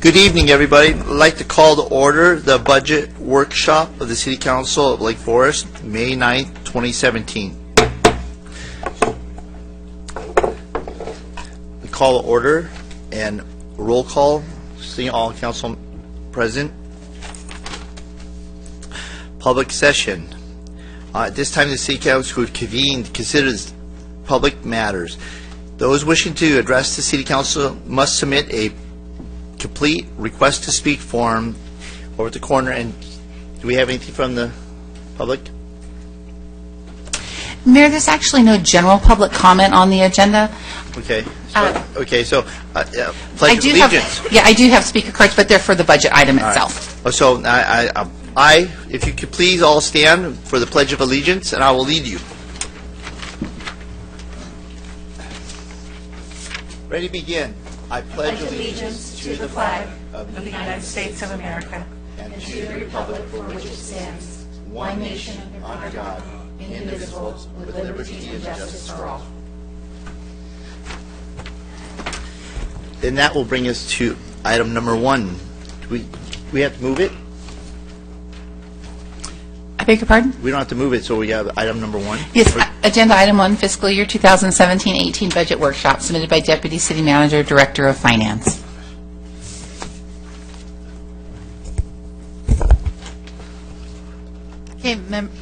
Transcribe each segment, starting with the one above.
Good evening, everybody. I'd like to call to order the budget workshop of the City Council of Lake Forest, May 9th, 2017. We call to order and roll call, seeing all council present. Public session. At this time, the City Council would convene to consider public matters. Those wishing to address the City Council must submit a complete request to speak form over at the corner. And do we have anything from the public? Mayor, there's actually no general public comment on the agenda. Okay. So, Pledge of I Allegiance. do have speaker cards, but they're for the budget item itself. Right. So, if you could please all stand for the Pledge of Allegiance, and I will lead you. Ready to begin. I pledge allegiance to the flag of the United States of America and to the republic for which it stands, one nation, under God, indivisible, with liberty and justice for all. Then that will bring us to item number 1. Do we have to move it? I beg your pardon? We don't have to move it, so we have item number 1. Yes, agenda item 1, fiscal year 2017-18 budget workshop, submitted by Deputy City Manager, Director of Finance. Okay,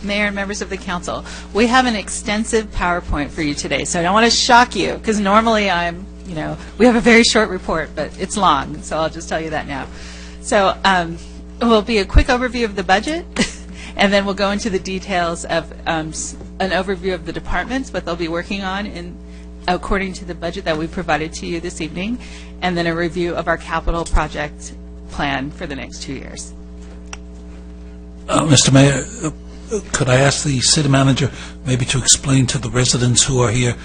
Mayor and members of the council, we have an extensive PowerPoint for you today, so I don't want to shock you, because normally we have a very short report, but it's long, so I'll just tell you that now. So it will be a quick overview of the budget, and then we'll go into the details of an overview of the departments, what they'll be working on according to the budget that we provided to you this evening, and then a review of our capital project plan for the next 2 years. Mr. Mayor, could I ask the city manager maybe to explain to the residents who are here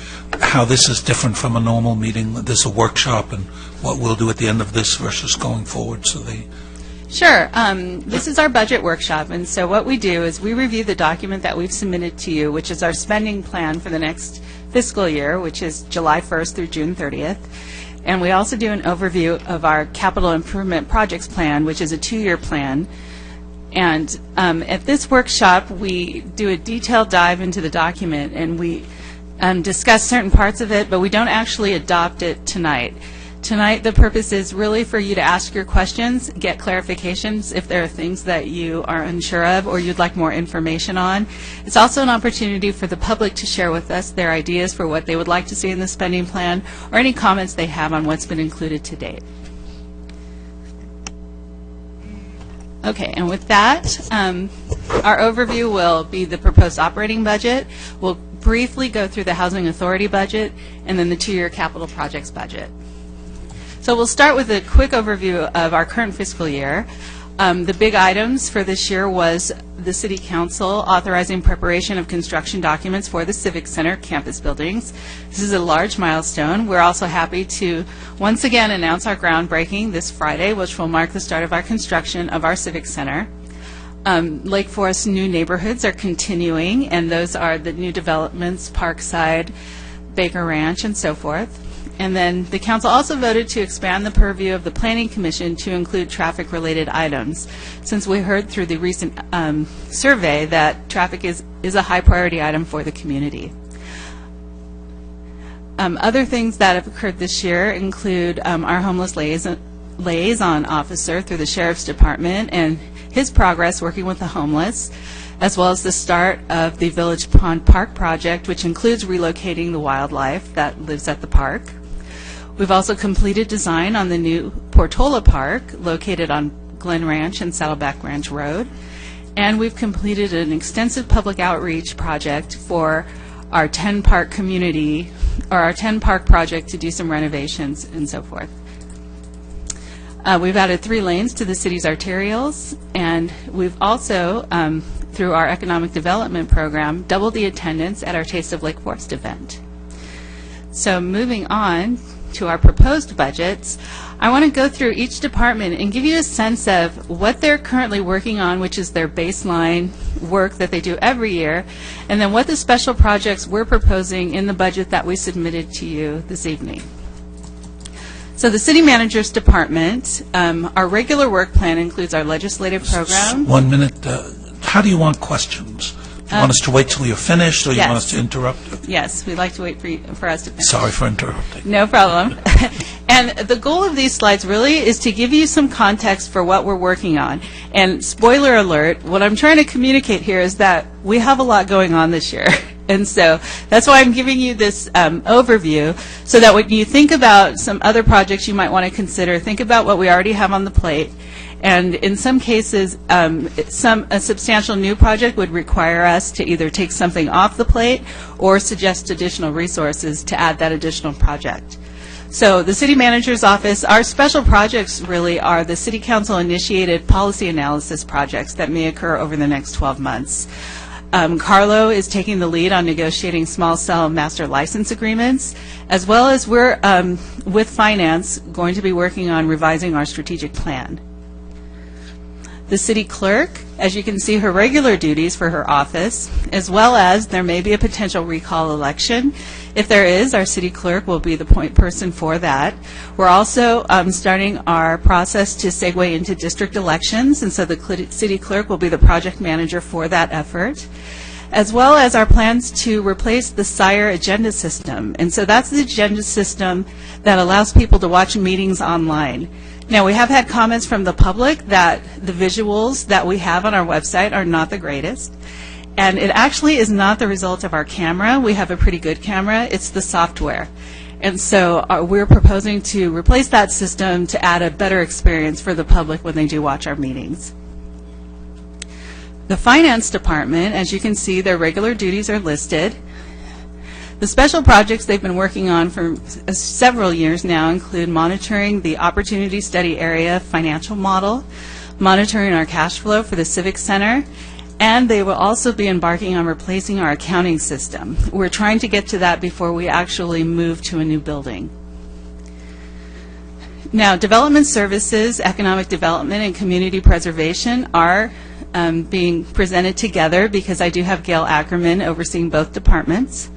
how this is different from a normal meeting? This is a workshop, and what we'll do at the end of this versus going forward, so they... Sure. This is our budget workshop, and so what we do is we review the document that we've submitted to you, which is our spending plan for the next fiscal year, which is July 1st through June 30th. And we also do an overview of our capital improvement projects plan, which is a 2-year plan. And at this workshop, we do a detailed dive into the document, and we discuss certain parts of it, but we don't actually adopt it tonight. Tonight, the purpose is really for you to ask your questions, get clarifications if there are things that you are unsure of or you'd like more information on. It's also an opportunity for the public to share with us their ideas for what they would like to see in the spending plan or any comments they have on what's been included to date. Okay, and with that, our overview will be the proposed operating budget. We'll briefly go through the Housing Authority budget and then the 2-year capital projects budget. So we'll start with a quick overview of our current fiscal year. The big items for this year was the City Council authorizing preparation of construction documents for the Civic Center campus buildings. This is a large milestone. We're also happy to once again announce our groundbreaking this Friday, which will mark the start of our construction of our Civic Center. Lake Forest new neighborhoods are continuing, and those are the new developments, Parkside, Baker Ranch, and so forth. And then the council also voted to expand the purview of the Planning Commission to include traffic-related items, since we heard through the recent survey that traffic is a high priority item for the community. Other things that have occurred this year include our homeless liaison officer through the Sheriff's Department and his progress working with the homeless, as well as the start of the Village Pond Park project, which includes relocating the wildlife that lives at the park. We've also completed design on the new Portola Park, located on Glen Ranch and Saddleback Ranch Road. And we've completed an extensive public outreach project for our 10-park community, or our 10-park project to do some renovations and so forth. We've added 3 lanes to the city's arterials, and we've also, through our economic development program, doubled the attendance at our Taste of Lake Forest event. So moving on to our proposed budgets, I want to go through each department and give you a sense of what they're currently working on, which is their baseline work that they do every year, and then what the special projects we're proposing in the budget that we submitted to you this evening. So the city manager's department, our regular work plan includes our legislative program. 1 minute. How do you want questions? Do you want us to wait till you're finished, or you want yes. us to interrupt? Yes, we'd like to wait for us to finish. Sorry for interrupting. No problem. And the goal of these slides really is to give you some context for what we're working on. And spoiler alert, what I'm trying to communicate here is that we have a lot going on this year. And so that's why I'm giving you this overview, so that when you think about some other projects you might want to consider, think about what we already have on the plate. And in some cases, a substantial new project would require us to either take something off the plate or suggest additional resources to add that additional project. So the city manager's office, our special projects really are the city council initiated policy analysis projects that may occur over the next 12 months. Carlo is taking the lead on negotiating small cell master license agreements, as well as we're, with finance, going to be working on revising our strategic plan. The city clerk, as you can see, her regular duties for her office, as well as there may be a potential recall election. If there is, our city clerk will be the point person for that. We're also starting our process to segue into district elections, and so the city clerk will be the project manager for that effort, as well as our plans to replace the SIRE agenda system. And so that's the agenda system that allows people to watch meetings online. Now, we have had comments from the public that the visuals that we have on our website are not the greatest. And it actually is not the result of our camera. We have a pretty good camera. It's the software. And so we're proposing to replace that system to add a better experience for the public when they do watch our meetings. The finance department, as you can see, their regular duties are listed. The special projects they've been working on for several years now include monitoring the Opportunity Study Area financial model, monitoring our cash flow for the Civic Center, and they will also be embarking on replacing our accounting system. We're trying to get to that before we actually move to a new building. Now, development services, economic development, and community preservation are being presented together because I do have Gail Ackerman overseeing both departments.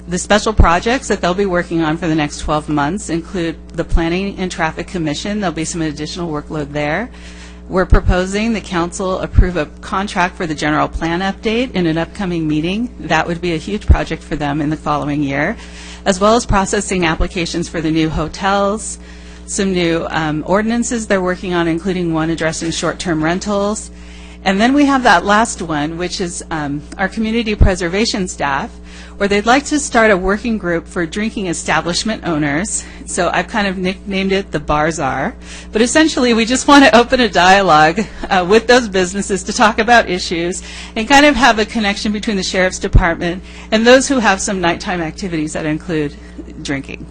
The special projects that they'll be working on for the next 12 months include the Planning and Traffic Commission. There'll be some additional workload there. We're proposing the council approve a contract for the general plan update in an upcoming meeting. That would be a huge project for them in the following year, as well as processing applications for the new hotels, some new ordinances they're working on, including one addressing short-term rentals. And then we have that last one, which is our community preservation staff, where they'd like to start a working group for drinking establishment owners. So I've kind of nicknamed it the Bar Czar. But essentially, we just want to open a dialogue with those businesses to talk about issues and kind of have a connection between the Sheriff's Department and those who have some nighttime activities that include drinking.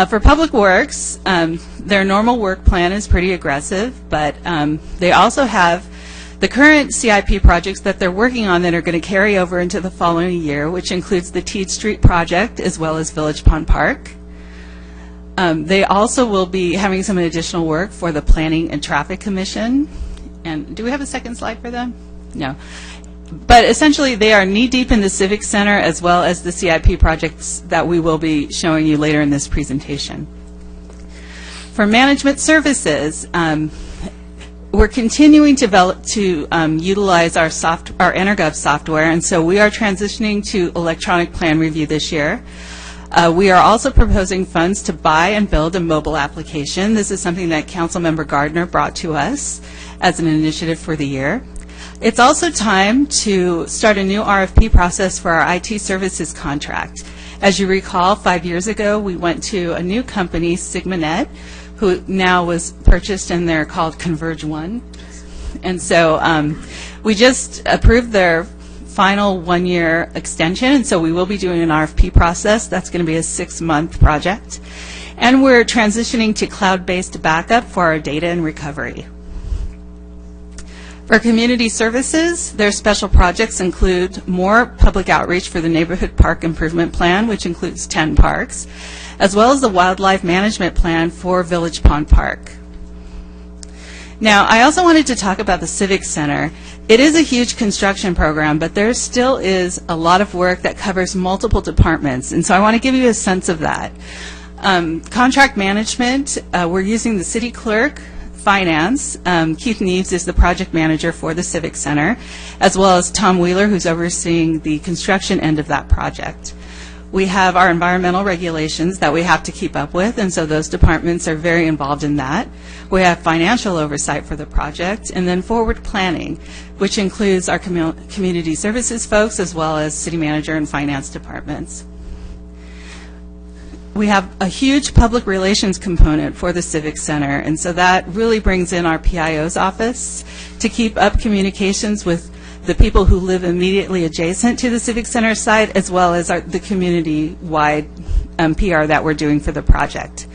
For Public Works, their normal work plan is pretty aggressive, but they also have the current CIP projects that they're working on that are going to carry over into the following year, which includes the Teed Street project as well as Village Pond Park. They also will be having some additional work for the Planning and Traffic Commission. And do we have a second slide for them? No. But essentially, they are knee-deep in the Civic Center as well as the CIP projects that we will be showing you later in this presentation. For management services, we're continuing to utilize our EnerGov software, and so we are transitioning to electronic plan review this year. We are also proposing funds to buy and build a mobile application. This is something that Councilmember Gardner brought to us as an initiative for the year. It's also time to start a new RFP process for our IT services contract. As you recall, 5 years ago, we went to a new company, SigmaNet, who now was purchased, and they're called Converge One. And so we just approved their final one-year extension, and so we will be doing an RFP process. That's going to be a 6-month project. And we're transitioning to cloud-based backup for our data and recovery. For community services, their special projects include more public outreach for the Neighborhood Park Improvement Plan, which includes 10 parks, as well as the Wildlife Management Plan for Village Pond Park. Now, I also wanted to talk about the Civic Center. It is a huge construction program, but there still is a lot of work that covers multiple departments, and so I want to give you a sense of that. Contract management, we're using the city clerk, finance. Keith Neves is the project manager for the Civic Center, as well as Tom Wheeler, who's overseeing the construction end of that project. We have our environmental regulations that we have to keep up with, and so those departments are very involved in that. We have financial oversight for the project, and then forward planning, which includes our community services folks as well as city manager and finance departments. We have a huge public relations component for the Civic Center, and so that really brings in our PIO's office to keep up communications with the people who live immediately adjacent to the Civic Center site, as well as the community-wide PR that we're doing for the project.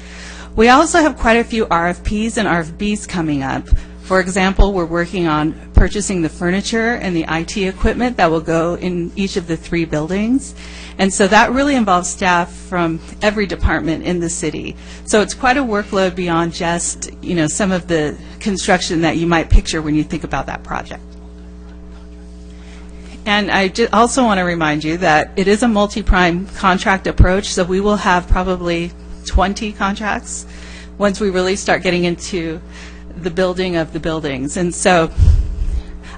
We also have quite a few RFPs and RFBs coming up. For example, we're working on purchasing the furniture and the IT equipment that will go in each of the 3 buildings. And so that really involves staff from every department in the city. So it's quite a workload beyond just, some of the construction that you might picture when you think about that project. And I also want to remind you that it is a multi-prime contract approach, so we will have probably 20 contracts once we really start getting into the building of the buildings. And so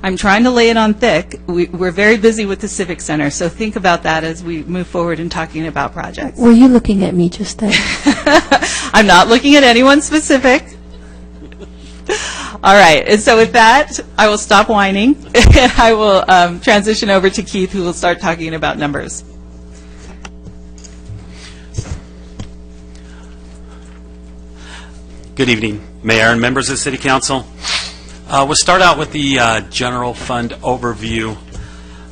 I'm trying to lay it on thick. We're very busy with the Civic Center, so think about that as we move forward in talking about projects. Were you looking at me just then? I'm not looking at anyone specific. All right, and so with that, I will stop whining, and I will transition over to Keith, who will start talking about numbers. Good evening, Mayor and members of the City Council. We'll start out with the general fund overview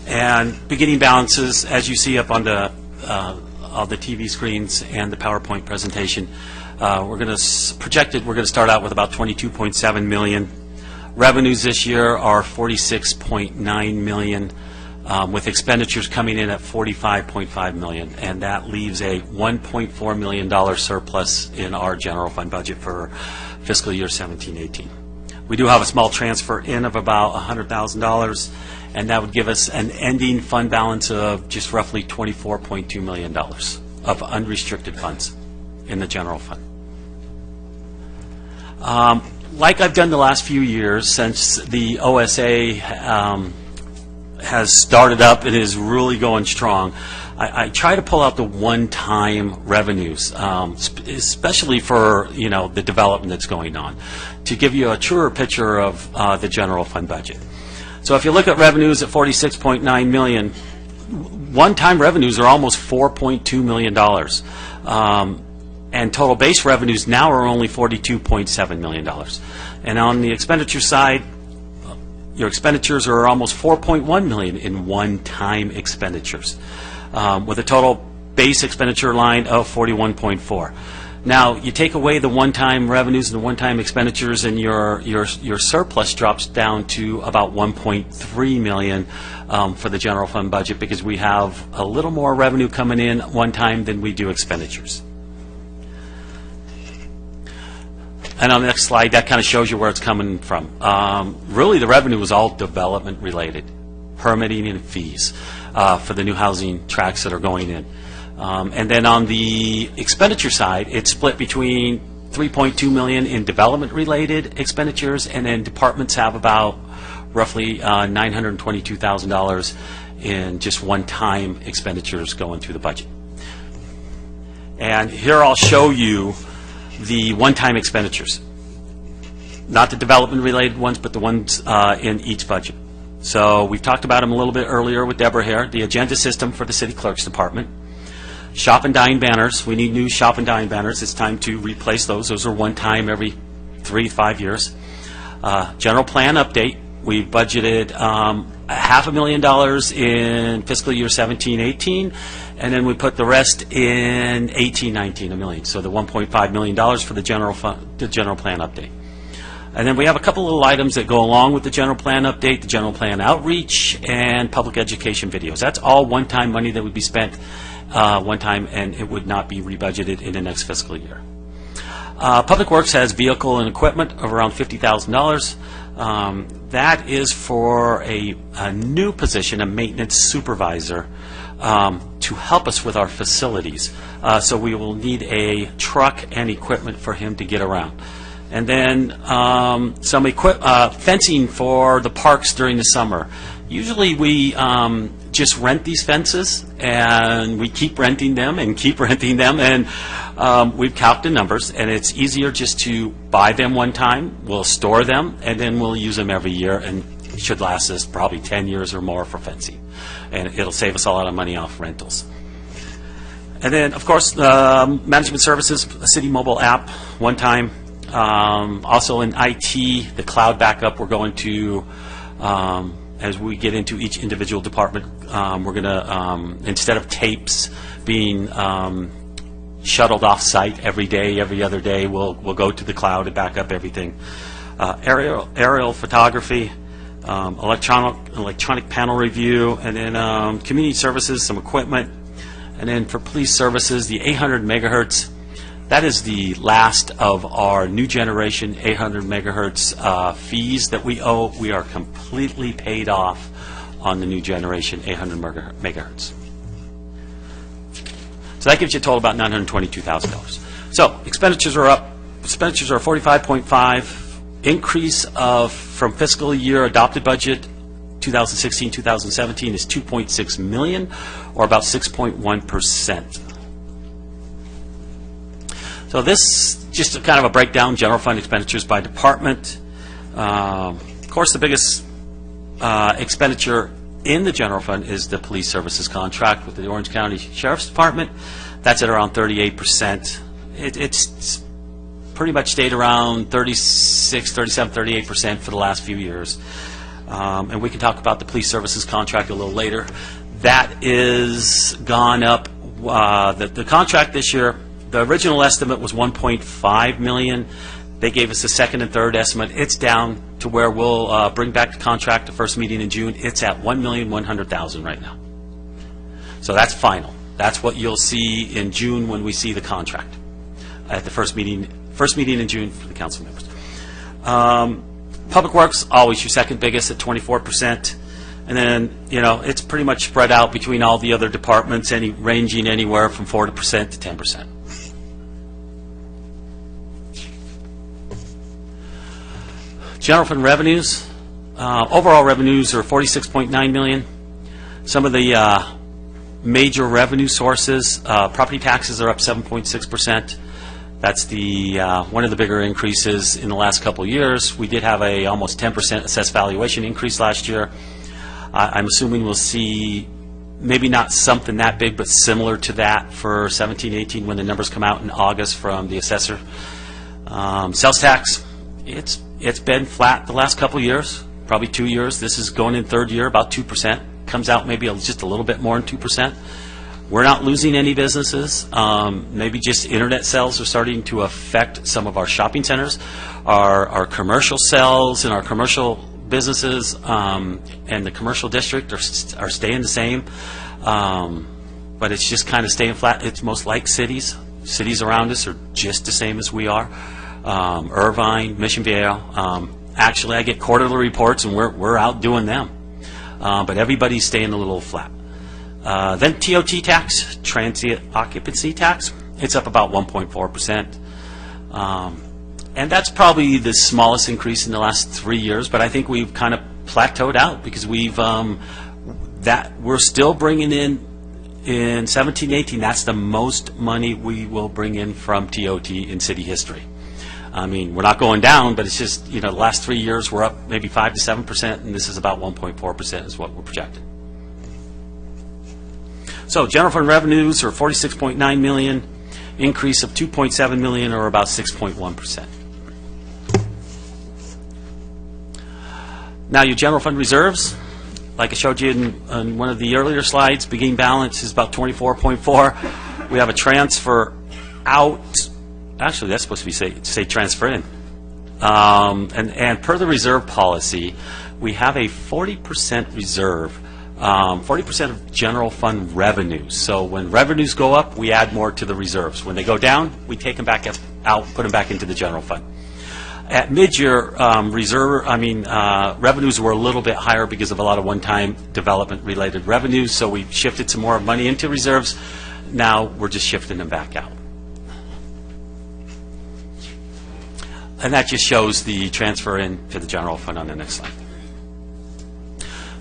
and beginning balances, as you see up on all the TV screens and the PowerPoint presentation. We're going to start out with about $22.7 million. Revenues this year are $46.9 million, with expenditures coming in at $45.5 million, and that leaves a $1.4 million surplus in our general fund budget for fiscal year 17-18. We do have a small transfer in of about $100,000, and that would give us an ending fund balance of just roughly $24.2 million of unrestricted funds in the general fund. Like I've done the last few years since the OSA has started up and is really going strong, I try to pull out the one-time revenues, especially for the development that's going on, to give you a truer picture of the general fund budget. So if you look at revenues at $46.9 million, one-time revenues are almost $4.2 million. And total base revenues now are only $42.7 million. And on the expenditure side, your expenditures are almost $4.1 million in one-time expenditures, with a total base expenditure line of $41.4. Now, you take away the one-time revenues and the one-time expenditures, and your surplus drops down to about $1.3 million for the general fund budget, because we have a little more revenue coming in one time than we do expenditures. And on the next slide, that kind of shows you where it's coming from. Really, the revenue was all development related, permitting and fees for the new housing tracts that are going in. And then on the expenditure side, it's split between $3.2 million in development related expenditures, and then departments have about roughly $922,000 in just one-time expenditures going through the budget. And here I'll show you the one-time expenditures, not the development-related ones, but the ones in each budget. So we've talked about them a little bit earlier with Deborah here. The agenda system for the city clerk's department. Shop and dine banners. We need new shop and dine banners. It's time to replace those. Those are one time every 3 to 5 years. General plan update. We budgeted $500,000 in fiscal year 17-18, and then we put the rest in 18-19, $1 million. So the $1.5 million for the general plan update. And then we have a couple little items that go along with the general plan update, the general plan outreach, and public education videos. That's all one-time money that would be spent one time, and it would not be rebudgeted in the next fiscal year. Public Works has vehicle and equipment of around $50,000. That is for a new position, a maintenance supervisor, to help us with our facilities. so we will need a truck and equipment for him to get around. And then some fencing for the parks during the summer. Usually we just rent these fences, and we keep renting them and keep renting them, and we've counted the numbers, and it's easier just to buy them one time, we'll store them, and then we'll use them every year, and it should last us probably 10 years or more for fencing. And it'll save us a lot of money off rentals. And then, of course, management services, a city mobile app, one time. Also in IT, the cloud backup, we're going to, as we get into each individual department, we're going to, instead of tapes being shuttled off-site every day, every other day, we'll go to the cloud and back up everything. Aerial photography, electronic panel review, and then community services, some equipment. And then for police services, the 800 megahertz, that is the last of our new generation 800 megahertz fees that we owe. We are completely paid off on the new generation 800 megahertz. So that gives you a total about $922,000. So expenditures are up. Expenditures are 45.5. Increase from fiscal year adopted budget 2016-2017 is 2.6 million, or about 6.1%. So this just kind of a breakdown, general fund expenditures by department. Of course, the biggest expenditure in the general fund is the police services contract with the Orange County Sheriff's Department. That's at around 38%. It's pretty much stayed around 36, 37, 38% for the last few years. And we can talk about the police services contract a little later. That is gone up. The contract this year, the original estimate was 1.5 million. They gave us a second and third estimate. It's down to where we'll bring back the contract, the first meeting in June. It's at 1,100,000 right now. So that's final. That's what you'll see in June when we see the contract at the first meeting in June for the council members. Public Works, always your second biggest at 24%. And then, it's pretty much spread out between all the other departments, ranging anywhere from 40% to 10%. General fund revenues. Overall revenues are 46.9 million. Some of the major revenue sources, property taxes are up 7.6%. That's one of the bigger increases in the last couple of years. We did have a almost 10% assessed valuation increase last year. I'm assuming we'll see maybe not something that big, but similar to that for 17-18 when the numbers come out in August from the assessor. Sales tax, it's been flat the last couple of years, probably 2 years. This is going in third year, about 2%. Comes out maybe just a little bit more than 2%. We're not losing any businesses. Maybe just internet sales are starting to affect some of our shopping centers. Our commercial sales and our commercial businesses and the commercial district are staying the same. But it's just kind of staying flat. It's most like cities. Cities around us are just the same as we are. Irvine, Mission Viejo. Actually, I get quarterly reports, and we're outdoing them. But everybody's staying a little flat. Then TOT tax, transient occupancy tax, it's up about 1.4%. And that's probably the smallest increase in the last 3 years, but I think we've kind of plateaued out because we're still bringing in 17-18, that's the most money we will bring in from TOT in city history. I mean, we're not going down, but it's just, the last 3 years we're up maybe 5 to 7%, and this is about 1.4% is what we're projecting. So general fund revenues are 46.9 million, increase of 2.7 million, or about 6.1%. Now your general fund reserves, like I showed you in one of the earlier slides, beginning balance is about 24.4. We have a transfer out. Actually, that's supposed to be say transfer in. And per the reserve policy, we have a 40% reserve. 40% of general fund revenues. So when revenues go up, we add more to the reserves. When they go down, we take them back out, put them back into the general fund. At mid-year, revenues were a little bit higher because of a lot of one-time development-related revenues, so we shifted some more money into reserves. now we're just shifting them back out. And that just shows the transfer into the general fund on the next slide.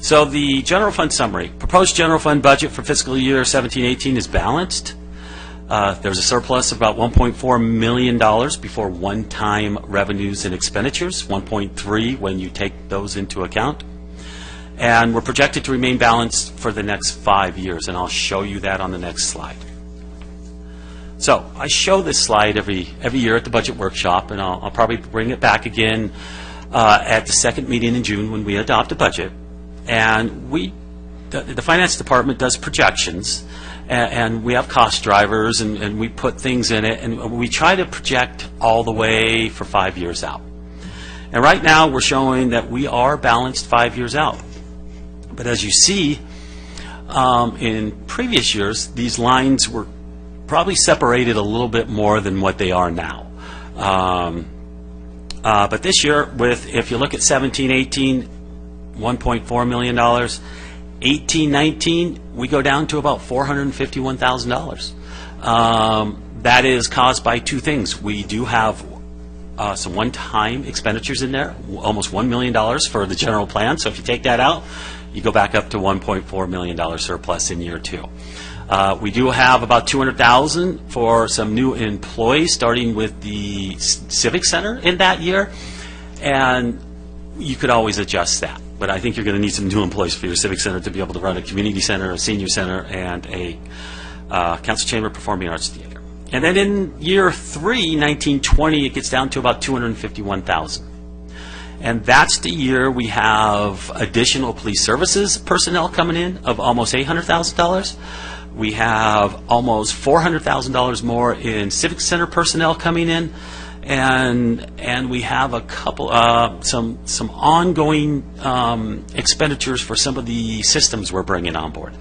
So the general fund summary. Proposed general fund budget for fiscal year 17-18 is balanced. There's a surplus of about $1.4 million before one-time revenues and expenditures, 1.3 when you take those into account. And we're projected to remain balanced for the next 5 years, and I'll show you that on the next slide. So I show this slide every year at the budget workshop, and I'll probably bring it back again at the second meeting in June when we adopt a budget. And the finance department does projections, and we have cost drivers, and we put things in it, and we try to project all the way for 5 years out. And right now, we're showing that we are balanced 5 years out. But as you see, in previous years, these lines were probably separated a little bit more than what they are now. But this year, if you look at 17-18, $1.4 million, 18-19, we go down to about $451,000. That is caused by two things. We do have some one-time expenditures in there, almost $1 million for the general plan. So if you take that out, you go back up to $1.4 million surplus in year 2. We do have about $200,000 for some new employees, starting with the Civic Center in that year, and you could always adjust that. But I think you're going to need some new employees for your Civic Center to be able to run a community center, a senior center, and a council chamber performing arts theater. And then in year 3, 19-20, it gets down to about $251,000. And that's the year we have additional police services personnel coming in of almost $800,000. We have almost $400,000 more in Civic Center personnel coming in, and we have a couple some ongoing expenditures for some of the systems we're bringing on board.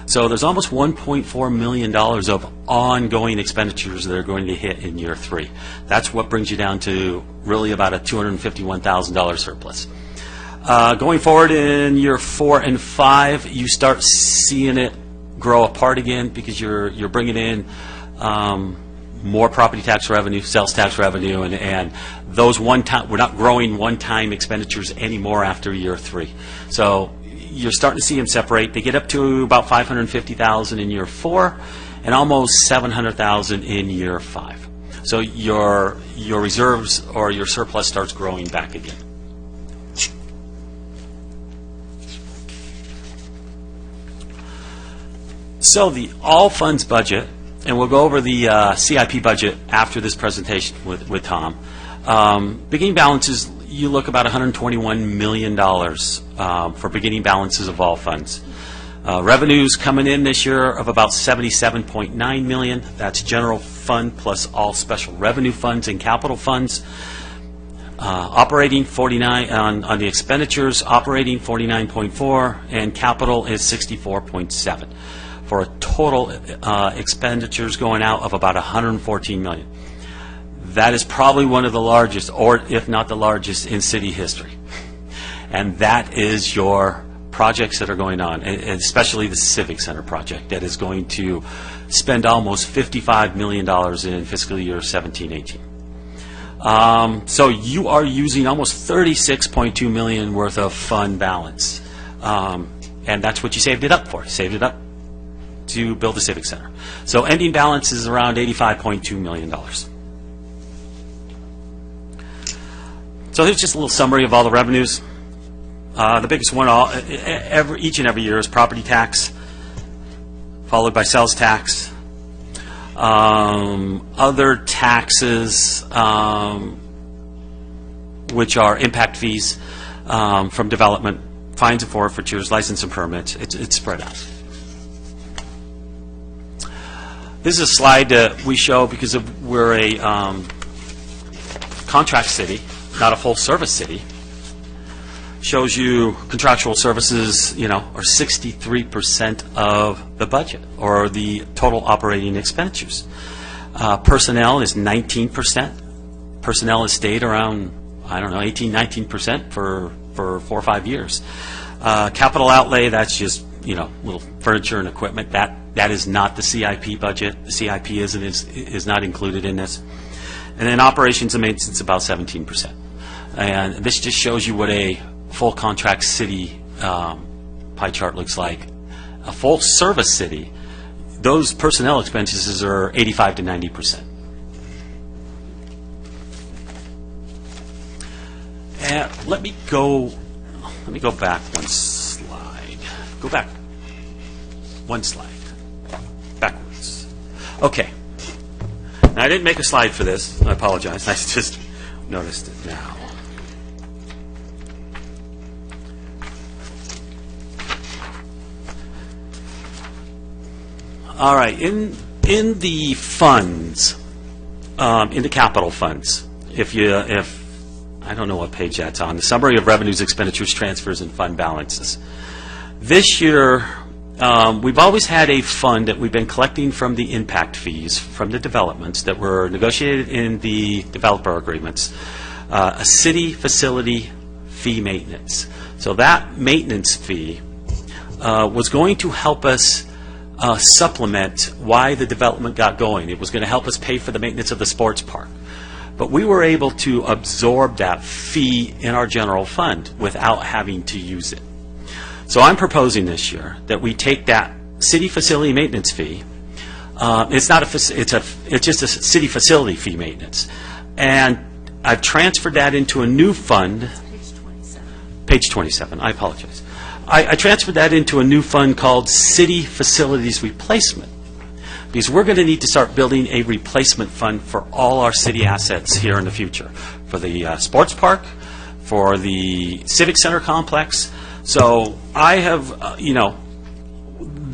So there's almost $1.4 million of ongoing expenditures that are going to hit in year 3. That's what brings you down to really about a $251,000 surplus. Going forward in year 4 and 5, you start seeing it grow apart again because you're bringing in more property tax revenue, sales tax revenue, and those one-time, we're not growing one-time expenditures anymore after year 3. So you're starting to see them separate. They get up to about $550,000 in year 4 and almost $700,000 in year 5. So your reserves or your surplus starts growing back again. So the all funds budget, and we'll go over the CIP budget after this presentation with Tom. Beginning balances, you look about $121 million for beginning balances of all funds. Revenues coming in this year of about $77.9 million. That's general fund plus all special revenue funds and capital funds. Operating 49 on the expenditures, operating 49.4, and capital is 64.7. For a total expenditures going out of about $114 million. That is probably one of the largest, or if not the largest, in city history. And that is your projects that are going on, and especially the Civic Center project that is going to spend almost $55 million in fiscal year 17-18. So you are using almost $36.2 million worth of fund balance. And that's what you saved it up for. You saved it up to build the Civic Center. So ending balance is around $85.2 million. So here's just a little summary of all the revenues. The biggest one each and every year is property tax, followed by sales tax. Other taxes, which are impact fees from development, fines and forfeitures, license and permits. It's spread out. This is a slide that we show because we're a contract city, not a full-service city. Shows you contractual services, are 63% of the budget, or the total operating expenditures. Personnel is 19%. Personnel has stayed around, 18, 19% for 4 or 5 years. Capital outlay, that's just, little furniture and equipment. That That is not the CIP budget. The CIP is not included in this. And then operations and maintenance, about 17%. And this just shows you what a full contract city pie chart looks like. A full service city, those personnel expenses are 85 to 90%. And let me go back one slide. Go back one slide. Backwards. Okay. Now, I didn't make a slide for this. I apologize. I just noticed it now. All right. In the funds, in the capital funds, if I don't know what page that's on, the summary of revenues, expenditures, transfers, and fund balances. This year, we've always had a fund that we've been collecting from the impact fees from the developments that were negotiated in the developer agreements, a city facility fee maintenance. So that maintenance fee was going to help us supplement why the development got going. It was going to help us pay for the maintenance of the sports park. But we were able to absorb that fee in our general fund without having to use it. So I'm proposing this year that we take that city facility maintenance fee. It's just a city facility fee maintenance, and I've transferred that into a new fund. Page 27. I apologize. I transferred that into a new fund called City Facilities Replacement, because we're going to need to start building a replacement fund for all our city assets here in the future, for the sports park, for the civic center complex. So I have,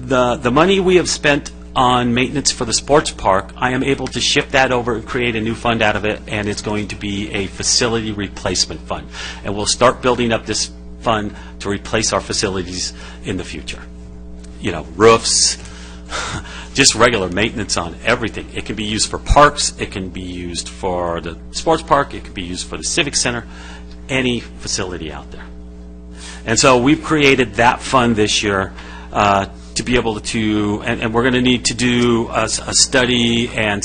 the money we have spent on maintenance for the sports park, I am able to shift that over and create a new fund out of it, and it's going to be a facility replacement fund. And we'll start building up this fund to replace our facilities in the future. Roofs, just regular maintenance on everything. It can be used for parks, it can be used for the sports park, it can be used for the civic center, any facility out there. And so we've created that fund this year to be able to, and we're going to need to do a study and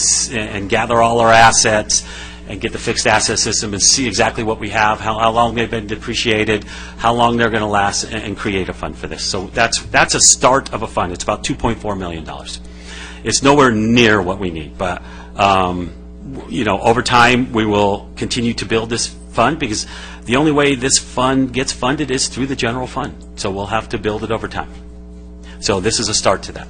gather all our assets and get the fixed asset system and see exactly what we have, how long they've been depreciated, how long they're going to last, and create a fund for this. So that's a start of a fund. It's about $2.4 million. It's nowhere near what we need, but over time we will continue to build this fund, because the only way this fund gets funded is through the general fund. So we'll have to build it over time. So this is a start to that.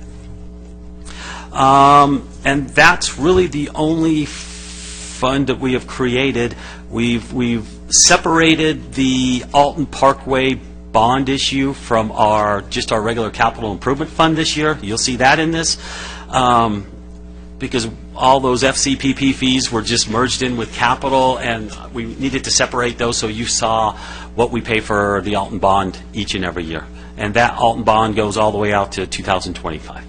And that's really the only fund that we have created. We've separated the Alton Parkway bond issue from our regular capital improvement fund this year. You'll see that in this, because all those FCPP fees were just merged in with capital, and we needed to separate those, so you saw what we pay for the Alton bond each and every year. And that Alton bond goes all the way out to 2025.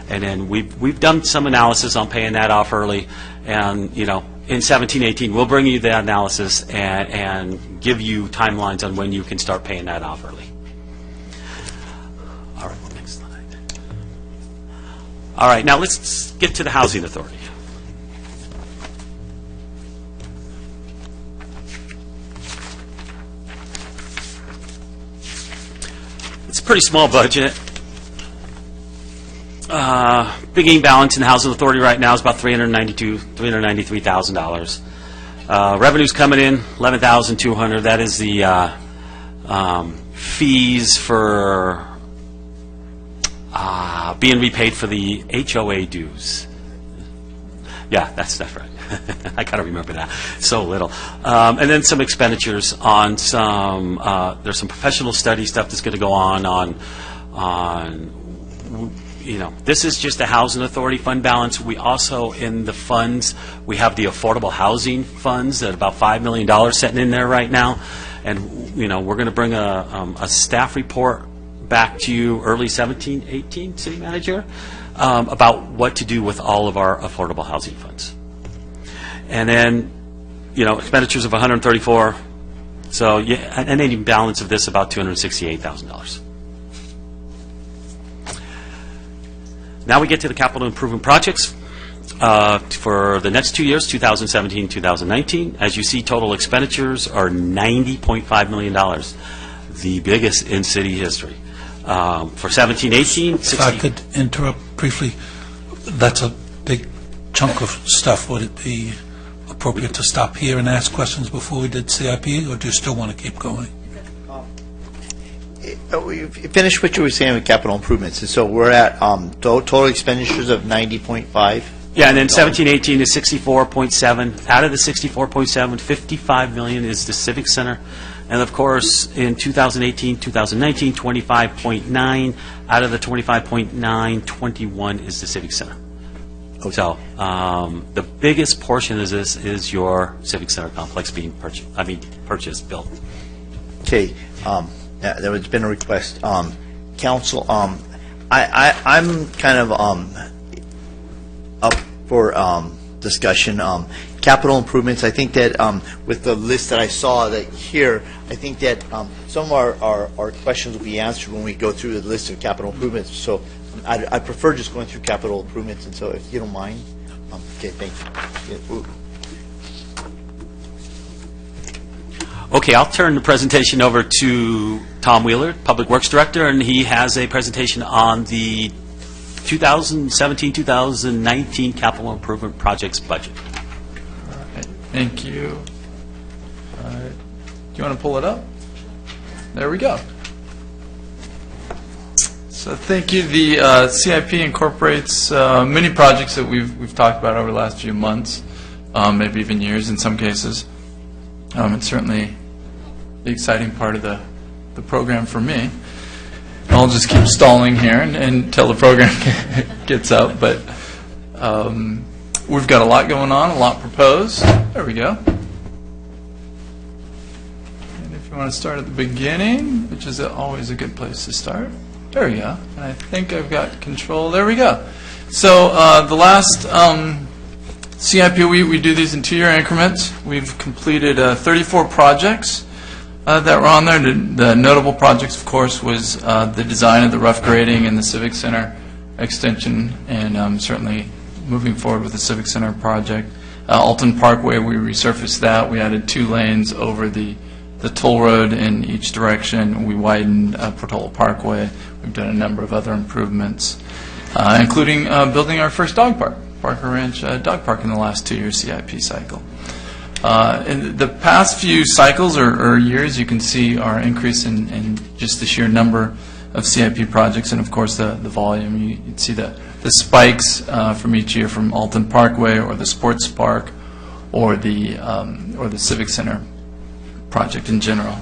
And then we've done some analysis on paying that off early, and in 17-18 we'll bring you that analysis and give you timelines on when you can start paying that off early. All right, next slide. All right, now let's get to the Housing Authority. It's a pretty small budget. Beginning balance in the Housing Authority right now is about $393,000. Revenues coming in $11,200. That is the fees for being repaid for the HOA dues. Yeah, that's right. I gotta remember that. So little. And then some expenditures on some. There's some professional study stuff that's going to go on. This is just a Housing Authority fund balance. We also, in the funds, we have the affordable housing funds at about $5 million sitting in there right now. And, we're going to bring a staff report back to you early 17-18, City Manager, about what to do with all of our affordable housing funds. And then, expenditures of $134. So, an ending balance of this about $268,000. Now we get to the capital improvement projects for the next 2 years, 2017, 2019. As you see, total expenditures are $90.5 million, the biggest in city history. For 17, 18, If I could interrupt briefly, that's a big chunk of stuff. Would it be appropriate to stop here and ask questions before we did CIP, or do you still want to keep going? We finished what you were saying with capital improvements, and so we're at total expenditures of 90.5. Yeah, and then 17, 18 is 64.7. Out of the 64.7, 55 million is the Civic Center. And of course, in 2018, 2019, 25.9. Out of the 25.9, 21 is the Civic Center. Okay. So the biggest portion of this is your Civic Center complex being purchased, built. Okay, there has been a request. Council, I'm kind of up for discussion. Capital improvements, I think that with the list that I saw that here, I think that some of our questions will be answered when we go through the list of capital improvements. So I prefer just going through capital improvements, and so if you don't mind. Okay, thank you. Okay, I'll turn the presentation over to Tom Wheeler, Public Works Director, and he has a presentation on the 2017-2019 capital improvement projects budget. All right, thank you. Do you want to pull it up? There we go. So thank you. The CIP incorporates many projects that we've talked about over the last few months, maybe even years in some cases. It's certainly the exciting part of the program for me. I'll just keep stalling here until the program gets up, but we've got a lot going on, a lot proposed. There we go. And if you want to start at the beginning, which is always a good place to start. There we go. And I think I've got control. There we go. So the last CIP, we do these in 2-year increments. We've completed 34 projects that were on there. The notable projects, of course, was the design of the rough grading and the Civic Center extension, and certainly moving forward with the Civic Center project. Alton Parkway, we resurfaced that. We added 2 lanes over the toll road in each direction. We widened Portola Parkway. We've done a number of other improvements, including building our first dog park, Parker Ranch Dog Park, in the last 2-year CIP cycle. In the past few cycles or years, you can see our increase in just the sheer number of CIP projects, and of course the volume. You see the spikes from each year from Alton Parkway or the Sports Park or the Civic Center project in general.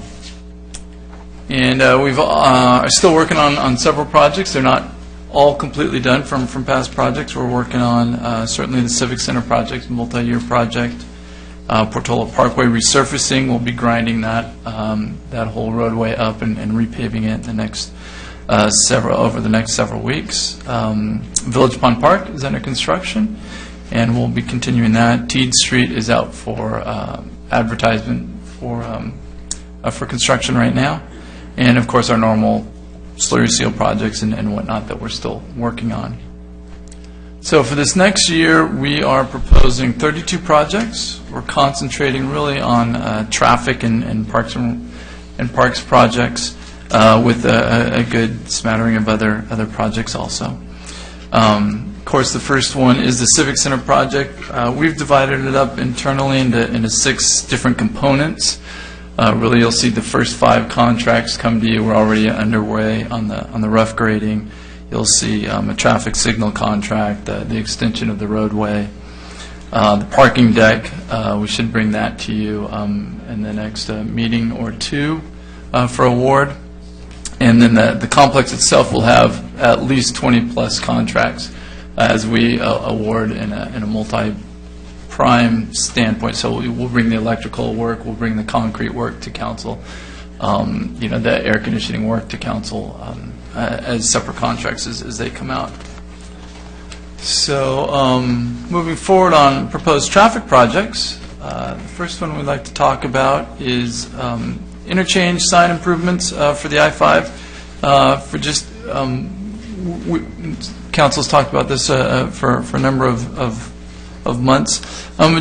And we've are still working on several projects. They're not all completely done from past projects. We're working on certainly the Civic Center project, multi-year project. Portola Parkway resurfacing, we'll be grinding that whole roadway up and repaving it the next over the next several weeks. Village Pond Park is under construction, and we'll be continuing that. Teed Street is out for advertisement for construction right now, and of course our normal slurry seal projects and whatnot that we're still working on. So for this next year, we are proposing 32 projects. We're concentrating really on traffic and parks projects, with a good smattering of other projects also. Of course, the first one is the Civic Center project. We've divided it up internally into 6 different components. Really, you'll see the first 5 contracts come to you. We're already underway on the rough grading. You'll see a traffic signal contract, the extension of the roadway, the parking deck. We should bring that to you in the next meeting or 2 for award. And then the complex itself will have at least 20-plus contracts as we award in a multi-prime standpoint. So we'll bring the electrical work, we'll bring the concrete work to council, the air conditioning work to council as separate contracts as they come out. So moving forward on proposed traffic projects, the first one we'd like to talk about is interchange sign improvements for the I-5. council's talked about this for a number of months,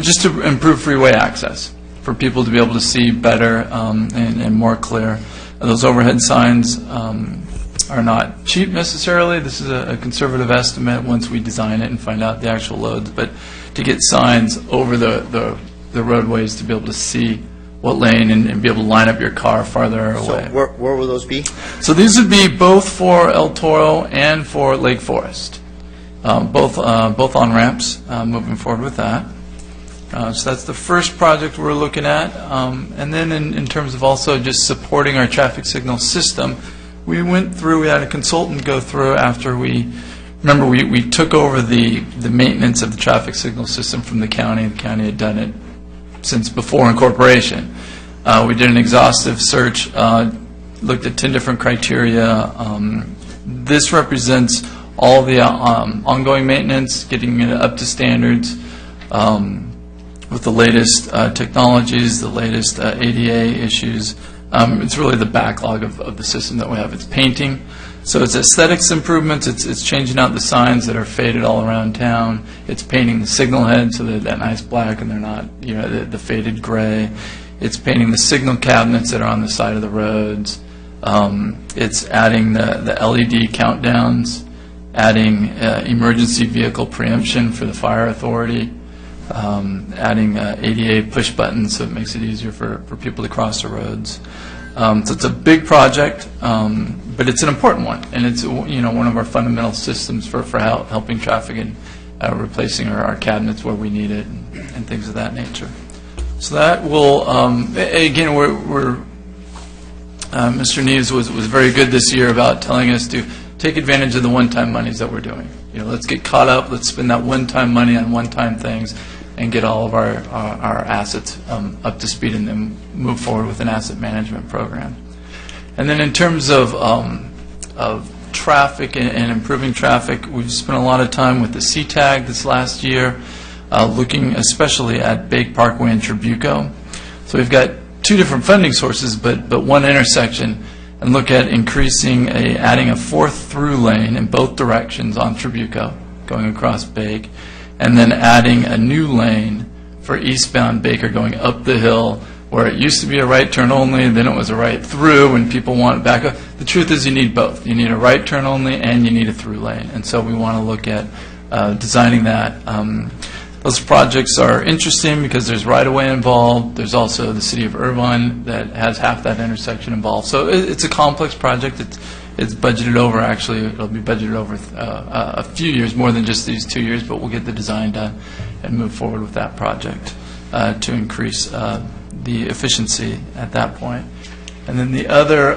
just to improve freeway access, for people to be able to see better and more clear. Those overhead signs are not cheap necessarily. This is a conservative estimate once we design it and find out the actual loads, but to get signs over the roadways to be able to see what lane and be able to line up your car farther away. So where will those be? So these would be both for El Toro and for Lake Forest, both on-ramps, moving forward with that. So that's the first project we're looking at. And then in terms of also just supporting our traffic signal system, we had a consultant go through after we took over the maintenance of the traffic signal system from the county. The county had done it since before incorporation. We did an exhaustive search, looked at 10 different criteria. This represents all the ongoing maintenance, getting it up to standards with the latest technologies, the latest ADA issues. It's really the backlog of the system that we have. It's painting. So it's aesthetics improvements. It's changing out the signs that are faded all around town. It's painting the signal heads so they're that nice black and they're not, the faded gray. It's painting the signal cabinets that are on the side of the roads. It's adding the LED countdowns, adding emergency vehicle preemption for the fire authority, adding ADA push buttons so it makes it easier for people to cross the roads. So it's a big project, but it's an important one, and it's one of our fundamental systems for helping traffic and replacing our cabinets where we need it and things of that nature. So that will again Mr. Neves was very good this year about telling us to take advantage of the one-time monies that we're doing. Let's get caught up. Let's spend that one-time money on one-time things and get all of our assets up to speed, and then move forward with an asset management program. And then in terms of traffic and improving traffic, we've spent a lot of time with the CTAG this last year, looking especially at Bake Parkway and Trabuco. So we've got two different funding sources, but one intersection, and look at adding a fourth through lane in both directions on Trabuco, going across Bake, and then adding a new lane for eastbound Baker going up the hill, where it used to be a right turn only, and then it was a right through, and people want back up. The truth is you need both. You need a right turn only, and you need a through lane. And so we want to look at designing that. Those projects are interesting because there's right-of-way involved. There's also the city of Irvine that has half that intersection involved. So it's a complex project. It's budgeted over, actually, it'll be budgeted over a few years, more than just these 2 years, but we'll get the design done and move forward with that project to increase the efficiency at that point. And then the other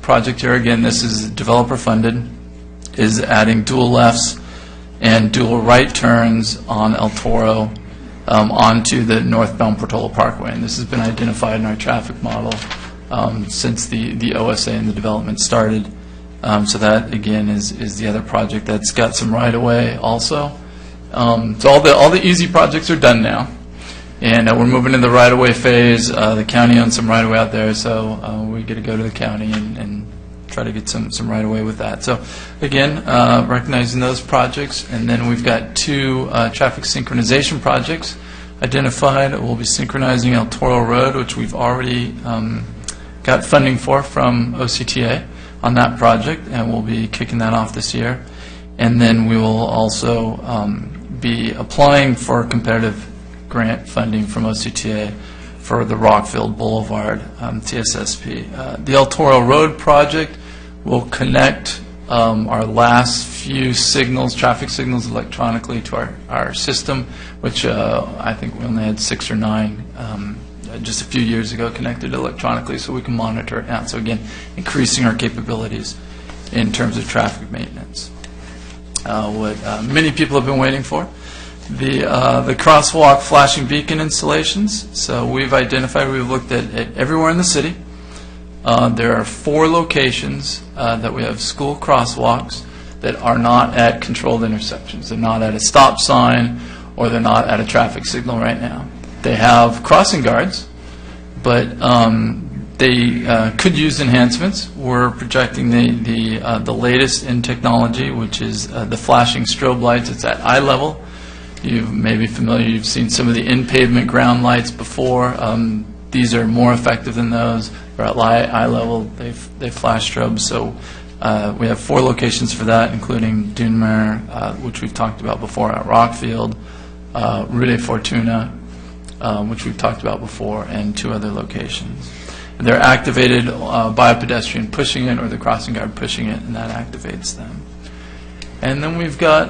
project here, again, this is developer funded, is adding dual lefts and dual right turns on El Toro onto the northbound Portola Parkway. And this has been identified in our traffic model since the OSA and the development started. So that, again, is the other project that's got some right-of-way also. So all the easy projects are done now. And we're moving into the right-of-way phase. The county owns some right-of-way out there, so we get to go to the county and try to get some right-of-way with that. So, again, recognizing those projects. And then we've got two traffic synchronization projects identified. We'll be synchronizing El Toro Road, which we've already got funding from OCTA on that project, and we'll be kicking that off this year. And then we will also be applying for competitive grant funding from OCTA for the Rockfield Boulevard TSSP. The El Toro Road project will connect our last few traffic signals electronically to our system, which I think we only had 6 or 9 just a few years ago connected electronically, so we can monitor it now. So again, increasing our capabilities in terms of traffic maintenance. What many people have been waiting for, the crosswalk flashing beacon installations. So we've looked at everywhere in the city. There are 4 locations that we have school crosswalks that are not at controlled intersections. They're not at a stop sign, or they're not at a traffic signal right now. They have crossing guards, but They could use enhancements. We're projecting the latest in technology, which is the flashing strobe lights. It's at eye level. You may be familiar, you've seen some of the in-pavement ground lights before. These are more effective than those. They're at eye level, they flash strobes. So we have 4 locations for that, including Dunmere, which we've talked about before, at Rockfield, Rue de Fortuna, which we've talked about before, and 2 other locations. They're activated by a pedestrian pushing it or the crossing guard pushing it, and that activates them. And then we've got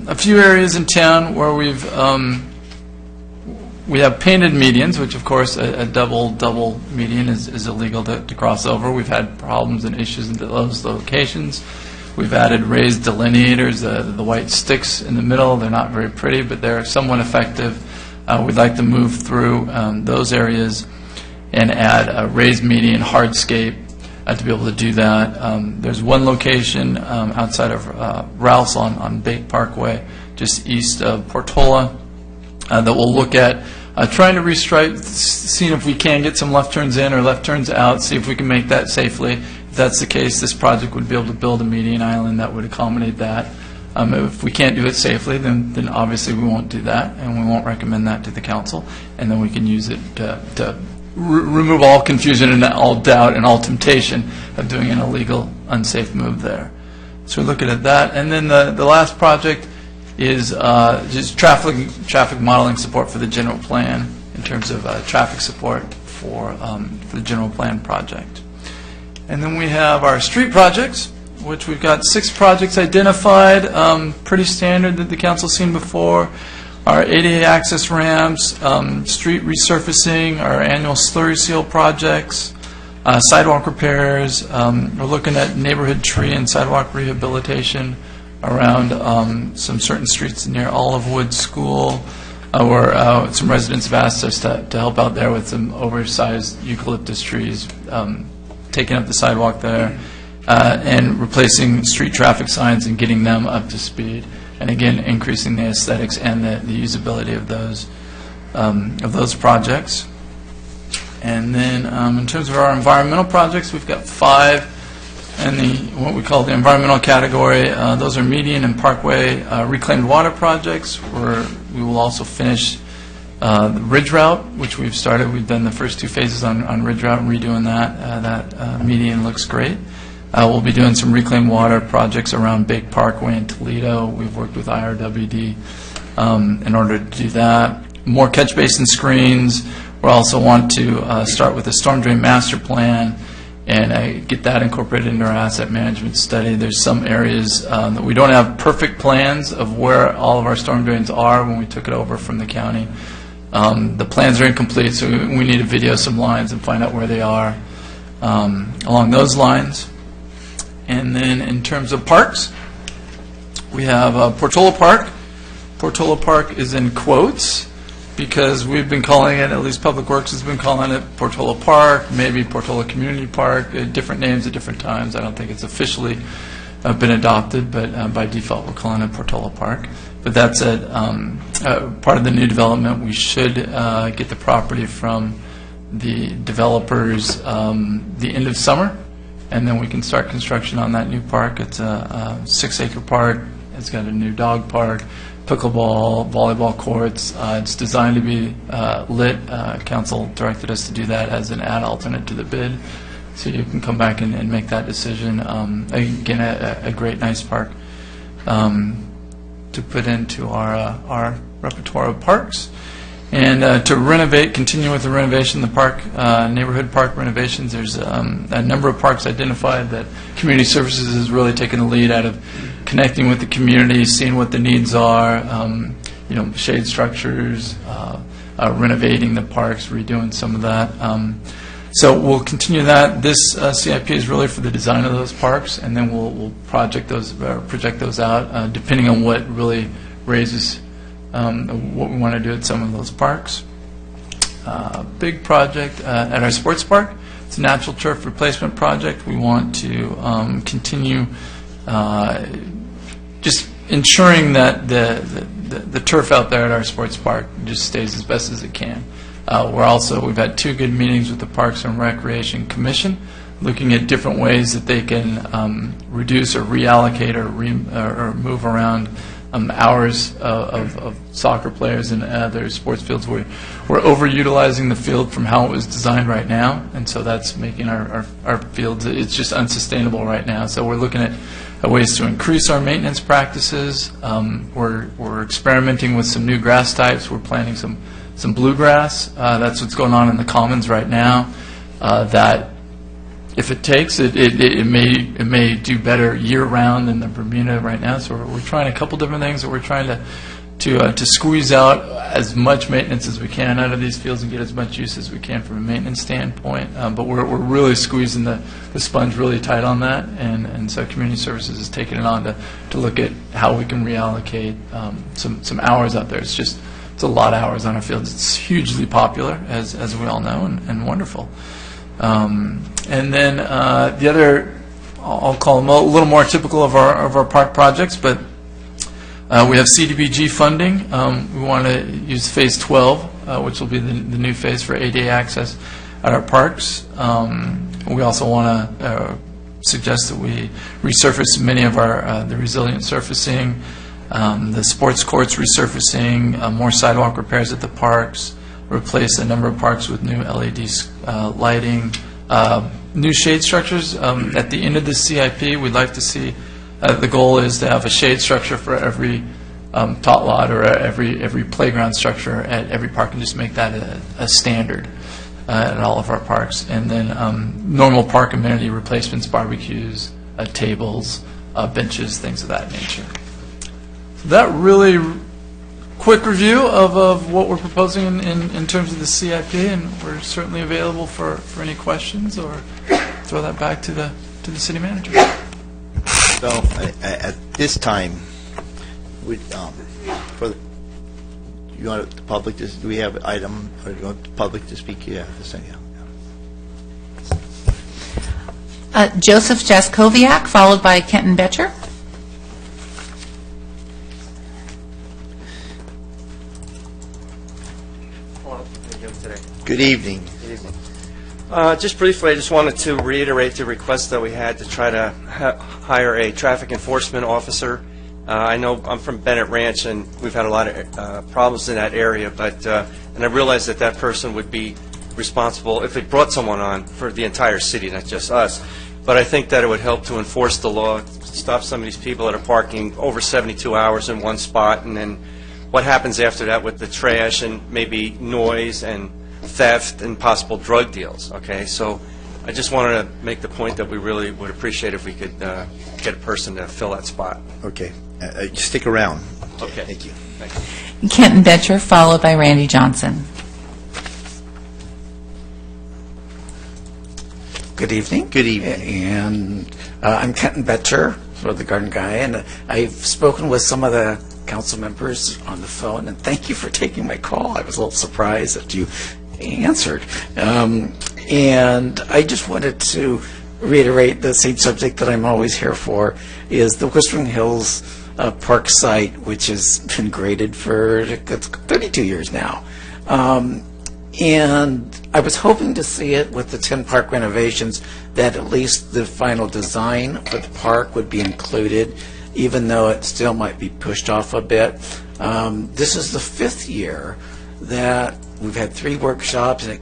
a few areas in town where we have painted medians, which of course a double median is illegal to cross over. We've had problems and issues in those locations. We've added raised delineators, the white sticks in the middle. They're not very pretty, but they're somewhat effective. We'd like to move through those areas and add a raised median hardscape to be able to do that. There's one location outside of Ralph's on Bake Parkway, just east of Portola, that we'll look at trying to restripe, seeing if we can get some left turns in or left turns out, see if we can make that safely. If that's the case, this project would be able to build a median island that would accommodate that. If we can't do it safely, then obviously we won't do that, and we won't recommend that to the council, and then we can use it to remove all confusion and all doubt and all temptation of doing an illegal, unsafe move there. So we're looking at that. And then the last project is just traffic modeling support for the general plan in terms of traffic support for the general plan project. And then we have our street projects, which we've got 6 projects identified, pretty standard that the council's seen before. Our ADA access ramps, street resurfacing, our annual slurry seal projects, sidewalk repairs. We're looking at neighborhood tree and sidewalk rehabilitation around some certain streets near Olivewood School, where some residents have asked us to help out there with some oversized eucalyptus trees, taking up the sidewalk there, and replacing street traffic signs and getting them up to speed. And again, increasing the aesthetics and the usability of those projects. And then in terms of our environmental projects, we've got 5 in what we call the environmental category. Those are median and parkway reclaimed water projects, where we will also finish the Ridge Route, which we've started. We've done the first 2 phases on Ridge Route and redoing that. That median looks great. We'll be doing some reclaimed water projects around Bake Parkway in Toledo. We've worked with IRWD in order to do that. More catch basin screens. We also want to start with a storm drain master plan and get that incorporated into our asset management study. There's some areas that we don't have perfect plans of where all of our storm drains are when we took it over from the county. The plans are incomplete, so we need to video some lines and find out where they are along those lines. And then in terms of parks, we have Portola Park. Portola Park is in quotes because we've been calling it, at least Public Works has been calling it Portola Park, maybe Portola Community Park, different names at different times. I don't think it's officially been adopted, but by default we're calling it Portola Park. But that's part of the new development. We should get the property from the developers the end of summer, and then we can start construction on that new park. It's a 6-acre park. It's got a new dog park, pickleball, volleyball courts. It's designed to be lit. Council directed us to do that as an ad alternate to the bid, so you can come back and make that decision. Again, a great, nice park to put into our repertoire of parks. And to renovate, continue with the renovation, the park, neighborhood park renovations, there's a number of parks identified that Community Services has really taken the lead out of connecting with the community, seeing what the needs are, shade structures, renovating the parks, redoing some of that. So we'll continue that. This CIP is really for the design of those parks, and then we'll project those out depending on what really raises what we want to do at some of those parks. Big project at our sports park. It's a natural turf replacement project. We want to continue just ensuring that the turf out there at our sports park just stays as best as it can. We've had 2 good meetings with the Parks and Recreation Commission, looking at different ways that they can reduce or reallocate or move around hours of soccer players and other sports fields. We're overutilizing the field from how it was designed right now, and so that's making our fields, it's just unsustainable right now. So we're looking at ways to increase our maintenance practices. We're experimenting with some new grass types. We're planting some bluegrass. That's what's going on in the commons right now. That if it takes, it may do better year-round than the Bermuda right now. So we're trying a couple different things that we're trying to squeeze out as much maintenance as we can out of these fields and get as much use as we can from a maintenance standpoint. But we're really squeezing the sponge really tight on that, and so Community Services is taking it on to look at how we can reallocate some hours out there. It's a lot of hours on our fields. It's hugely popular, as we all know, and wonderful. And then the other, I'll call them a little more typical of our park projects, but we have CDBG funding. We want to use Phase 12, which will be the new phase for ADA access at our parks. We also want to suggest that we resurface many of the resilient surfacing, the sports courts resurfacing, more sidewalk repairs at the parks, replace a number of parks with new LED lighting, new shade structures. At the end of the CIP, we'd like to see, the goal is to have a shade structure for every tot lot or every playground structure at every park, and just make that a standard at all of our parks. And then normal park amenity replacements, barbecues, tables, benches, things of that nature. So that really quick review of what we're proposing in terms of the CIP, and we're certainly available for any questions, or throw that back to the city manager. So at this time, you want the public to, do we have an item, or do you want the public to speak? Yeah, this thing, yeah. Joseph Jaskowiak, followed by Kenton Betcher. Good evening. Just briefly, I just wanted to reiterate the request that we had to try to hire a traffic enforcement officer. I know I'm from Bennett Ranch, and we've had a lot of problems in that area, but and I realize that person would be responsible if they brought someone on for the entire city, not just us. But I think that it would help to enforce the law, stop some of these people that are parking over 72 hours in one spot, and then what happens after that with the trash and maybe noise and theft and possible drug deals. Okay, so I just wanted to make the point that we really would appreciate if we could get a person to fill that spot. Okay. Stick around. Okay. Thank you. Thank you. Kenton Betcher, followed by Randy Johnson. Good evening. Good evening. And I'm Kenton Betcher, for the Garden Guy, and I've spoken with some of the council members on the phone, and thank you for taking my call. I was a little surprised that you answered. And I just wanted to reiterate the same subject that I'm always here for, is the Whispering Hills Park site, which has been graded for 32 years now. And I was hoping to see it with the 10 park renovations, that at least the final design for the park would be included, even though it still might be pushed off a bit. This is the 5th year that we've had 3 workshops, and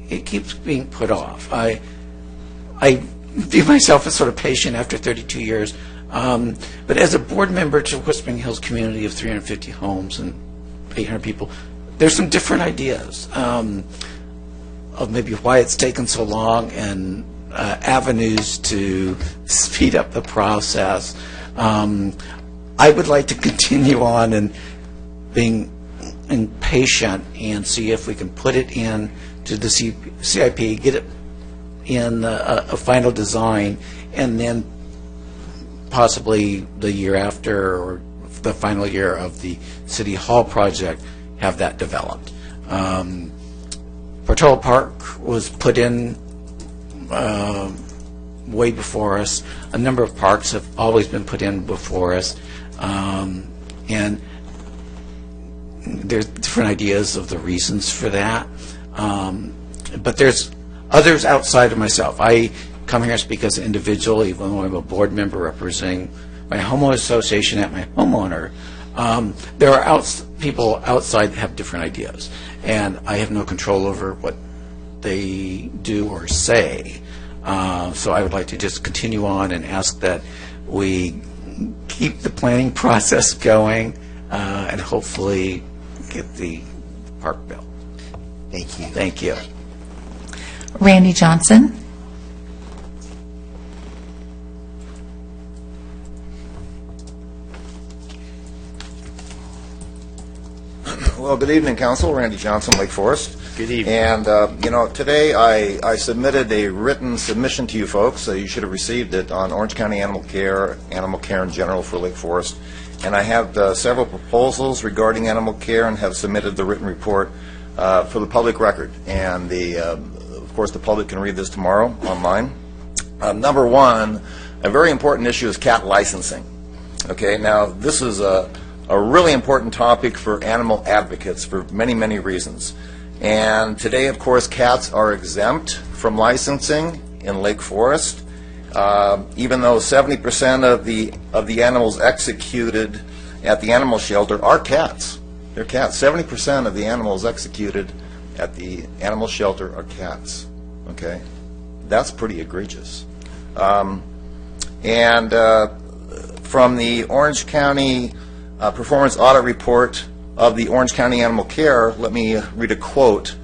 it keeps being put off. I view myself as sort of patient after 32 years, but as a board member to Whispering Hills community of 350 homes and 800 people, there's some different ideas of maybe why it's taken so long and avenues to speed up the process. I would like to continue on and being impatient and see if we can put it in to the CIP, get it in a final design, and then possibly the year after, or the final year of the City Hall project, have that developed. Portola Park was put in way before us. A number of parks have always been put in before us. And there's different ideas of the reasons for that. But there's others outside of myself. I come here and speak as an individual, even though I'm a board member representing my homeowner association at my homeowner. There are people outside that have different ideas, and I have no control over what they do or say. So I would like to just continue on and ask that we keep the planning process going and hopefully get the park built. Thank you. Thank you. Randy Johnson. Well, good evening, Council. Randy Johnson, Lake Forest. Good evening. And, today I submitted a written submission to you folks, so you should have received it, on Orange County Animal Care in general for Lake Forest. And I have several proposals regarding animal care and have submitted the written report for the public record. And, of course, the public can read this tomorrow online. Number one, a very important issue is cat licensing. Okay, now this is a really important topic for animal advocates for many, many reasons. And today, of course, cats are exempt from licensing in Lake Forest, even though 70% of the animals executed at the animal shelter are cats. They're cats. 70% of the animals executed at the animal shelter are cats. Okay? That's pretty egregious. From the Orange County Performance Audit Report of the Orange County Animal Care, let me read a quote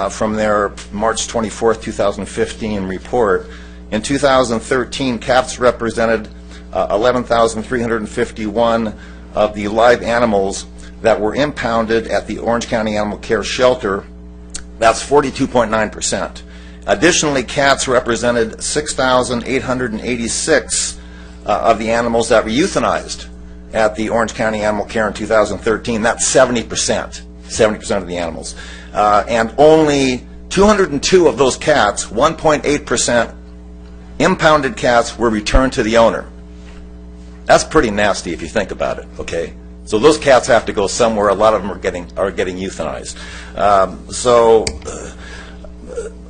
from their March 24th, 2015 report. In 2013, cats represented 11,351 of the live animals that were impounded at the Orange County Animal Care Shelter. That's 42.9%. Additionally, cats represented 6,886 of the animals that were euthanized at the Orange County Animal Care in 2013. That's 70%, 70% of the animals. And only 202 of those cats, 1.8%, impounded cats were returned to the owner. That's pretty nasty if you think about it, okay? So those cats have to go somewhere. A lot of them are getting euthanized.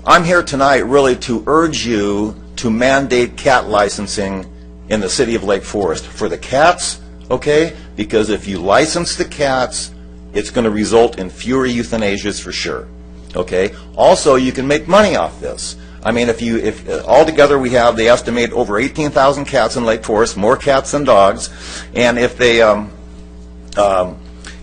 I'm here tonight really to urge you to mandate cat licensing in the city of Lake Forest for the cats, okay? Because if you license the cats, it's going to result in fewer euthanasias for sure, okay? Also, you can make money off this. I mean, if altogether they estimate over 18,000 cats in Lake Forest, more cats than dogs, and if they,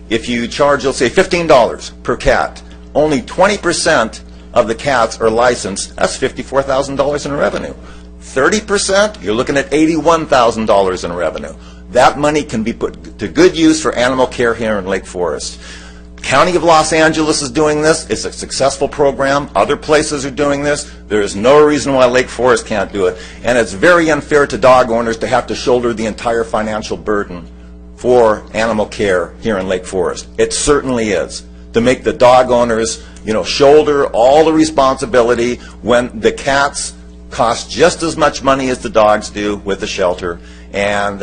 if you charge, let's say, $15 per cat, only 20% of the cats are licensed. That's $54,000 in revenue. 30%, you're looking at $81,000 in revenue. That money can be put to good use for animal care here in Lake Forest. County of Los Angeles is doing this. It's a successful program. Other places are doing this. There is no reason why Lake Forest can't do it. And it's very unfair to dog owners to have to shoulder the entire financial burden for animal care here in Lake Forest. It certainly is. To make the dog owners, shoulder all the responsibility when the cats cost just as much money as the dogs do with the shelter. And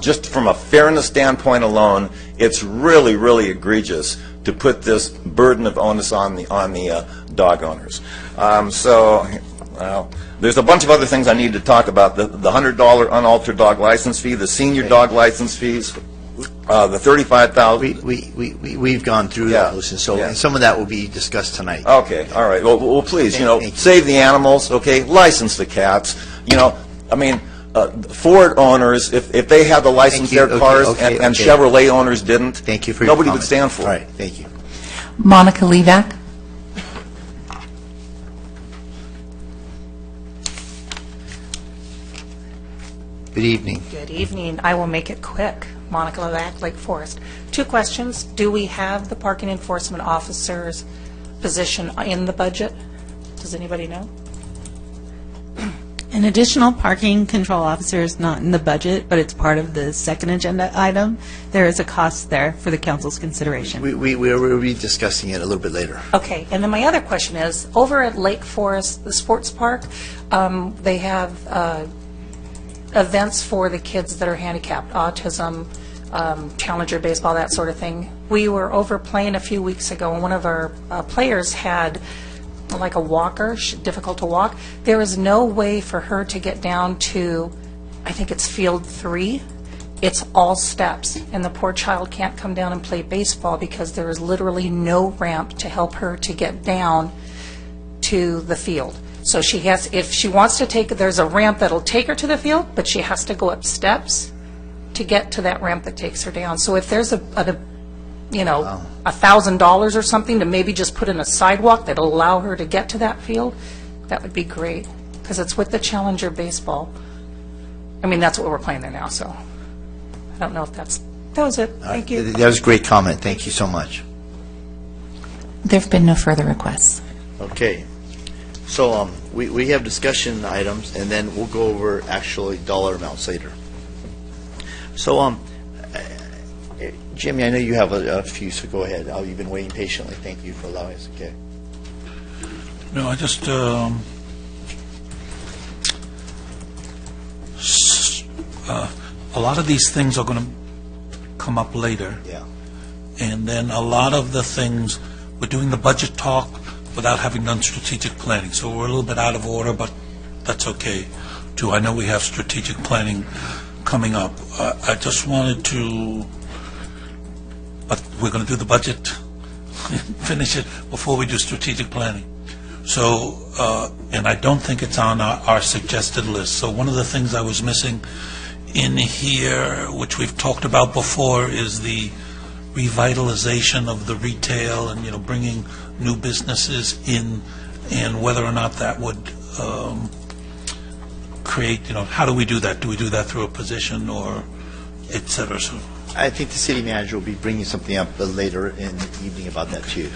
just from a fairness standpoint alone, it's really, really egregious to put this burden of onus on the dog owners. There's a bunch of other things I need to talk about. The $100 unaltered dog license fee, the senior dog license fees, the $35,000. We've gone through those, and so and some of that will be discussed tonight. Okay, all right. Well, please, Thank you. save the animals. Okay, license the cats. Ford owners, if they had to license Thank you. their cars Okay. and Chevrolet owners didn't, Thank you for your nobody would comment. stand for All it. right, thank you. Monica Levac. Good evening. Good evening. I will make it quick. Monica Levac, Lake Forest. 2 questions. Do we have the parking enforcement officer's position in the budget? Does anybody know? An additional parking control officer is not in the budget, but it's part of the second agenda item. There is a cost there for the council's consideration. We'll be discussing it a little bit later. Okay, and then my other question is, over at Lake Forest, the sports park, they have events for the kids that are handicapped, autism, Challenger baseball, that sort of thing. We were over playing a few weeks ago, and one of our players had like a walker, difficult to walk. There is no way for her to get down to, I think it's field 3. It's all steps, and the poor child can't come down and play baseball because there is literally no ramp to help her to get down to the field. So she has, if she wants to take, there's a ramp that'll take her to the field, but she has to go up steps to get to that ramp that takes her down. So if there's $1,000 or something to maybe just put in a sidewalk that'll allow her to get to that field, that would be great, because it's with the Challenger baseball. I mean, that's what we're playing there now, so I don't know if that was it. Thank you. That was a great comment. Thank you so much. There have been no further requests. Okay. So we have discussion items, and then we'll go over actually dollar amounts later. So, Jimmy, I know you have a few, so go ahead. You've been waiting patiently. Thank you for allowing us. Okay. No, I just, a lot of these things are going to come up later. Yeah. And then a lot of the things, we're doing the budget talk without having done strategic planning. So we're a little bit out of order, but that's okay, too. I know we have strategic planning coming up. I just wanted to, but we're going to do the budget, finish it before we do strategic planning. So, and I don't think it's on our suggested list. So one of the things I was missing in here, which we've talked about before, is the revitalization of the retail and, bringing new businesses in, and whether or not that would create, how do we do that? Do we do that through a position or et cetera? So I think the city manager will be bringing something up later in the evening about that, too.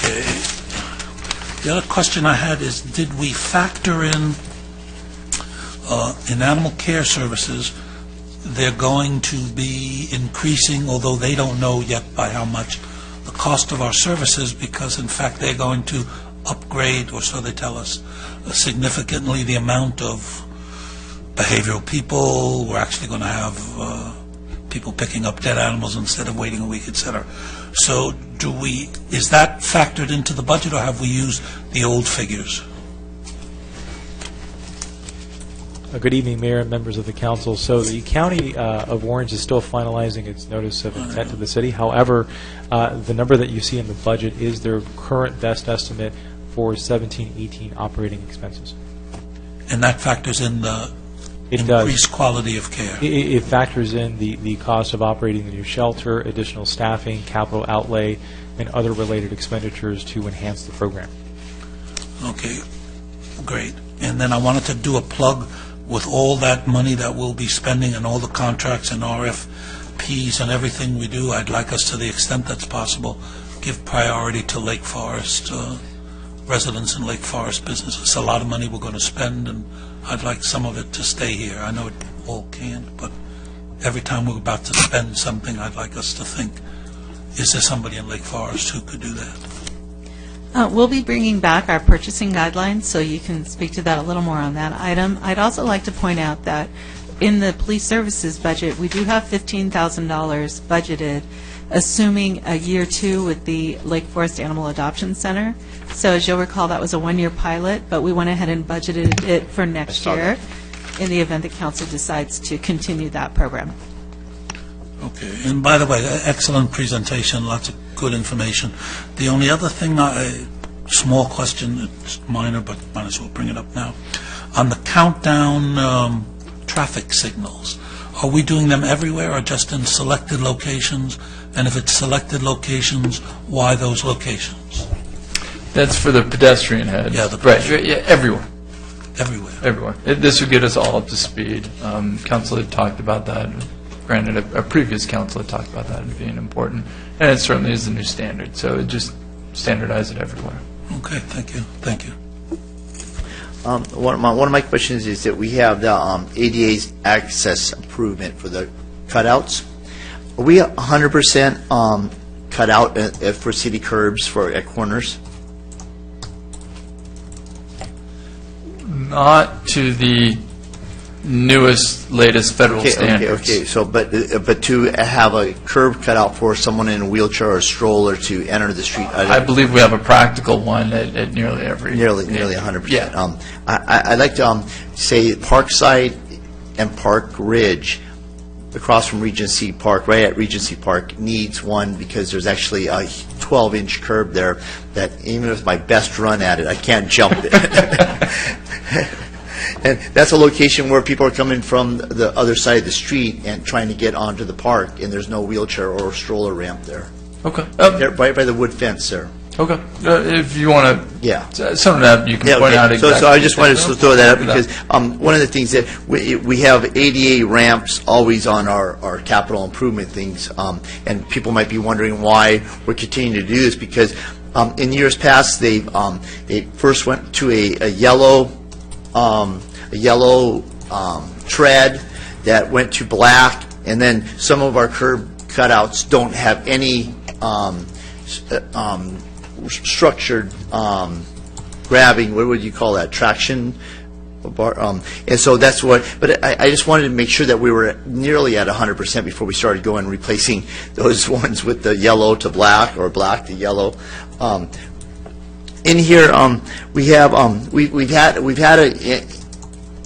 okay. The other question I had is, did we factor in animal care services, they're going to be increasing, although they don't know yet by how much, the cost of our services, because in fact they're going to upgrade, or so they tell us, significantly the amount of behavioral people. We're actually going to have people picking up dead animals instead of waiting a week, et cetera. So is that factored into the budget, or have we used the old figures? Good evening, Mayor and members of the council. So the County of Orange is still finalizing its notice of intent to the city. However, the number that you see in the budget is their current best estimate for 17-18 operating expenses. And that factors in the It does. increased quality of care? It factors in the cost of operating the new shelter, additional staffing, capital outlay, and other related expenditures to enhance the program. Okay, great. And then I wanted to do a plug with all that money that we'll be spending and all the contracts and RFPs and everything we do. I'd like us, to the extent that's possible, give priority to Lake Forest residents and Lake Forest businesses. It's a lot of money we're going to spend, and I'd like some of it to stay here. I know it all can't, but every time we're about to spend something, I'd like us to think, is there somebody in Lake Forest who could do that? We'll be bringing back our purchasing guidelines, so you can speak to that a little more on that item. I'd also like to point out that in the police services budget, we do have $15,000 budgeted, assuming a year 2 with the Lake Forest Animal Adoption Center. So as you'll recall, that was a 1-year pilot, but we went ahead and budgeted it for next year in the event the council decides to continue that program. Okay, and by the way, excellent presentation, lots of good information. The only other thing, a small question, it's minor, but might as well bring it up now. On the countdown traffic signals, are we doing them everywhere or just in selected locations? And if it's selected locations, why those locations? That's for the pedestrian head. Yeah, the right. Yeah, everywhere. Everywhere. Everywhere. This would get us all up to speed. Council had talked about that. Granted, a previous council had talked about that as being important, and it certainly is the new standard. So it just standardize it everywhere. Okay, thank you. Thank you. One of my questions is that we have the ADA's access improvement for the cutouts. Are we 100% cut out for city curbs at corners? Not to the newest, latest federal Okay, standards. okay, so, but to have a curb cut out for someone in a wheelchair or a stroller to enter the street, I believe we have a practical one at nearly every. nearly 100%. Yeah. I'd like to say Parkside and Park Ridge, across from Regency Park, right at Regency Park, needs one because there's actually a 12-inch curb there that even with my best run at it, I can't jump it. And that's a location where people are coming from the other side of the street and trying to get onto the park, and there's no wheelchair or stroller ramp there. Okay. There, right by the wood fence there. Okay. If you want Yeah. to sum it up, you can Yeah, point out okay. exactly. So I just wanted to throw that up Do because one of the things that we have ADA ramps always on our capital improvement things, and people might be wondering why we're continuing to do this, because in years past, they first went to a yellow tread that went to black, and then some of our curb cutouts don't have any structured grabbing, what would you call that, traction bar, and so that's what, but I just wanted to make sure that we were nearly at 100% before we started going replacing those ones with the yellow to black or black to yellow. In here, we have we've had an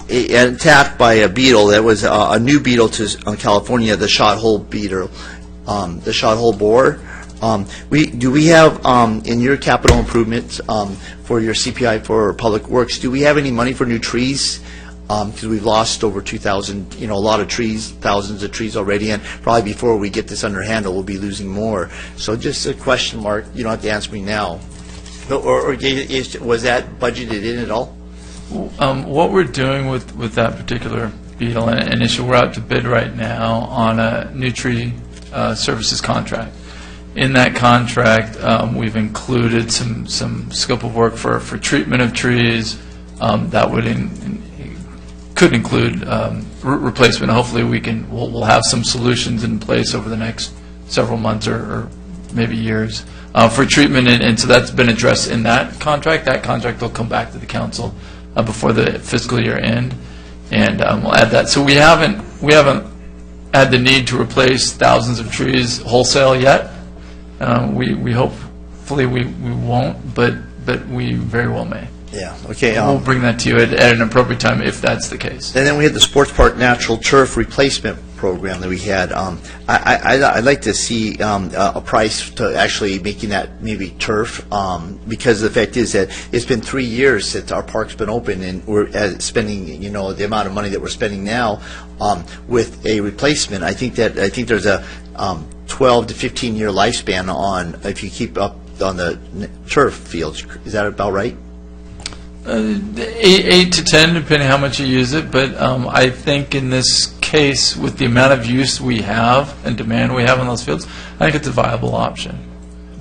attack by a beetle that was a new beetle to California, the shot hole beetle, the shot hole borer. Do we have in your capital improvements for your CPI for Public Works? Do we have any money for new trees? Because we've lost over 2,000, a lot of trees, thousands of trees already, and probably before we get this under handle, we'll be losing more. So just a question mark. You don't have to answer me now. Or was that budgeted in at all? What we're doing with that particular beetle and issue, we're out to bid right now on a new tree services contract. In that contract, we've included some scope of work for treatment of trees that would could include replacement. Hopefully, we'll have some solutions in place over the next several months or maybe years for treatment, and so that's been addressed in that contract. That contract will come back to the council before the fiscal year end, and we'll add that. So we haven't had the need to replace thousands of trees wholesale yet. We hopefully we won't, but we very well may. Yeah, okay. We'll bring that to you at an appropriate time if that's the case. And then we had the Sports Park Natural Turf Replacement Program that we had. I'd like to see a price to actually making that maybe turf, because the fact is that it's been 3 years since our park's been open, and we're spending, the amount of money that we're spending now with a replacement. I think there's a 12 to 15 year lifespan on if you keep up on the turf fields. Is that about right? 8 to 10, depending how much you use it. But I think in this case, with the amount of use we have and demand we have on those fields, I think it's a viable option.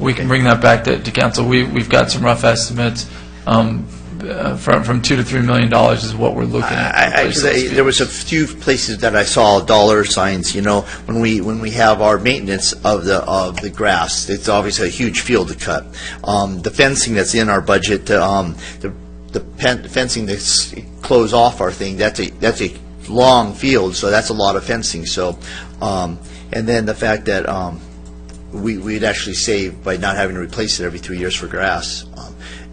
We can bring that back to council. We've got some rough estimates. From $2 to $3 million is what we're looking at. There was a few places that I saw dollar signs. When we have our maintenance of the grass, it's obviously a huge field to cut. The fencing that's in our budget, the fencing that's close off our thing, that's a long field, so that's a lot of fencing. So, and then the fact that we'd actually save by not having to replace it every 3 years for grass.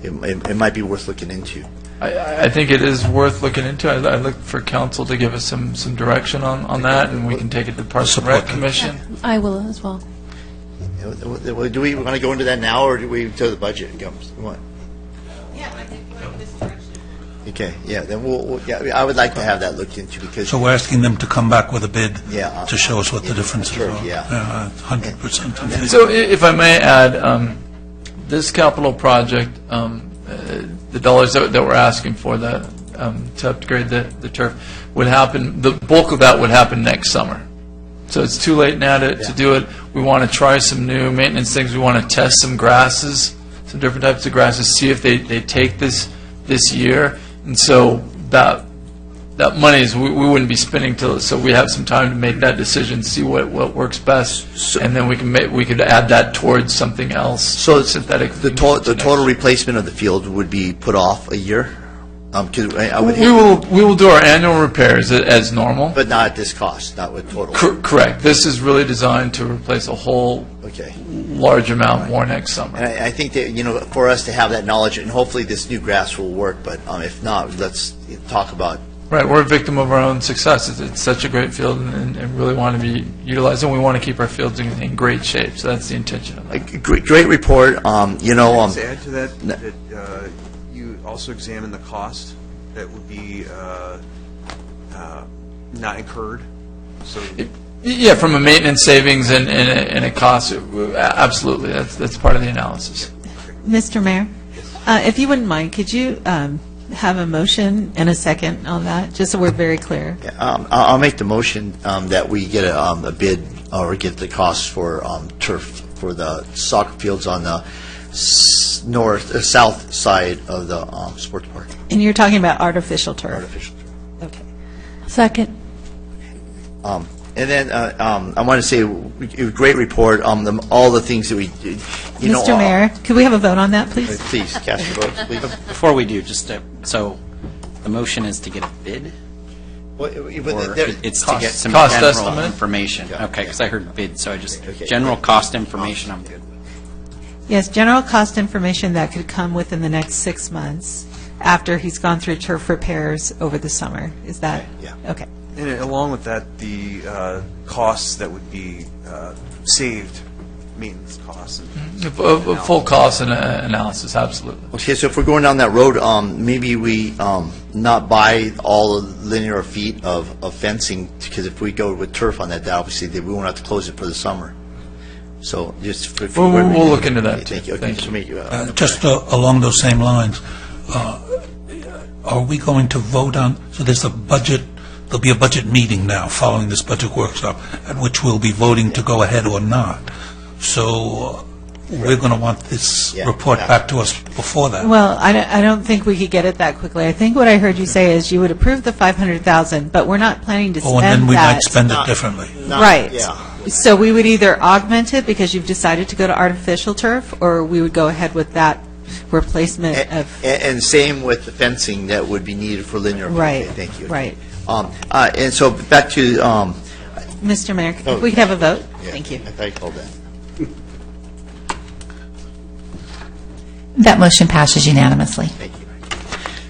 It might be worth looking into. I think it is worth looking into. I look for council to give us some direction on that, and we can take it to the Parks and Rec Commission. I will as well. Do we want to go into that now, or do we till the budget comes? What? Yeah, I think we're in this direction. Okay, yeah, then I would like to have that looked into, because So we're asking them to come back with a bid Yeah, to show us what the difference is. sure, yeah. 100%. So if I may add, this capital project, the dollars that we're asking for to upgrade the turf would happen, the bulk of that would happen next summer. So it's too late now to do it. We want to try some new maintenance things. We want to test some grasses, some different types of grasses, see if they take this year. And so that money is we wouldn't be spending till, so we have some time to make that decision, see what works best, and then we could add that towards something else. So synthetic. the total replacement of the field would be put off a year, 'Cause I would, We will do our annual repairs as normal. but not at this cost, not with total. Correct. This is really designed to replace a whole Okay. large amount more next summer. And I think that, for us to have that knowledge, and hopefully this new grass will work, but if not, let's talk about. Right, we're a victim of our own success. It's such a great field and really want to be utilized, and we want to keep our fields in great shape, so that's the intention of A that. great report, To add to that, you also examine the cost that would be not incurred, so Yeah, from a maintenance savings and a cost, absolutely, that's part of the analysis. Mr. Mayor, if you wouldn't mind, could you have a motion and a second on that, just so we're very clear? I'll make the motion that we get a bid or get the costs for turf for the soccer fields on the south side of the sports park. And you're talking about artificial turf? Artificial turf. Okay. Second. And then I want to say, great report on all the things that we did. Mr. Mayor, could we have a vote on that, please? Please, cast your votes, please. Before we do, just so the motion is to get a bid? Or it's to get some Cost general estimate? information? Okay, because I heard bid, so I just, Okay. general cost information, I'm good with. Yes, general cost information that could come within the next 6 months after he's gone through turf repairs over the summer. Is that? Yeah. Okay. and along with that, the costs that would be saved, maintenance costs. A full cost and analysis, absolutely. Okay, so if we're going down that road, maybe we not buy all the linear feet of fencing, because if we go with turf on that, obviously, we won't have to close it for the summer. So just. We'll look into that, too. Thank you. Okay, Thank just you. make you. Just along those same lines, are we going to vote on, so there's a budget, there'll be a budget meeting now following this budget workshop, at which we'll be voting to go ahead or not. So we're going to want this Yeah. report back to us before that. Well, I don't think we could get it that quickly. I think what I heard you say is you would approve the 500,000, but we're not planning to spend Oh, that. and then we might spend it differently. Right. Yeah. So we would either augment it because you've decided to go to artificial turf, or we would go ahead with that replacement of, And same with the fencing that would be needed for linear. Right, Okay, thank you. right. And so back to. Mr. Mayor, Oh. if we could have a vote? Yeah, Thank you. I thought you called that. That motion passes unanimously. Thank you.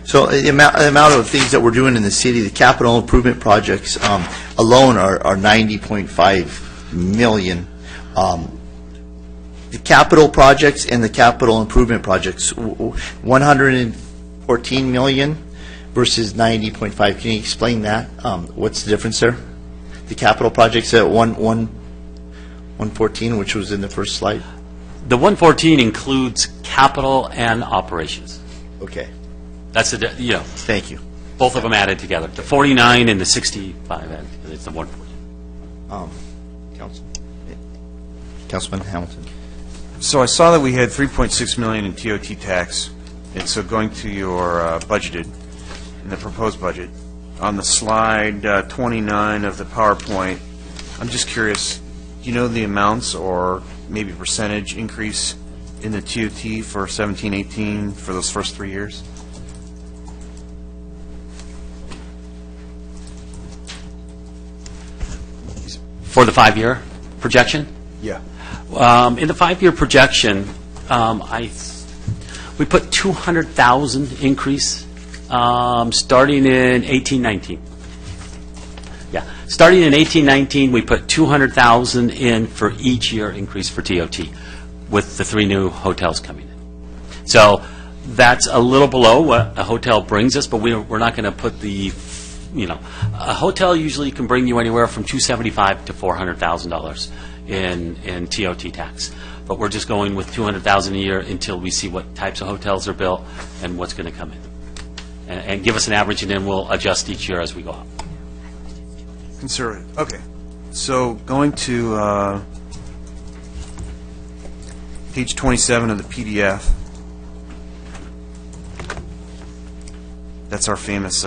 So the amount of things that we're doing in the city, the capital improvement projects alone are 90.5 million. The capital projects and the capital improvement projects, 114 million versus 90.5. Can you explain that? What's the difference there? The capital projects at 114, which was in the first slide? The 114 includes capital and operations. Okay, That's thank you. both of them added together. The 49 and the 65 added together. It's the 114. Councilman Hamilton. So I saw that we had 3.6 million in TOT tax, and so going to your budgeted, in the proposed budget, on the slide 29 of the PowerPoint, I'm just curious, do you know the amounts or maybe percentage increase in the TOT for 17-18 for those first 3 years? For the 5-year projection? Yeah. In the 5-year projection, we put 200,000 increase starting in 18-19. Yeah, starting in 18-19, we put 200,000 in for each year increase for TOT, with the 3 new hotels coming in. So that's a little below what a hotel brings us, but we're not going to put a hotel usually can bring you anywhere from $275,000 to $400,000 in TOT tax. But we're just going with $200,000 a year until we see what types of hotels are built and what's going to come in. And give us an average, and then we'll adjust each year as we go up. Conservative, okay. So going to page 27 of the PDF, that's our famous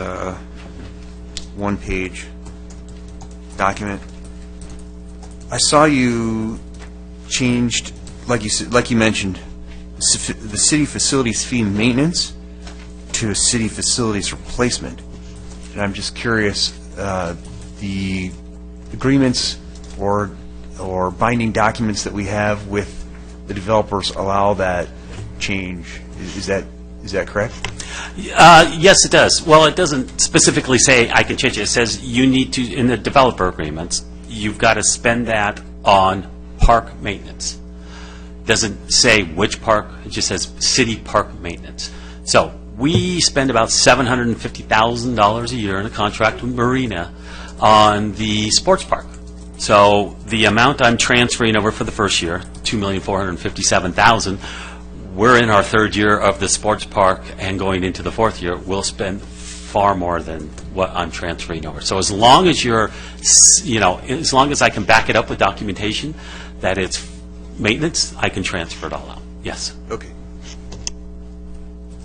one-page document. I saw you changed, like you mentioned, the city facilities fee maintenance to a city facilities replacement. And I'm just curious, the agreements or binding documents that we have with the developers allow that change. Is that correct? Yes, it does. Well, it doesn't specifically say I can change it. It says you need to, in the developer agreements, you've got to spend that on park maintenance. It doesn't say which park, it just says city park maintenance. So we spend about $750,000 a year in a contract with Marina on the sports park. So the amount I'm transferring over for the first year, $2,457,000, we're in our third year of the sports park and going into the fourth year, we'll spend far more than what I'm transferring over. So as long as as long as I can back it up with documentation that it's maintenance, I can transfer it all out. Yes. Okay.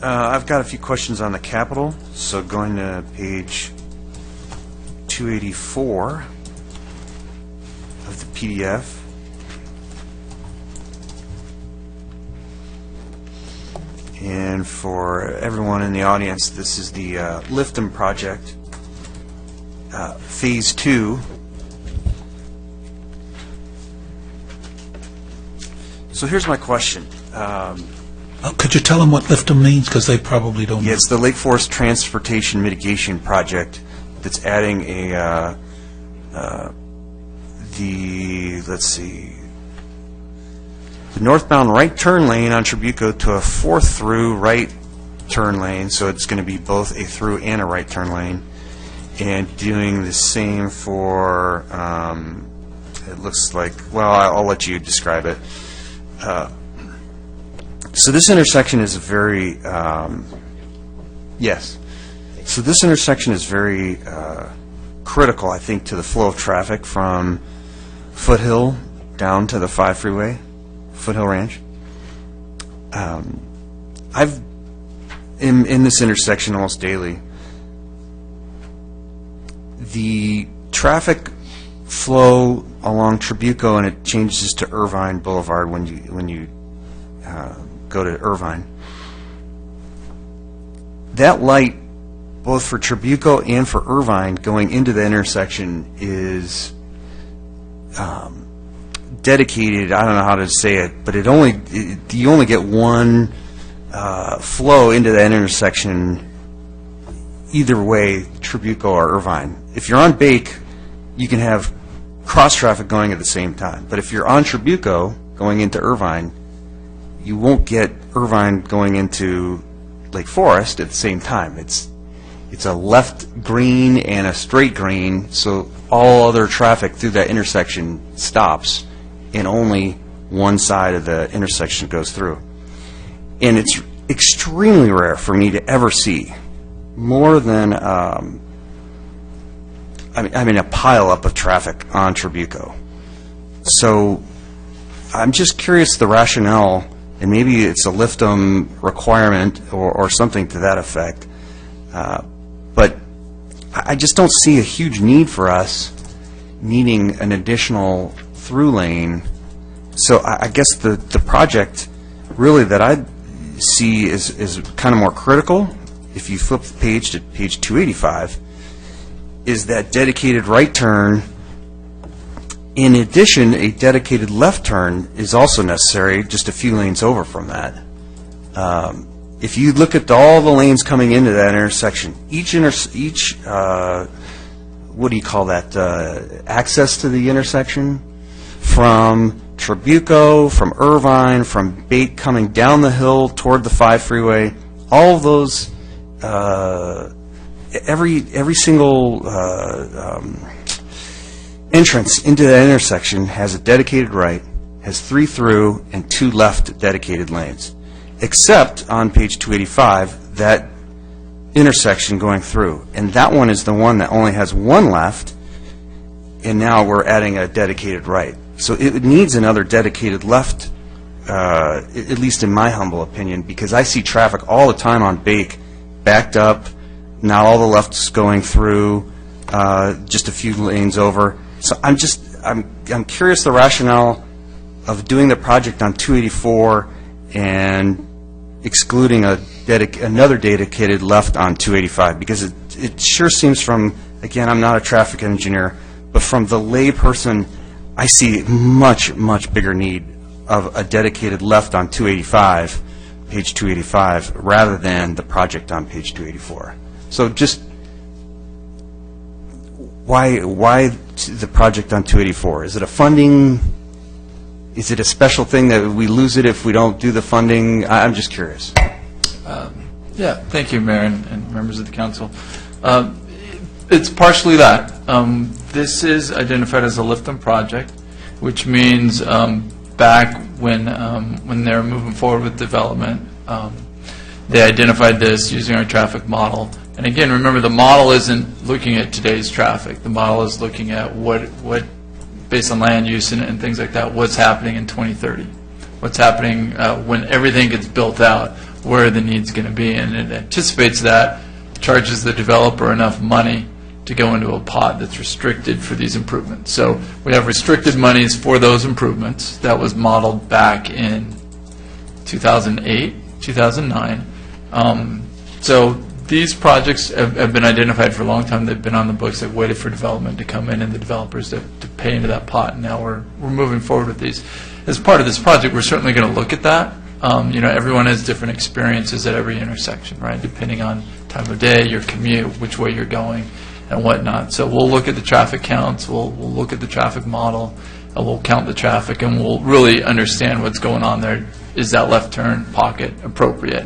I've got a few questions on the capital. So going to page 284 of the PDF. And for everyone in the audience, this is the Lifton project, Phase 2. So here's my question. Could you tell them what Lifton means? Because they probably don't know. Yeah, it's the Lake Forest Transportation Mitigation Project that's adding the northbound right turn lane on Trabuco to a fourth through right turn lane, so it's going to be both a through and a right turn lane, and doing the same for, it looks like, well, I'll let you describe it. So this intersection is very, yes. So this intersection is very critical, I think, to the flow of traffic from Foothill down to the 5 freeway, Foothill Ranch. I've in this intersection almost daily. The traffic flow along Trabuco, and it changes to Irvine Boulevard when you go to Irvine. That light, both for Trabuco and for Irvine, going into the intersection is dedicated. I don't know how to say it, but you only get one flow into that intersection either way, Trabuco or Irvine. If you're on Bake, you can have cross traffic going at the same time. But if you're on Trabuco going into Irvine, you won't get Irvine going into Lake Forest at the same time. It's a left green and a straight green, so all other traffic through that intersection stops, and only one side of the intersection goes through. And it's extremely rare for me to ever see more than a pile-up of traffic on Trabuco. So I'm just curious the rationale, and maybe it's a Lifton requirement or something to that effect, but I just don't see a huge need for us needing an additional through lane. So I guess the project really that I see is kind of more critical, if you flip the page to page 285, is that dedicated right turn. In addition, a dedicated left turn is also necessary, just a few lanes over from that. If you look at all the lanes coming into that intersection, each what do you call that, access to the intersection, from Trabuco, from Irvine, from Bate coming down the hill toward the 5 freeway, all of those, every single entrance into that intersection has a dedicated right, has 3 through and 2 left dedicated lanes, except on page 285, that intersection going through. And that one is the one that only has 1 left, and now we're adding a dedicated right. So it needs another dedicated left, at least in my humble opinion, because I see traffic all the time on Bake, backed up, not all the lefts going through, just a few lanes over. So I'm curious the rationale of doing the project on 284 and excluding another dedicated left on 285? Because it sure seems from, again, I'm not a traffic engineer, but from the layperson, I see much, much bigger need of a dedicated left on 285, page 285, rather than the project on page 284. So just why the project on 284? Is it a funding? Is it a special thing that we lose it if we don't do the funding? I'm just curious. Yeah, thank you, Mayor and members of the council. It's partially that. This is identified as a Lifton project, which means back when they were moving forward with development, they identified this using our traffic model. And again, remember, the model isn't looking at today's traffic. The model is looking at what based on land use and things like that, what's happening in 2030. What's happening when everything gets built out, where the need's going to be. And it anticipates that, charges the developer enough money to go into a pot that's restricted for these improvements. So we have restricted monies for those improvements. That was modeled back in 2008, 2009. So these projects have been identified for a long time. They've been on the books. They've waited for development to come in and the developers to pay into that pot. And now we're moving forward with these. As part of this project, we're certainly going to look at that. Everyone has different experiences at every intersection, right? Depending on time of day, your commute, which way you're going, and whatnot. So we'll look at the traffic counts. We'll look at the traffic model. We'll count the traffic, and we'll really understand what's going on there. Is that left turn pocket appropriate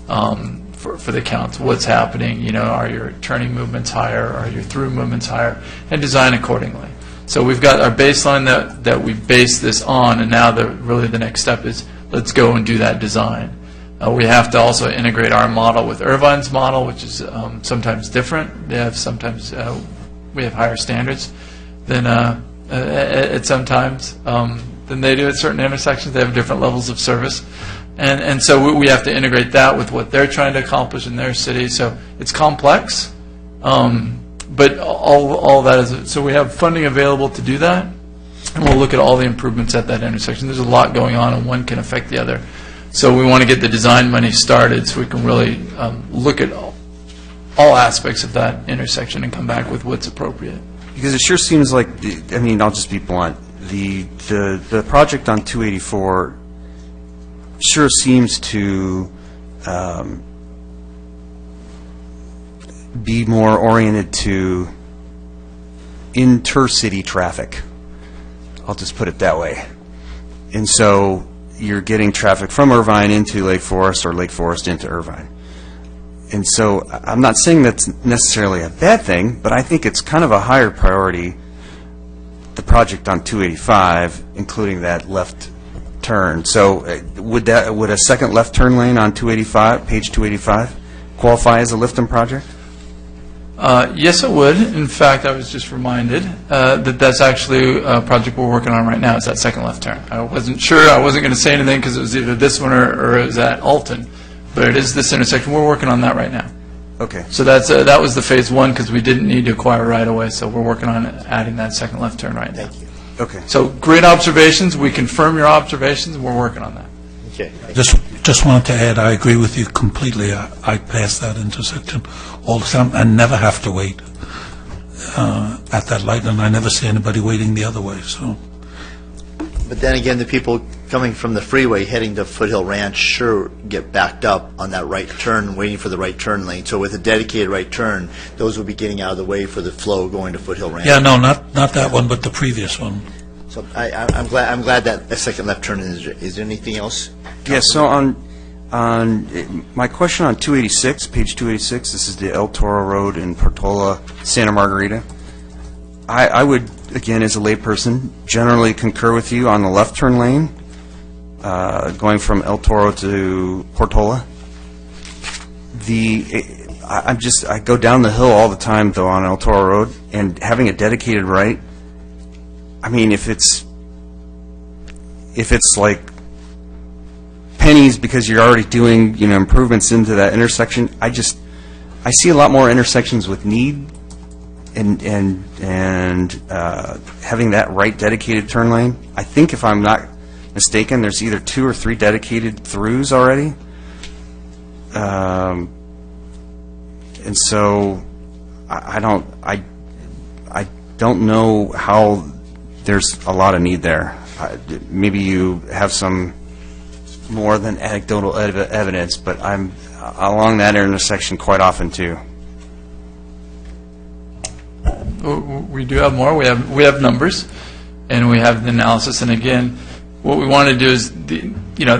for the counts? What's happening? Are your turning movements higher? Are your through movements higher? And design accordingly. So we've got our baseline that we base this on, and now really the next step is let's go and do that design. We have to also integrate our model with Irvine's model, which is sometimes different. They have sometimes we have higher standards than at sometimes than they do at certain intersections. They have different levels of service, and so we have to integrate that with what they're trying to accomplish in their city. So it's complex, but all that is. So we have funding available to do that, and we'll look at all the improvements at that intersection. There's a lot going on, and one can affect the other. So we want to get the design money started so we can really look at all aspects of that intersection and come back with what's appropriate. Because it sure seems like, I'll just be blunt, the project on 284 sure seems to be more oriented to intercity traffic. I'll just put it that way. And so you're getting traffic from Irvine into Lake Forest or Lake Forest into Irvine. And so I'm not saying that's necessarily a bad thing, but I think it's kind of a higher priority, the project on 285, including that left turn. So would a second left turn lane on 285, page 285, qualify as a Lifton project? Yes, it would. In fact, I was just reminded that that's actually a project we're working on right now. It's that second left turn. I wasn't sure. I wasn't going to say anything because it was either this one or it was at Alton. But it is this intersection. We're working on that right now. Okay. So that was the phase one because we didn't need to acquire right away. So we're working on adding that second left turn right now. Thank you. Okay. So great observations. We confirm your observations, and we're working on that. Okay. Just wanted to add, I agree with you completely. I pass that intersection all the time and never have to wait at that light, and I never see anybody waiting the other way. So, But then again, the people coming from the freeway heading to Foothill Ranch sure get backed up on that right turn, waiting for the right turn lane. So with a dedicated right turn, those will be getting out of the way for the flow going to Foothill Ranch. yeah, no, not that one, but the previous one. So I'm glad that a second left turn is there anything else? Yeah, so on my question on 286, page 286, this is the El Toro Road in Portola, Santa Margarita. I would, again, as a layperson, generally concur with you on the left turn lane, going from El Toro to Portola. I go down the hill all the time, though, on El Toro Road, and having a dedicated right, if it's like pennies because you're already doing improvements into that intersection, I see a lot more intersections with need and having that right dedicated turn lane. I think if I'm not mistaken, there's either 2 or 3 dedicated throughs already. And so I don't know how there's a lot of need there. Maybe you have some more than anecdotal evidence, but I'm along that intersection quite often too. We do have more. We have numbers, and we have the analysis. And again, what we want to do is,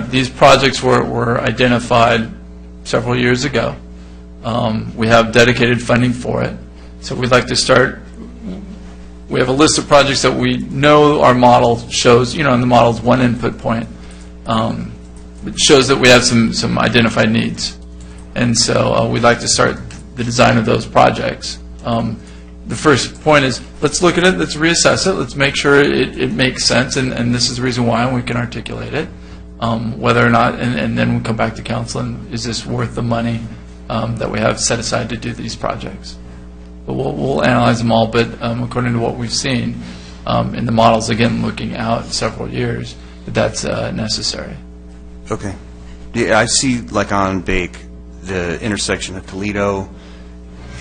these projects were identified several years ago. We have dedicated funding for it. So we'd like to start. We have a list of projects that we know our model shows. And the model's one input point. It shows that we have some identified needs, and so we'd like to start the design of those projects. The first point is, let's look at it, let's reassess it, let's make sure it makes sense, and this is the reason why, and we can articulate it, whether or not, and then we come back to council, and is this worth the money that we have set aside to do these projects? But we'll analyze them all, but according to what we've seen in the models, again, looking out several years, that's necessary. Okay. Yeah, I see, like on Bake, the intersection of Toledo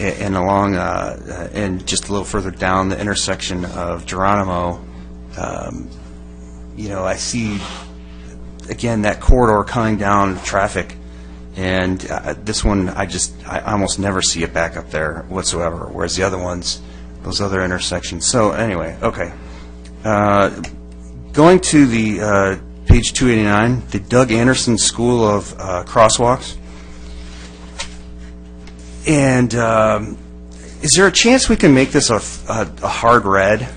and along, and just a little further down, the intersection of Geronimo. I see, again, that corridor coming down traffic, and this one, I almost never see it back up there whatsoever, whereas the other ones, those other intersections. So anyway, okay. Going to the page 289, the Doug Anderson School of Crosswalks. And is there a chance we can make this a hard red?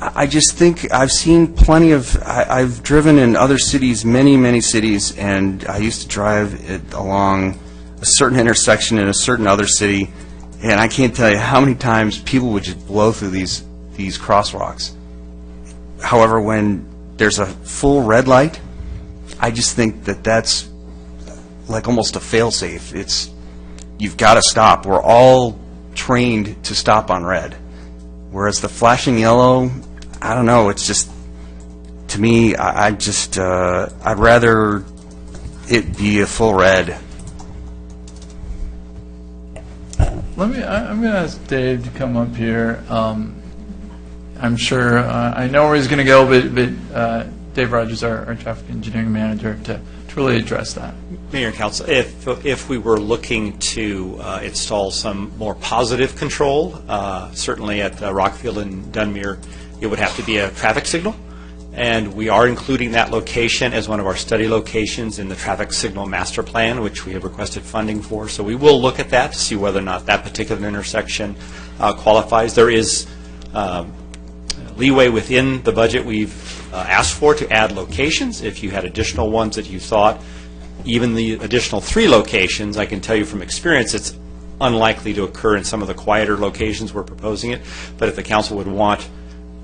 I just think I've seen plenty of, I've driven in other cities, many cities, and I used to drive it along a certain intersection in a certain other city, and I can't tell you how many times people would just blow through these crosswalks. However, when there's a full red light, I just think that's like almost a fail-safe. You've got to stop. We're all trained to stop on red. Whereas the flashing yellow, I don't know, it's just, to me, I'd rather it be a full red. I'm going to ask Dave to come up here. I'm sure, I know where he's going to go, but Dave Rogers, our traffic engineering manager, to really address that. Mayor and Council, if we were looking to install some more positive control, certainly at Rockfield and Dunmere, it would have to be a traffic signal. And we are including that location as one of our study locations in the traffic signal master plan, which we have requested funding for. So we will look at that to see whether or not that particular intersection qualifies. There is leeway within the budget we've asked for to add locations. If you had additional ones that you thought, even the additional 3 locations, I can tell you from experience, it's unlikely to occur in some of the quieter locations we're proposing it. But if the council would want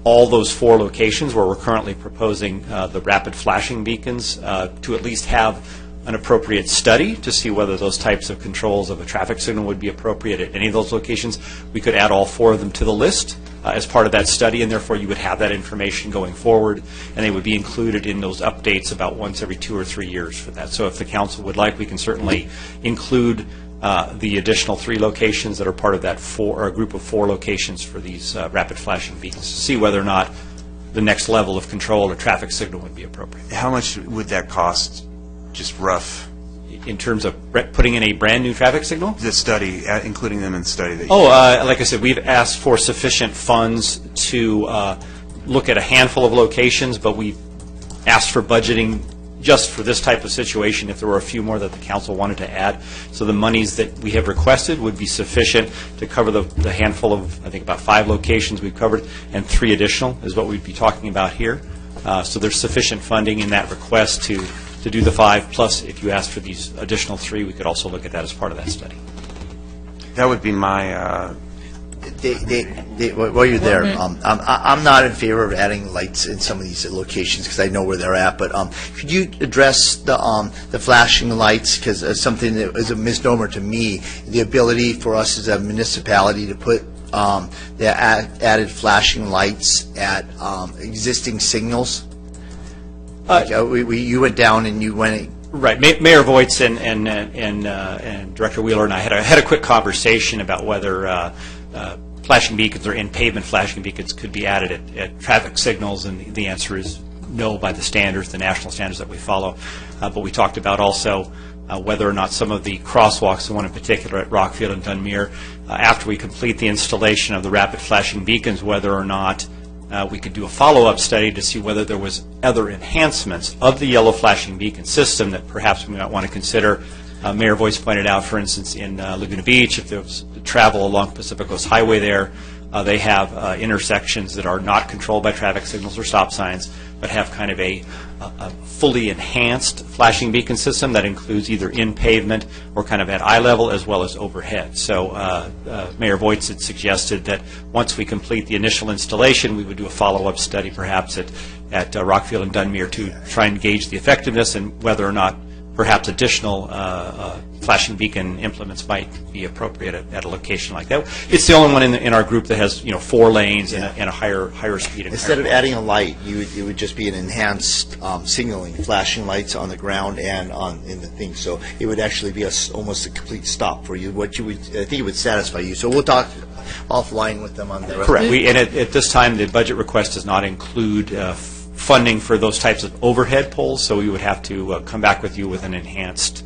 all those 4 locations where we're currently proposing the rapid flashing beacons to at least have an appropriate study to see whether those types of controls of a traffic signal would be appropriate at any of those locations, we could add all 4 of them to the list as part of that study, and therefore you would have that information going forward, and they would be included in those updates about once every 2 or 3 years for that. So if the council would like, we can certainly include the additional 3 locations that are part of that group of 4 locations for these rapid flashing beacons to see whether or not the next level of control or traffic signal would be appropriate. How much would that cost, just rough? In terms of putting in a brand new traffic signal? The study, including them in the study. That like I said, we've asked for sufficient funds to look at a handful of locations, but we've asked for budgeting just for this type of situation if there were a few more that the council wanted to add. So the monies that we have requested would be sufficient to cover the handful of, I think, about 5 locations we've covered, and 3 additional is what we'd be talking about here. So there's sufficient funding in that request to do the 5, plus if you asked for these additional 3, we could also look at that as part of that study. That would be my... While you're there, I'm not in favor of adding lights in some of these locations because I know where they're at, but could you address the flashing lights, because something that is a misnomer to me, the ability for us as a municipality to put the added flashing lights at existing signals? You went down and you went Right. Mayor Voights and Director Wheeler and I had a quick conversation about whether flashing beacons or in-pavement flashing beacons could be added at traffic signals, and the answer is no by the standards, the national standards that we follow. But we talked about also whether or not some of the crosswalks, the one in particular at Rockfield and Dunmere, after we complete the installation of the rapid flashing beacons, whether or not we could do a follow-up study to see whether there was other enhancements of the yellow flashing beacon system that perhaps we might want to consider. Mayor Voights pointed out, for instance, in Laguna Beach, if there was travel along Pacific Coast Highway there, they have intersections that are not controlled by traffic signals or stop signs, but have kind of a fully enhanced flashing beacon system that includes either in pavement or kind of at eye level as well as overhead. So Mayor Voights had suggested that once we complete the initial installation, we would do a follow-up study perhaps at Rockfield and Dunmere to try and gauge the effectiveness and whether or not perhaps additional flashing beacon implements might be appropriate at a location like that. It's the only one in our group that has 4 lanes and a higher speed. Instead of adding a light, it would just be an enhanced signaling, flashing lights on the ground and in the thing. So it would actually be almost a complete stop for you. I think it would satisfy you. So we'll talk offline with them on that. Correct. And at this time, the budget request does not include funding for those types of overhead poles, so we would have to come back with you with an enhanced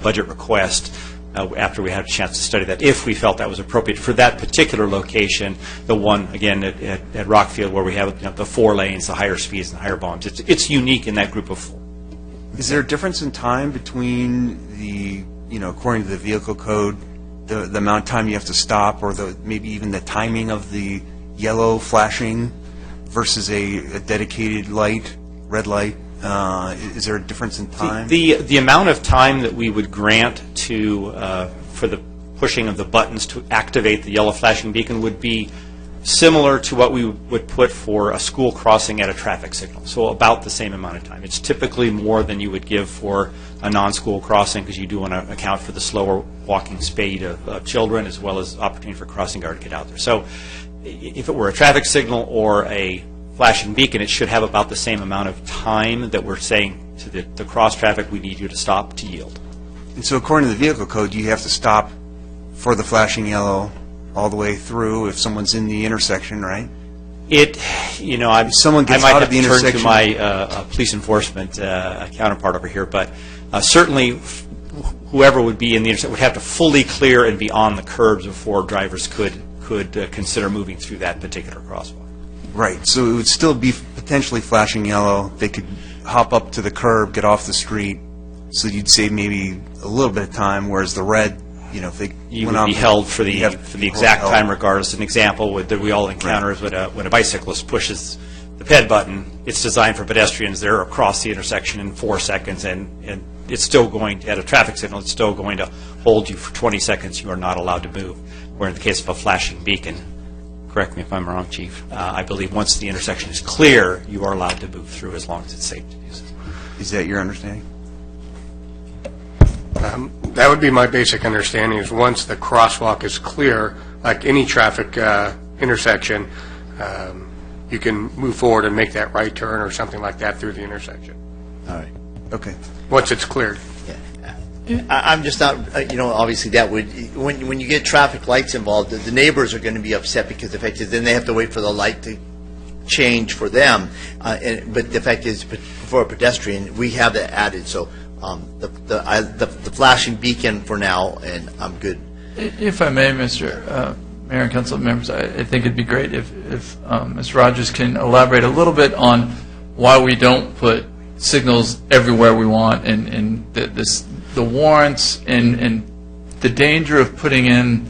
budget request after we had a chance to study that, if we felt that was appropriate for that particular location, the one, again, at Rockfield where we have the 4 lanes, the higher speeds and the higher volumes. It's unique in that group of 4. Is there a difference in time between the, according to the vehicle code, the amount of time you have to stop, or maybe even the timing of the yellow flashing versus a dedicated light, red light? Is there a difference in time? The amount of time that we would grant for the pushing of the buttons to activate the yellow flashing beacon would be similar to what we would put for a school crossing at a traffic signal, so about the same amount of time. It's typically more than you would give for a non-school crossing because you do want to account for the slower walking speed of children as well as opportunity for crossing guard to get out there. So if it were a traffic signal or a flashing beacon, it should have about the same amount of time that we're saying to the cross traffic, we need you to stop to yield. And so according to the vehicle code, you have to stop for the flashing yellow all the way through if someone's in the intersection, right? Someone gets out of the intersection. I might have to turn to my police enforcement counterpart over here, but certainly whoever would be in the intersection would have to fully clear and be on the curbs before drivers could consider moving through that particular crosswalk. Right, so it would still be potentially flashing yellow. They could hop up to the curb, get off the street, so you'd save maybe a little bit of time, whereas the red, if they you would be held for the exact time regardless. An example that we all encounter is when a bicyclist pushes the ped button. It's designed for pedestrians. They're across the intersection in 4 seconds, and it's still going to, at a traffic signal, it's still going to hold you for 20 seconds. You are not allowed to move. Where in the case of a flashing beacon, correct me if I'm wrong, Chief, I believe once the intersection is clear, you are allowed to move through as long as it's safe to do so. Is that your understanding? That would be my basic understanding, is once the crosswalk is clear, like any traffic intersection, you can move forward and make that right turn or something like that through the intersection. All right. Okay. Once it's cleared. I'm just not, obviously that would, when you get traffic lights involved, the neighbors are going to be upset because the fact is then they have to wait for the light to change for them. But the fact is, for a pedestrian, we have that added. So the flashing beacon for now, and I'm good. If I may, Mr. Mayor and Council members, I think it'd be great if Mr. Rogers can elaborate a little bit on why we don't put signals everywhere we want, and the warrants and the danger of putting in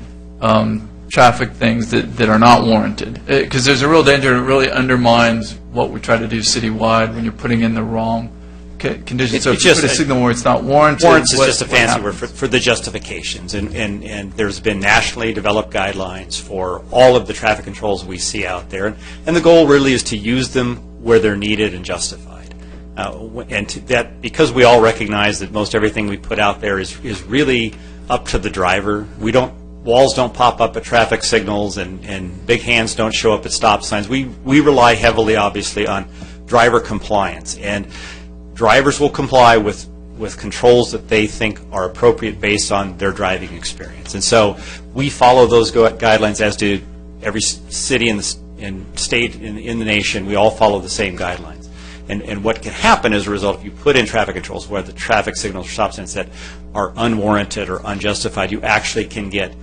traffic things that are not warranted. Because there's a real danger. It really undermines what we try to do citywide when you're putting in the wrong conditions. So if you put a signal where it's not warranted. Warrants is just a fancy word for the justifications. And there's been nationally developed guidelines for all of the traffic controls we see out there. And the goal really is to use them where they're needed and justified. That because we all recognize that most everything we put out there is really up to the driver. Walls don't pop up at traffic signals, and big hands don't show up at stop signs. We rely heavily, obviously, on driver compliance, and drivers will comply with with controls that they think are appropriate based on their driving experience. And so we follow those guidelines, as do every city and state in the nation. We all follow the same guidelines. And what can happen as a result, if you put in traffic controls where the traffic signals or stop signs that are unwarranted or unjustified, you actually can get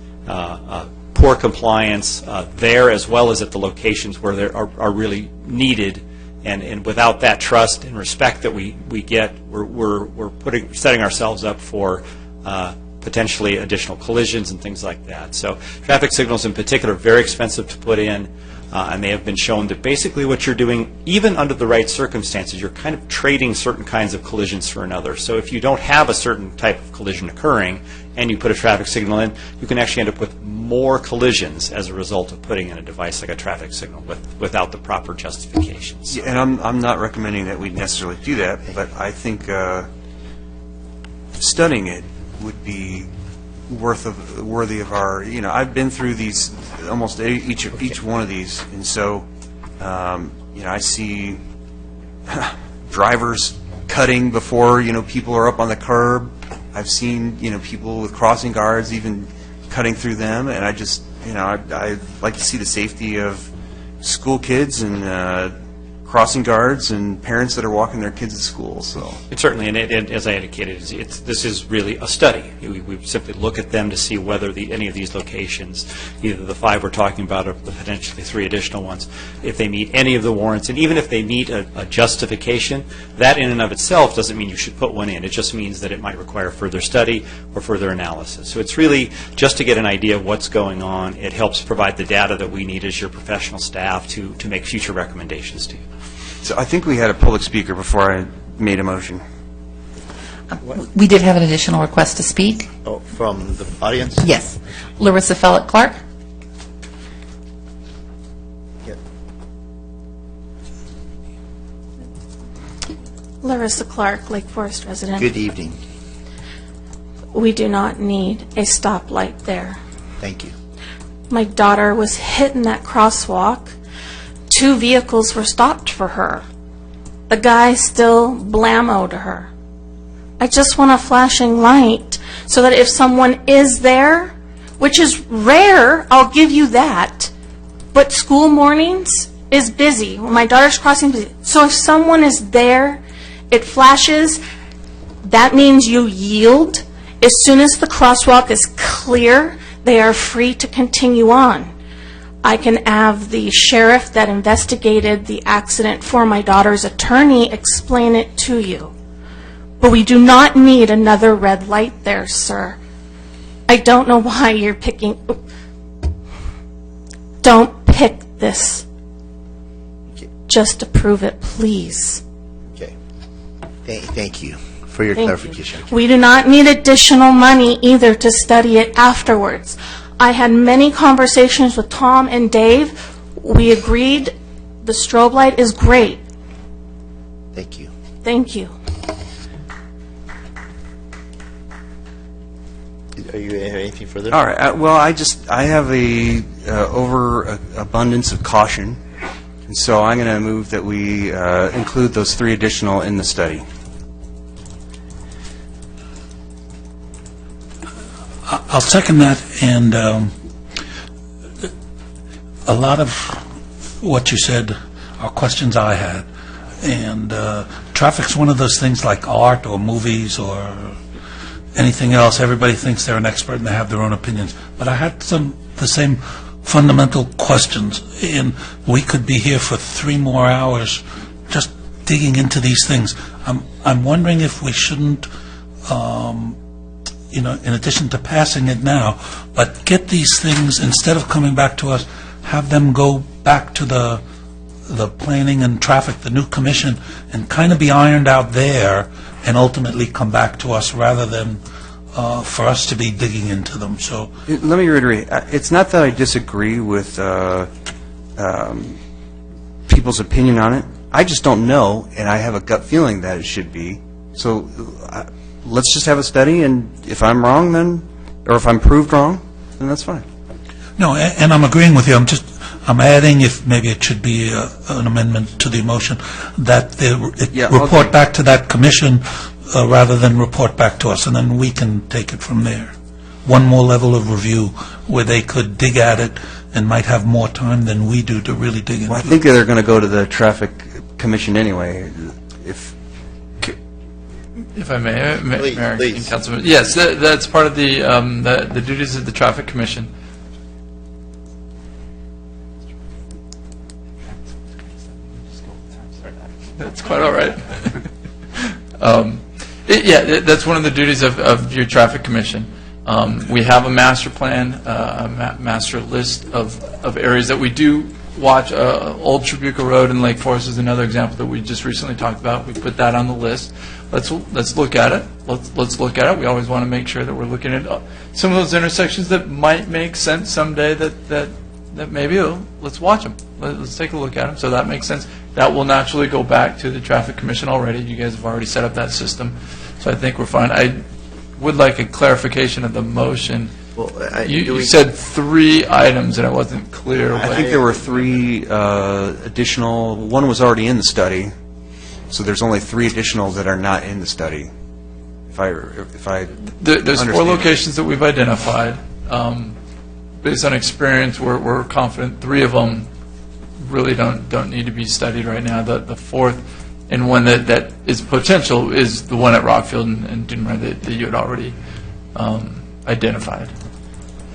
poor compliance there as well as at the locations where they are really needed. And without that trust and respect that we get, we're setting ourselves up for potentially additional collisions and things like that. So traffic signals in particular are very expensive to put in, and they have been shown that basically what you're doing, even under the right circumstances, you're kind of trading certain kinds of collisions for another. So if you don't have a certain type of collision occurring and you put a traffic signal in, you can actually end up with more collisions as a result of putting in a device like a traffic signal without the proper justifications. Yeah, and I'm not recommending that we necessarily do that, but I think studying it would be worthy of our, I've been through these, almost each one of these, and so, I see drivers cutting before, people are up on the curb. I've seen, people with crossing guards even cutting through them, and I just, I'd like to see the safety of school kids and crossing guards and parents that are walking their kids to school. So it certainly, and as I indicated, this is really a study. We simply look at them to see whether any of these locations, either the 5 we're talking about or the potentially 3 additional ones, if they meet any of the warrants, and even if they meet a justification, that in and of itself doesn't mean you should put one in. It just means that it might require further study or further analysis. So it's really just to get an idea of what's going on. It helps provide the data that we need as your professional staff to make future recommendations to you. So I think we had a public speaker before I made a motion. We did have an additional request to speak. Oh, from the audience? Yes. Larissa Fellett Clark. Yeah. Larissa Clark, Lake Forest resident. Good evening. We do not need a stoplight there. Thank you. My daughter was hit in that crosswalk. 2 vehicles were stopped for her. The guy still blammoed her. I just want a flashing light so that if someone is there, which is rare, I'll give you that, but school mornings is busy. When my daughter's crossing, busy. So if someone is there, it flashes, that means you yield. As soon as the crosswalk is clear, they are free to continue on. I can have the sheriff that investigated the accident for my daughter's attorney explain it to you. But we do not need another red light there, sir. I don't know why you're picking... Don't pick this. Just approve it, please. Okay. Thank you for your clarification. We do not need additional money either to study it afterwards. I had many conversations with Tom and Dave. We agreed the strobe light is great. Thank you. Thank you. Are you anything further? All right. Well, I have a overabundance of caution, and so I'm going to move that we include those 3 additional in the study. I'll second that, and a lot of what you said are questions I had. And traffic's one of those things like art or movies or anything else. Everybody thinks they're an expert and they have their own opinions. But I had the same fundamental questions, and we could be here for 3 more hours just digging into these things. I'm wondering if we shouldn't in addition to passing it now, but get these things, instead of coming back to us, have them go back to the planning and traffic, the new commission, and kind of be ironed out there and ultimately come back to us rather than for us to be digging into them. So let me reiterate. It's not that I disagree with people's opinion on it. I just don't know, and I have a gut feeling that it should be. So let's just have a study, and if I'm wrong, then, or if I'm proved wrong, then that's fine. no, and I'm agreeing with you. I'm adding, if maybe it should be an amendment to the motion, that report back to that commission rather than report back to us, and then we can take it from there. One more level of review where they could dig at it and might have more time than we do to really dig into it. Well, I think they're going to go to the Traffic Commission anyway. If I may, Please, Mayor please. and Councilman. Yes, that's part of the duties of the Traffic Commission. That's quite all right. That's one of the duties of your Traffic Commission. We have a master plan, a master list of areas that we do watch. Old Tribuca Road in Lake Forest is another example that we just recently talked about. We put that on the list. Let's look at it. Let's look at it. We always want to make sure that we're looking at some of those intersections that might make sense someday. That maybe let's watch them. Let's take a look at them. So that makes sense. That will naturally go back to the Traffic Commission already. You guys have already set up that system, so I think we're fine. I would like a clarification of the motion. Well, You said 3 items, and it wasn't clear. I think there were 3 additional, one was already in the study, so there's only 3 additional that are not in the study. If I There's 4 understand. locations that we've identified. Based on experience, we're confident 3 of them really don't need to be studied right now. The 4th and one that is potential is the one at Rockfield and Dunmore that you had already identified.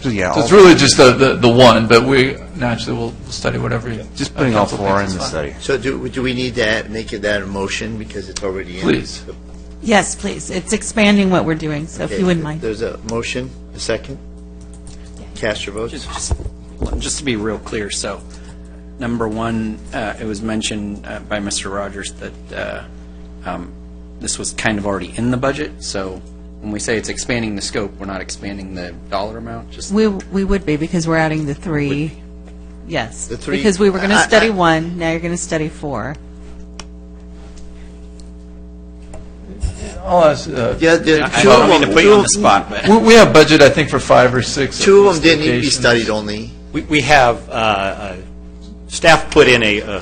So, yeah, So it's really just the one, but we naturally will study whatever you... just putting all council 4 in thinks the is fine. study. So do we need to make that a motion because it's already in? Please. Yes, please. It's expanding what we're doing, so if you wouldn't mind. There's a motion, a second. Cast your votes. Just to be real clear, so, number 1, it was mentioned by Mr. Rogers that this was kind of already in the budget, so when we say it's expanding the scope, we're not expanding the dollar amount, just... We would be, because we're adding the 3. Yes. The 3 Because we were going to study 1, now you're going to study 4. I'll ask... I don't mean to put you on the spot, but... We have budget, I think, for 5 or 6. 2 of them didn't need to be studied only. We have, staff put in a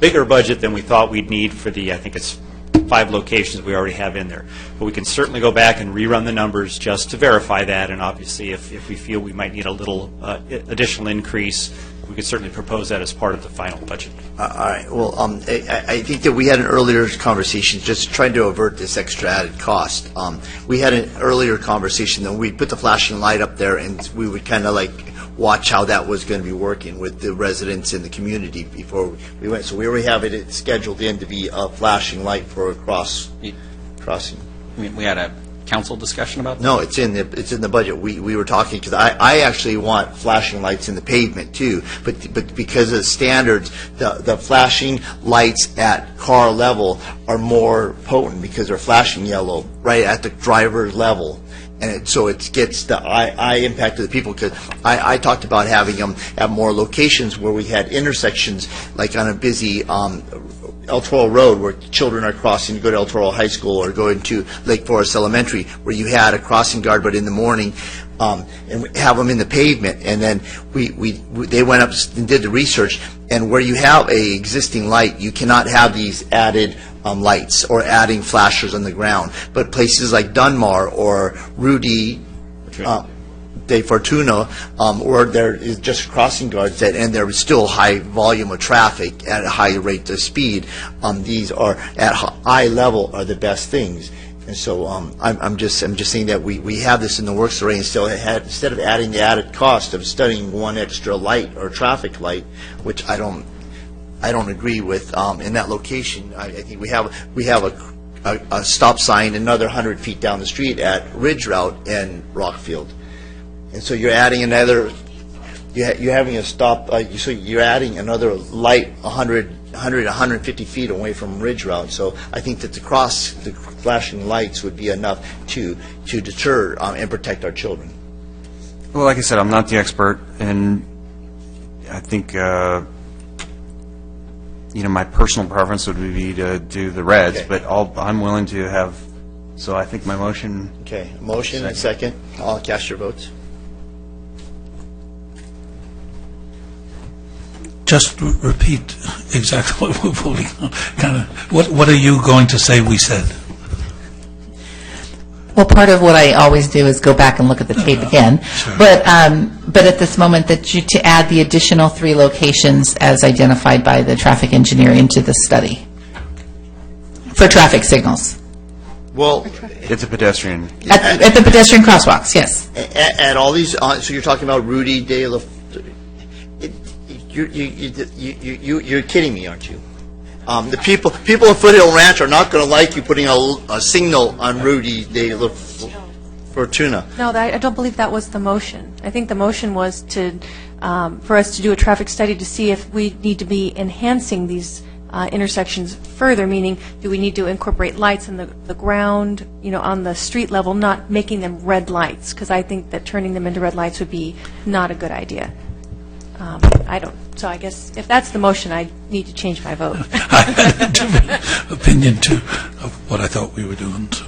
bigger budget than we thought we'd need for the, I think it's 5 locations we already have in there. But we can certainly go back and rerun the numbers just to verify that, and obviously if we feel we might need a little additional increase, we could certainly propose that as part of the final budget. All right, well, I think that we had an earlier conversation, just trying to avert this extra added cost. We had an earlier conversation that we put the flashing light up there, and we would kind of like watch how that was going to be working with the residents in the community before we went. So we already have it scheduled in to be a flashing light for a crossing. I mean, we had a council discussion about that? No, it's in the budget. We were talking, because I actually want flashing lights in the pavement too, but because of the standards, the flashing lights at car level are more potent because they're flashing yellow right at the driver's level. And so it gets the eye impact of the people, because I talked about having them at more locations where we had intersections, like on a busy El Toro Road, where children are crossing to go to El Toro High School or going to Lake Forest Elementary, where you had a crossing guard, but in the morning, and we have them in the pavement. And then they went up and did the research, and where you have a existing light, you cannot have these added lights or adding flashers on the ground. But places like Dunmar or Rudy de Fortuna, where there is just crossing guards, and there is still high volume of traffic at a high rate of speed, these are at high level are the best things. And so I'm just saying that we have this in the works already, instead of adding the added cost of studying one extra light or traffic light, which I don't agree with in that location. I think we have a stop sign another 100 feet down the street at Ridge Route and Rockfield. And so you're adding another, you're having a stop, so you're adding another light 150 feet away from Ridge Route. So I think that the flashing lights would be enough to deter and protect our children. Well, like I said, I'm not the expert, and I think, my personal preference would be to do the reds, Okay. but I'm willing to have, so I think my motion... Okay, a motion and second. I'll cast your votes. Just repeat exactly what we're voting on. What are you going to say we said? Well, part of what I always do is go back and look at the tape again. But at this moment, to add the additional 3 locations as identified by the traffic engineer into the study for traffic signals. Well, It's a pedestrian. At the pedestrian crosswalks, yes. at all these, so you're talking about Rudy De La, you're kidding me, aren't you? The people of Foothill Ranch are not going to like you putting a signal on Rudy De La Fortuna. No, I don't believe that was the motion. I think the motion was for us to do a traffic study to see if we need to be enhancing these intersections further, meaning do we need to incorporate lights in the ground, on the street level, not making them red lights, because I think that turning them into red lights would be not a good idea. So I guess if that's the motion, I need to change my vote. I had a different opinion, too, of what I thought we were doing, so.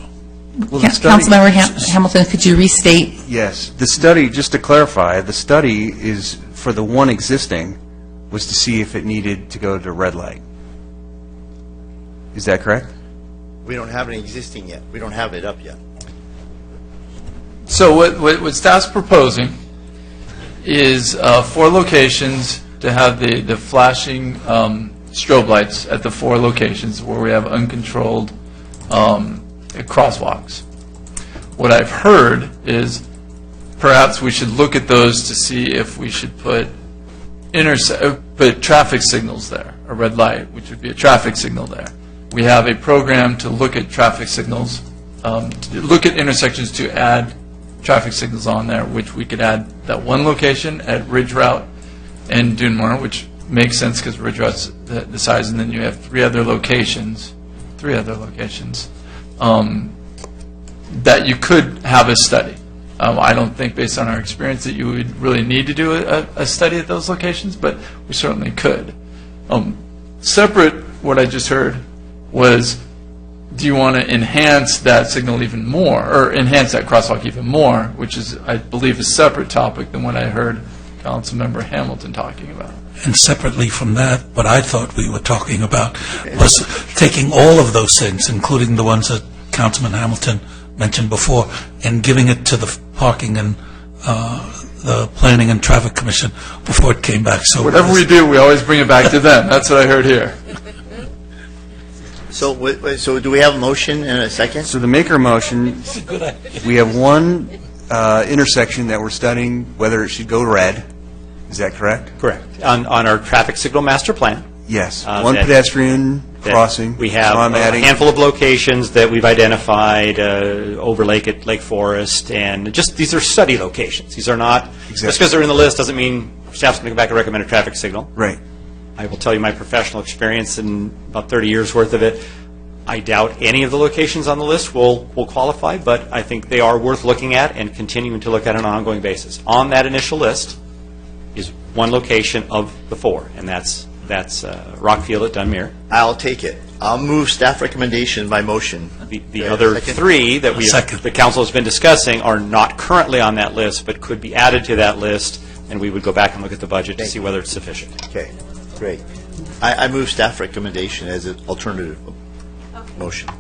Well, the study- Councilmember Hamilton, could you restate? Yes. The study, just to clarify, the study is, for the one existing, was to see if it needed to go to red light. Is that correct? We don't have it existing yet. We don't have it up yet. So what staff's proposing is 4 locations to have the flashing strobe lights at the 4 locations where we have uncontrolled crosswalks. What I've heard is perhaps we should look at those to see if we should put traffic signals there, a red light, which would be a traffic signal there. We have a program to look at traffic signals, to look at intersections to add traffic signals on there, which we could add that one location at Ridge Route and Dunmore, which makes sense because Ridge Route's the size, and then you have 3 other locations that you could have a study. I don't think, based on our experience, that you would really need to do a study at those locations, but we certainly could. Separate, what I just heard was, do you want to enhance that signal even more, or enhance that crosswalk even more, which is, I believe, a separate topic than what I heard Councilmember Hamilton talking about. And separately from that, what I thought we were talking about was taking all of those things, including the ones that Councilman Hamilton mentioned before, and giving it to the Parking and the Planning and Traffic Commission before it came back. So whatever we do, we always bring it back to them. That's what I heard here. So do we have a motion and a second? So the maker motion, we have one intersection that we're studying whether it should go red. Is that correct? Correct. On our traffic signal master plan. Yes. One pedestrian crossing. We have So I'm a adding- handful of locations that we've identified over Lake at Lake Forest, and just these are study locations. These are not, just because they're in the list doesn't mean staff's going to go back and recommend a traffic signal. Right. I will tell you my professional experience in about 30 years worth of it. I doubt any of the locations on the list will qualify, but I think they are worth looking at and continuing to look at on an ongoing basis. On that initial list is one location of the 4, and that's Rockfield at Dunmere. I'll take it. I'll move staff recommendation by motion. The other 3 that the council has been discussing are not currently on that list, but could be added to that list, and we would go back and look at the budget to see whether it's sufficient. Okay, great. I move staff recommendation as an alternative motion.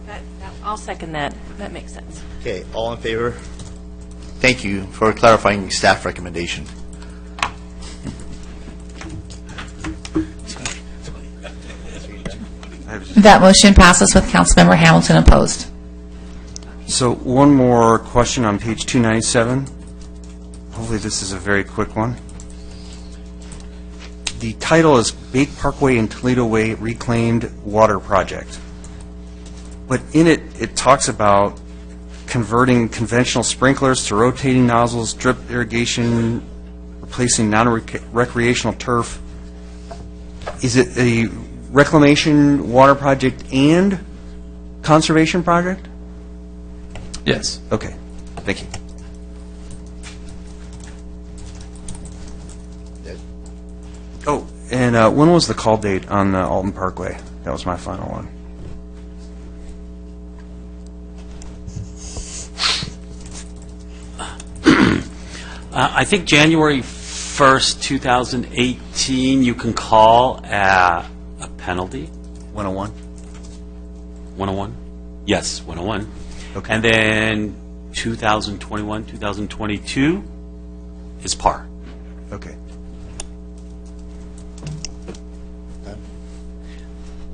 I'll second that. That makes sense. Okay, all in favor? Thank you for clarifying staff recommendation. That motion passes with Councilmember Hamilton opposed. So one more question on page 297. Hopefully this is a very quick one. The title is Bake Parkway and Toledo Way Reclaimed Water Project. But in it, it talks about converting conventional sprinklers to rotating nozzles, drip irrigation, replacing non-recreational turf. Is it a reclamation water project and conservation project? Yes. Okay. Thank you. Oh, and when was the call date on the Alton Parkway? That was my final one. I think January 1st, 2018, you can call a penalty. 101? 101? Yes, 101. Okay. And then 2021, 2022 is par. Okay.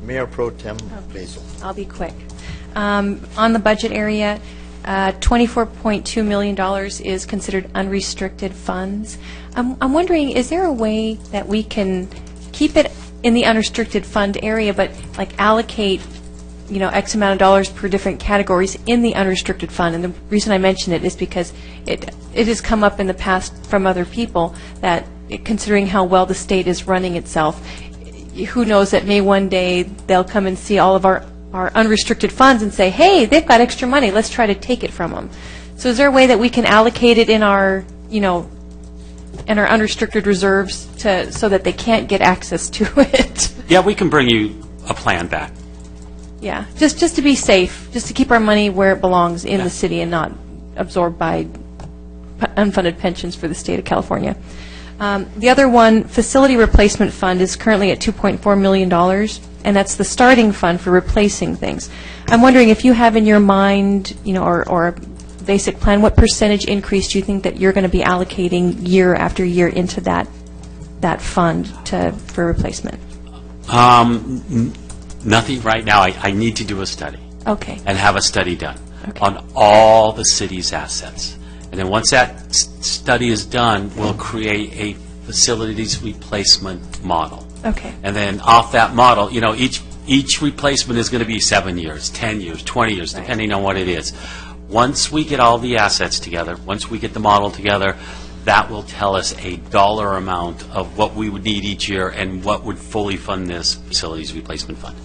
Mayor Pro Tem Basil. I'll be quick. On the budget area, $24.2 million is considered unrestricted funds. I'm wondering, is there a way that we can keep it in the unrestricted fund area, but like allocate, X amount of dollars per different categories in the unrestricted fund? And the reason I mention it is because it has come up in the past from other people that, considering how well the state is running itself, who knows that may one day they'll come and see all of our unrestricted funds and say, hey, they've got extra money, let's try to take it from them. So is there a way that we can allocate it in our, in our unrestricted reserves so that they can't get access to it? Yeah, we can bring you a plan back. Yeah, just to be safe, just to keep our money where it belongs in the city and not absorbed by unfunded pensions for the state of California. The other one, facility replacement fund, is currently at $2.4 million, and that's the starting fund for replacing things. I'm wondering if you have in your mind, or a basic plan, what percentage increase do you think that you're going to be allocating year after year into that fund for replacement? Nothing right now. I need to do a study. Okay. And have a study done on all the city's assets. And then once that study is done, we'll create a facilities replacement model. Okay. And then off that model, each replacement is going to be 7 years, 10 years, 20 years, depending on what it is. Once we get all the assets together, once we get the model together, that will tell us a dollar amount of what we would need each year and what would fully fund this facilities replacement fund.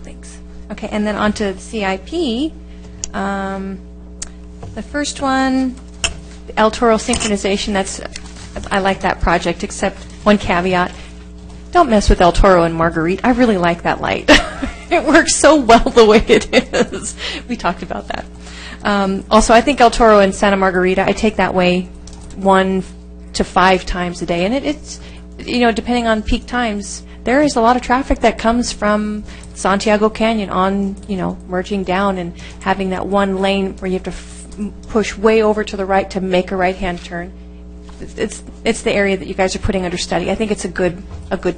Thanks. Okay, and then on to CIP. The first one, El Toro synchronization, I like that project, except one caveat. Don't mess with El Toro and Marguerite. I really like that light. It works so well the way it is. We talked about that. Also, I think El Toro and Santa Margarita, I take that way 1 to 5 times a day. And it's, depending on peak times, there is a lot of traffic that comes from Santiago Canyon on, merging down and having that one lane where you have to push way over to the right to make a right-hand turn. It's the area that you guys are putting under study. I think it's a good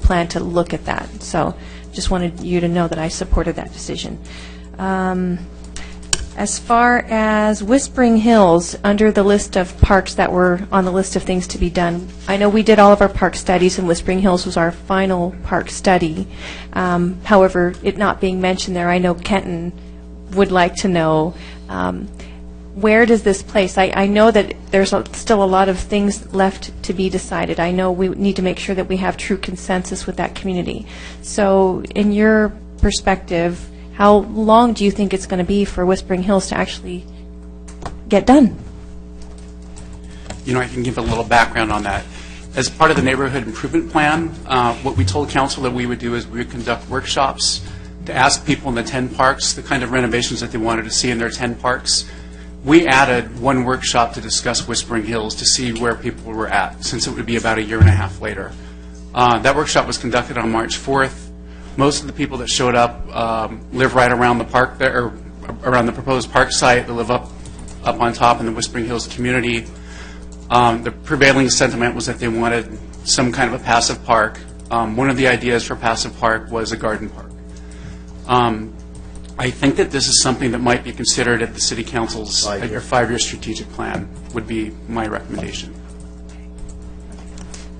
plan to look at that. So just wanted you to know that I supported that decision. As far as Whispering Hills, under the list of parks that were on the list of things to be done, I know we did all of our park studies, and Whispering Hills was our final park study. However, it not being mentioned there, I know Kenton would like to know, where does this place? I know that there's still a lot of things left to be decided. I know we need to make sure that we have true consensus with that community. So in your perspective, how long do you think it's going to be for Whispering Hills to actually get done? I can give a little background on that. As part of the neighborhood improvement plan, what we told council that we would do is we would conduct workshops to ask people in the 10 parks the kind of renovations that they wanted to see in their 10 parks. We added one workshop to discuss Whispering Hills to see where people were at, since it would be about a year and a half later. That workshop was conducted on March 4th. Most of the people that showed up live right around the park there, or around the proposed park site. They live up on top in the Whispering Hills community. The prevailing sentiment was that they wanted some kind of a passive park. One of the ideas for passive park was a garden park. I think that this is something that might be considered at the City Council's, at your 5-year strategic plan, would be my recommendation.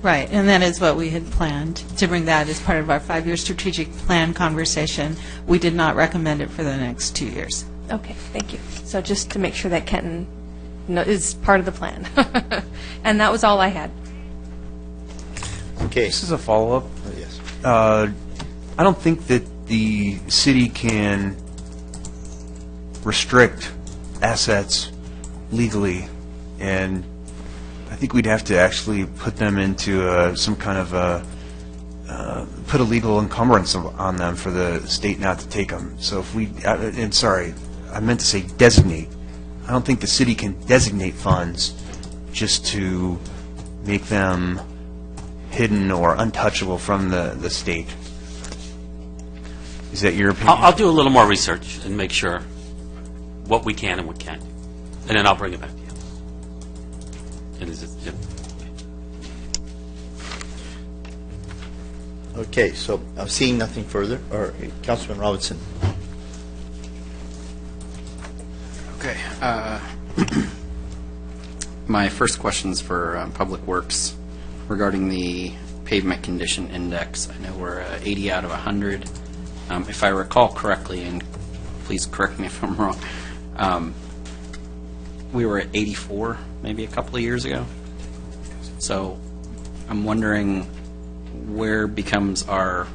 Right, and that is what we had planned, to bring that as part of our 5-year strategic plan conversation. We did not recommend it for the next 2 years. Okay, thank you. So just to make sure that Kenton is part of the plan. And that was all I had. Okay. This is a follow-up. Yes. I don't think that the city can restrict assets legally, and I think we'd have to actually put them into some kind of put a legal encumbrance on them for the state not to take them. So if we, and sorry, I meant to say designate. I don't think the city can designate funds just to make them hidden or untouchable from the state. Is that your opinion? I'll do a little more research and make sure what we can and what can't. And then I'll bring it back to you. And is it, yeah. Okay, so I'm seeing nothing further, or Councilman Robinson. Okay. My first question is for Public Works regarding the pavement condition index. I know we're 80 out of 100. If I recall correctly, and please correct me if I'm wrong, we were at 84 maybe a couple of years ago. So I'm wondering where becomes our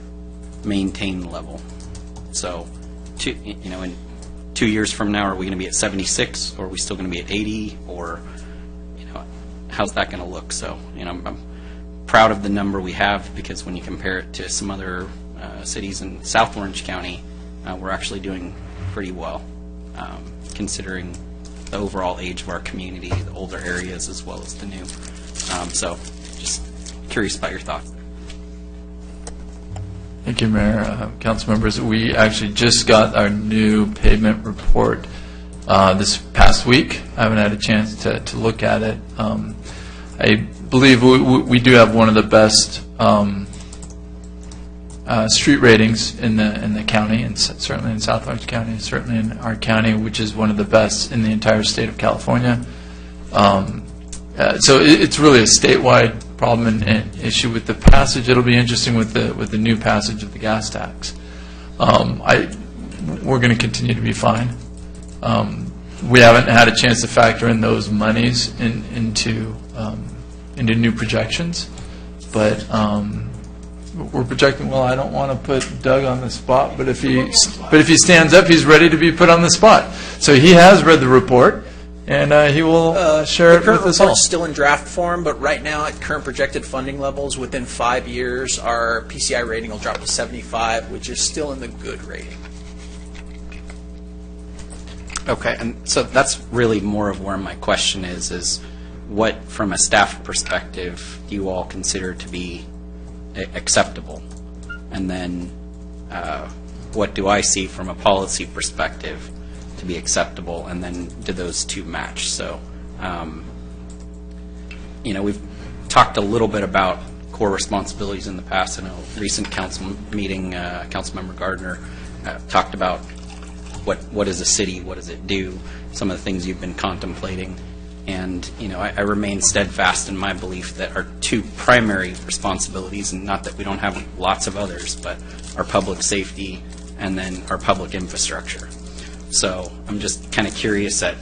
maintain level. So, in 2 years from now, are we going to be at 76, or are we still going to be at 80, or how's that going to look? So, I'm proud of the number we have, because when you compare it to some other cities in South Orange County, we're actually doing pretty well, considering the overall age of our community, the older areas as well as the new. So, just curious about your thoughts. Thank you, Mayor. Council members, we actually just got our new pavement report this past week. I haven't had a chance to look at it. I believe we do have one of the best street ratings in the county, and certainly in South Orange County, and certainly in our county, which is one of the best in the entire state of California. So it's really a statewide problem and issue with the passage. It'll be interesting with the new passage of the gas tax. We're going to continue to be fine. We haven't had a chance to factor in those monies into new projections, but we're projecting well. I don't want to put Doug on the spot, but if he stands up, he's ready to be put on the spot. So he has read the report, and he will share it with us all. The current report's still in draft form, but right now, at current projected funding levels, within 5 years, our PCI rating will drop to 75, which is still in the good rating. Okay, and so that's really more of where my question is what, from a staff perspective, do you all consider to be acceptable? And then what do I see from a policy perspective to be acceptable, and then do those two match? So, we've talked a little bit about core responsibilities in the past. In a recent council meeting, Councilmember Gardner talked about what is a city, what does it do, some of the things you've been contemplating. And, I remain steadfast in my belief that our two primary responsibilities, and not that we don't have lots of others, but our public safety and then our public infrastructure. So I'm just kind of curious at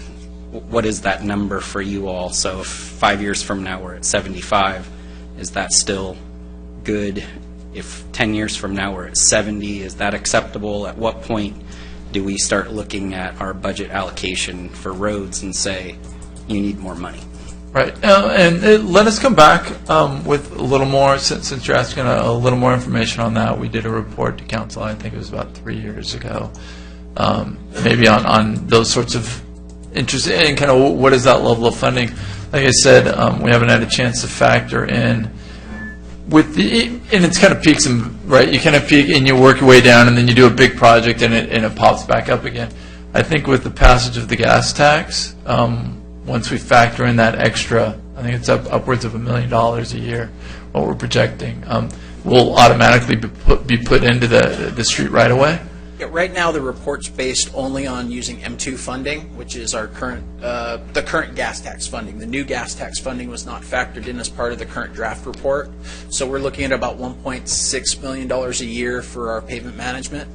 what is that number for you all? So if 5 years from now we're at 75, is that still good? If 10 years from now we're at 70, is that acceptable? At what point do we start looking at our budget allocation for roads and say, you need more money? Right. And let us come back with a little more, since you're asking a little more information on that. We did a report to council, I think it was about 3 years ago, maybe on those sorts of interests and kind of what is that level of funding. Like I said, we haven't had a chance to factor in with and it's kind of peaks and, right, you kind of peak and you work your way down, and then you do a big project and it pops back up again. I think with the passage of the gas tax, once we factor in that extra, I think it's upwards of $1 million a year, what we're projecting, will automatically be put into the street right away. Yeah, right now, the report's based only on using M2 funding, which is our current, the current gas tax funding. The new gas tax funding was not factored in as part of the current draft report. So we're looking at about $1.6 million a year for our pavement management.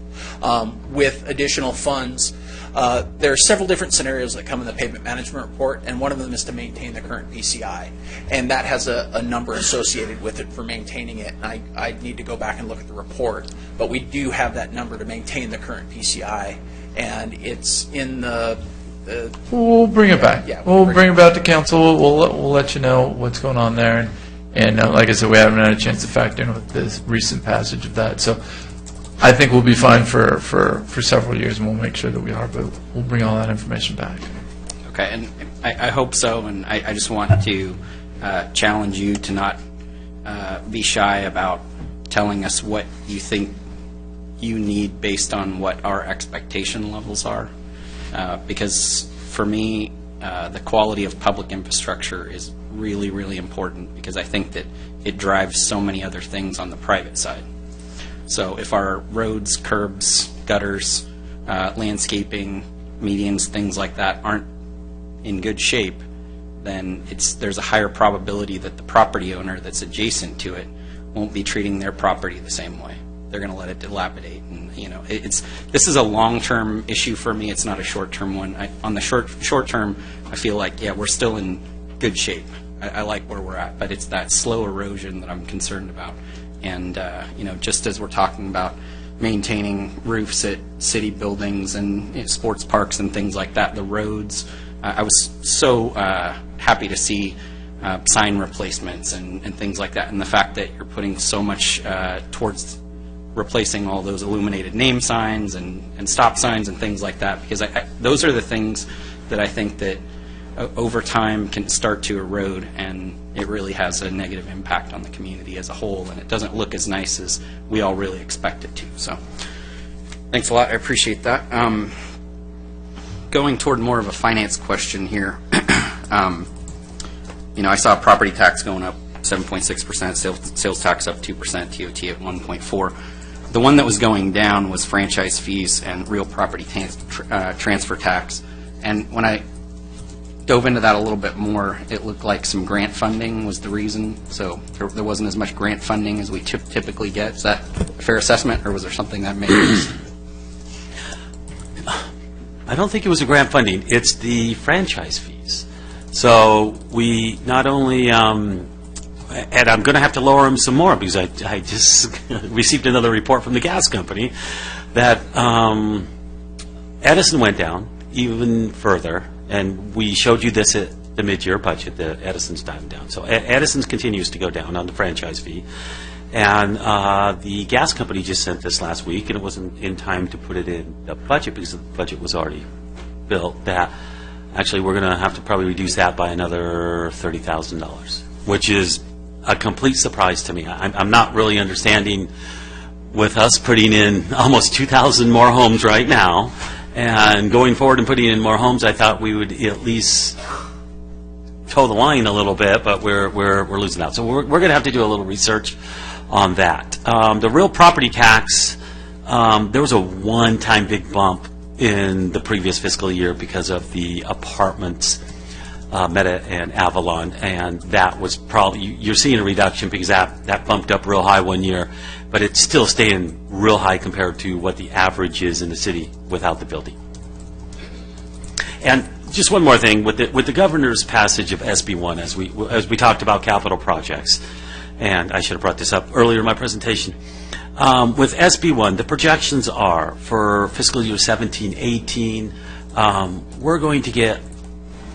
With additional funds, there are several different scenarios that come in the pavement management report, and one of them is to maintain the current PCI. And that has a number associated with it for maintaining it. And I need to go back and look at the report. But we do have that number to maintain the current PCI, and it's in the... We'll bring it back. Yeah, we'll bring it back to council. We'll let you know what's going on there. And like I said, we haven't had a chance to factor in with this recent passage of that. So I think we'll be fine for several years, and we'll make sure that we are, but we'll bring all that information back. Okay, and I hope so, and I just want to challenge you to not be shy about telling us what you think you need based on what our expectation levels are. Because for me, the quality of public infrastructure is really, really important, because I think that it drives so many other things on the private side. So if our roads, curbs, gutters, landscaping, medians, things like that aren't in good shape, then there's a higher probability that the property owner that's adjacent to it won't be treating their property the same way. They're going to let it dilapidate, and this is a long-term issue for me. It's not a short-term one. On the short term, I feel like we're still in good shape. I like where we're at, but it's that slow erosion that I'm concerned about. And just as we're talking about maintaining roofs at city buildings and sports parks and things like that, the roads. I was so happy to see sign replacements and things like that, and the fact that you're putting so much towards replacing all those illuminated name signs and stop signs and things like that, because those are the things that I think that over time can start to erode, and it really has a negative impact on the community as a whole, and it doesn't look as nice as we all really expect it to. So thanks a lot. I appreciate that. Going toward more of a finance question here, I saw property tax going up 7.6%, sales tax up 2%, TOT at 1.4%. The one that was going down was franchise fees and real property transfer tax. And when I dove into that a little bit more, it looked like some grant funding was the reason. So there wasn't as much grant funding as we typically get. Is that a fair assessment, or was there something that made it? I don't think it was a grant funding. It's the franchise fees. So we not only, and I'm going to have to lower them some more, because I just received another report from the gas company that Edison went down even further, and we showed you this at the mid-year budget, that Edison's diving down. So Edison's continues to go down on the franchise fee. And the gas company just sent this last week, and it wasn't in time to put it in the budget because the budget was already built, that actually we're going to have to probably reduce that by another $30,000, which is a complete surprise to me. I'm not really understanding, with us putting in almost 2,000 more homes right now, and going forward and putting in more homes, I thought we would at least toe the line a little bit, but we're losing out. So we're going to have to do a little research on that. The real property tax, there was a one-time big bump in the previous fiscal year because of the apartments, Meta and Avalon, and that was probably, you're seeing a reduction because that bumped up real high one year, but it's still staying real high compared to what the average is in the city without the building. And just one more thing, with the governor's passage of SB1, as we talked about capital projects, and I should have brought this up earlier in my presentation. With SB1, the projections are for fiscal year 17-18, we're going to get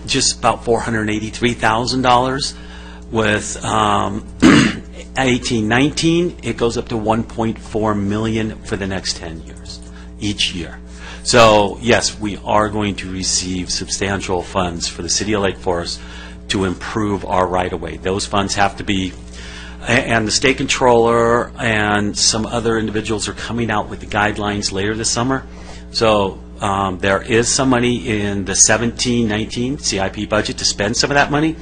just about $483,000. With 18-19, it goes up to $1.4 million for the next 10 years, each year. So, yes, we are going to receive substantial funds for the City of Lake Forest to improve our right-of-way. Those funds have to be, and the state controller and some other individuals are coming out with the guidelines later this summer. So there is some money in the 17-19 CIP budget to spend some of that money,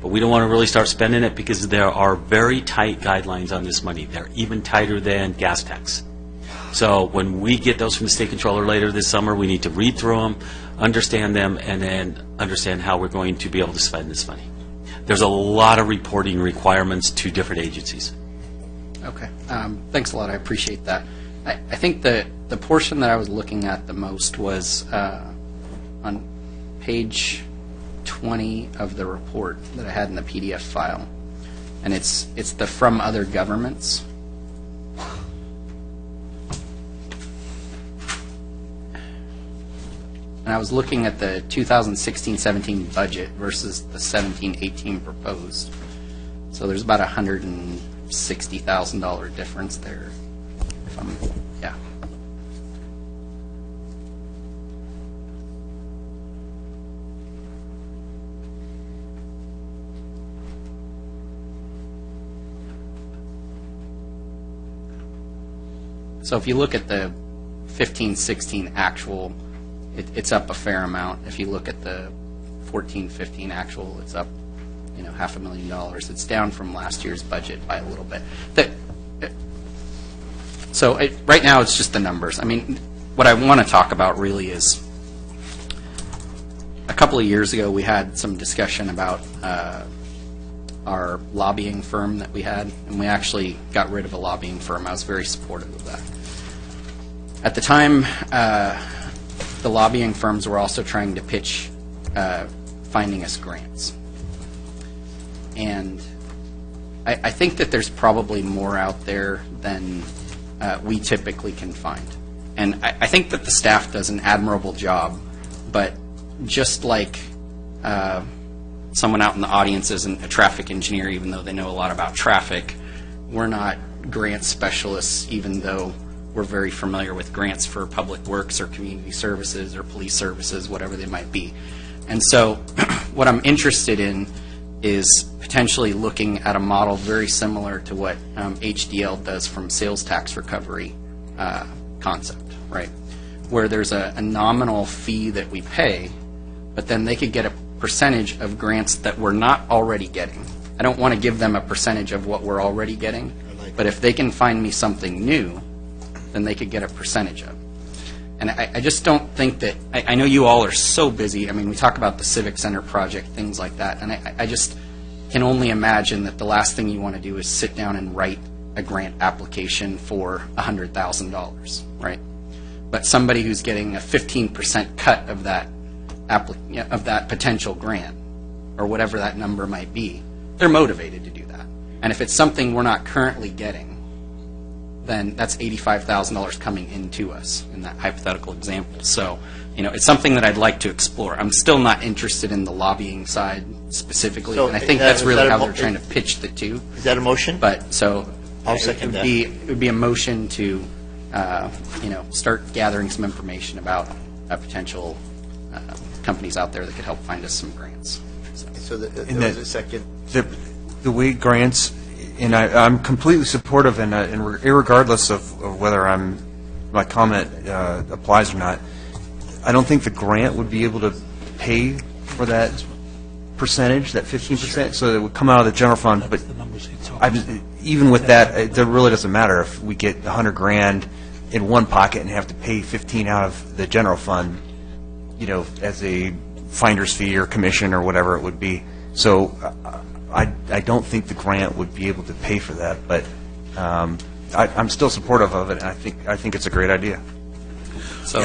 but we don't want to really start spending it because there are very tight guidelines on this money. They're even tighter than gas tax. So when we get those from the state controller later this summer, we need to read through them, understand them, and then understand how we're going to be able to spend this money. There's a lot of reporting requirements to different agencies. Okay. Thanks a lot. I appreciate that. I think the portion that I was looking at the most was on page 20 of the report that I had in the PDF file. And it's the from other governments. And I was looking at the 2016-17 budget versus the 17-18 proposed. So there's about $160,000 difference there. Yeah. So if you look at the 15-16 actual, it's up a fair amount. If you look at the 14-15 actual, it's up, $500,000. It's down from last year's budget by a little bit. Right now, it's just the numbers. I mean, what I want to talk about really is, a couple of years ago, we had some discussion about our lobbying firm that we had, and we actually got rid of a lobbying firm. I was very supportive of that. At the time, the lobbying firms were also trying to pitch finding us grants. And I think that there's probably more out there than we typically can find. And I think that the staff does an admirable job, but just like someone out in the audience isn't a traffic engineer, even though they know a lot about traffic, we're not grant specialists, even though we're very familiar with grants for public works or community services or police services, whatever they might be. And so what I'm interested in is potentially looking at a model very similar to what HDL does from sales tax recovery concept, right? Where there's a nominal fee that we pay, but then they could get a percentage of grants that we're not already getting. I don't want to give them a percentage of what we're already getting, but if they can find me something new, then they could get a percentage of. And I just don't think that, I know you all are so busy. I mean, we talk about the Civic Center project, things like that, and I just can only imagine that the last thing you want to do is sit down and write a grant application for $100,000, right? But somebody who's getting a 15% cut of that potential grant, or whatever that number might be, they're motivated to do that. And if it's something we're not currently getting, then that's $85,000 coming into us in that hypothetical example. So, it's something that I'd like to explore. I'm still not interested in the lobbying side specifically, and I think that's really how they're trying to pitch the two. Is that a motion? But so I'll second that. It would be a motion to, start gathering some information about potential companies out there that could help find us some grants. So there was a second. The way grants, and I'm completely supportive, and irregardless of whether my comment applies or not, I don't think the grant would be able to pay for that percentage, that 15%, so it would come out of the general fund. But even with that, it really doesn't matter if we get $100,000 in one pocket and have to pay 15 out of the general fund, as a finder's fee or commission or whatever it would be. So I don't think the grant would be able to pay for that, but I'm still supportive of it, and I think it's a great idea. So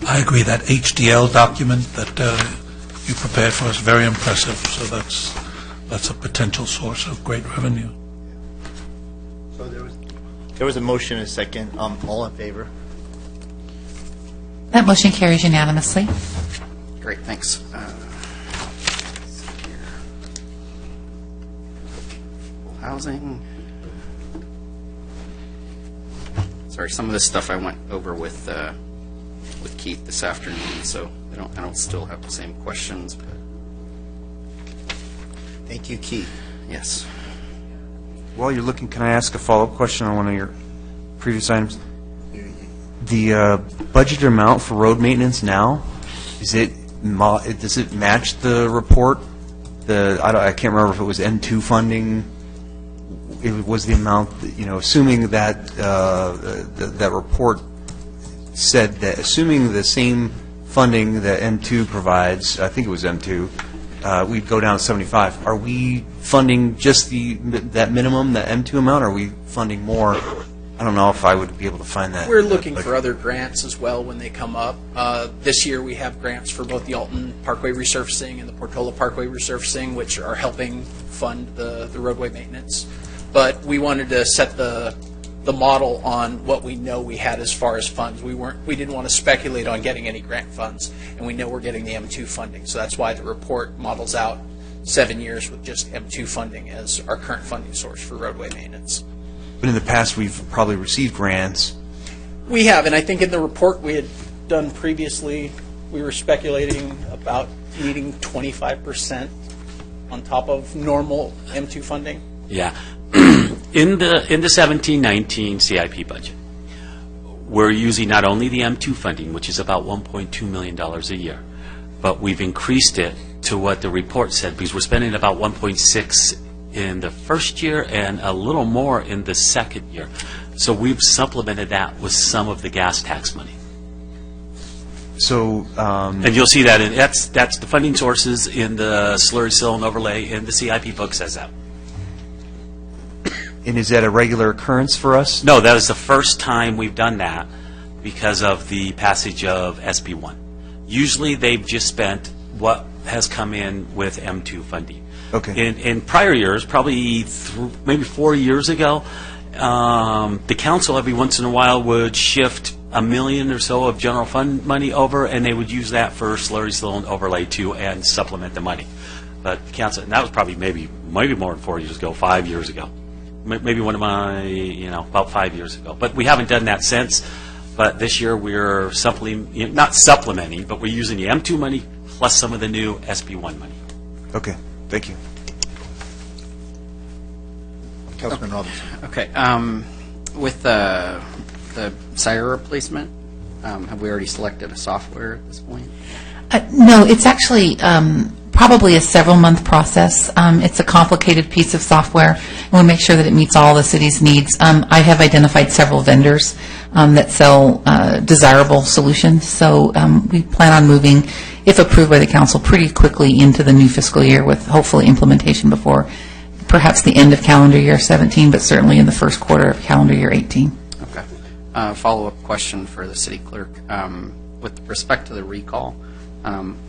I agree. That HDL document that you prepared for us, very impressive. So that's a potential source of great revenue. So there was a motion and a second. All in favor? That motion carries unanimously. Great, thanks. Housing. Sorry, some of this stuff I went over with Keith this afternoon, so I don't still have the same questions. But thank you, Keith. Yes. While you're looking, can I ask a follow-up question on one of your previous items? The budget amount for road maintenance now, does it match the report? I can't remember if it was M2 funding. It was the amount, assuming that that report said that, assuming the same funding that M2 provides, I think it was M2, we'd go down to 75. Are we funding just that minimum, that M2 amount, or are we funding more? I don't know if I would be able to find that. We're looking for other grants as well when they come up. This year we have grants for both the Alton Parkway resurfacing and the Portola Parkway resurfacing, which are helping fund the roadway maintenance. But we wanted to set the model on what we know we had as far as funds. We didn't want to speculate on getting any grant funds, and we know we're getting the M2 funding. So that's why the report models out 7 years with just M2 funding as our current funding source for roadway maintenance. But in the past, we've probably received grants. We have, and I think in the report we had done previously, we were speculating about needing 25% on top of normal M2 funding. Yeah. In the 17-19 CIP budget, we're using not only the M2 funding, which is about $1.2 million a year, but we've increased it to what the report said, because we're spending about 1.6 in the first year and a little more in the second year. So we've supplemented that with some of the gas tax money. So, And you'll see that, that's the funding sources in the slurry sill and overlay, and the CIP book says that. and is that a regular occurrence for us? No, that is the first time we've done that because of the passage of SB1. Usually, they've just spent what has come in with M2 funding. Okay. In prior years, probably maybe 4 years ago, the council every once in a while would shift $1 million or so of general fund money over, and they would use that for slurry sill and overlay too, and supplement the money. But council, and that was probably maybe more than 4 years ago, 5 years ago. Maybe one of my, about 5 years ago. But we haven't done that since. But this year we're not supplementing, but we're using the M2 money plus some of the new SB1 money. Okay, thank you. Councilman Robinson. Okay. With the SIRE replacement, have we already selected a software at this point? No, it's actually probably a several-month process. It's a complicated piece of software, and we'll make sure that it meets all the city's needs. I have identified several vendors that sell desirable solutions, so we plan on moving, if approved by the council, pretty quickly into the new fiscal year with hopefully implementation before perhaps the end of calendar year 17, but certainly in the first quarter of calendar year 18. Okay. Follow-up question for the city clerk. With respect to the recall,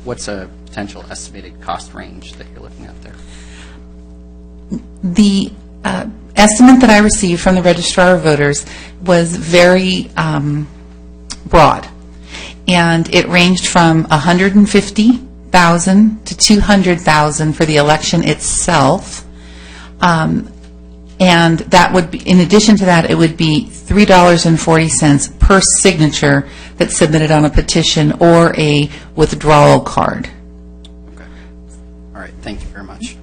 what's a potential estimated cost range that you're looking at there? The estimate that I received from the Registrar of Voters was very broad, and it ranged from $150,000 to $200,000 for the election itself. And that would be, in addition to that, it would be $3.40 per signature that's submitted on a petition or a withdrawal card. Okay. All right. Thank you very much.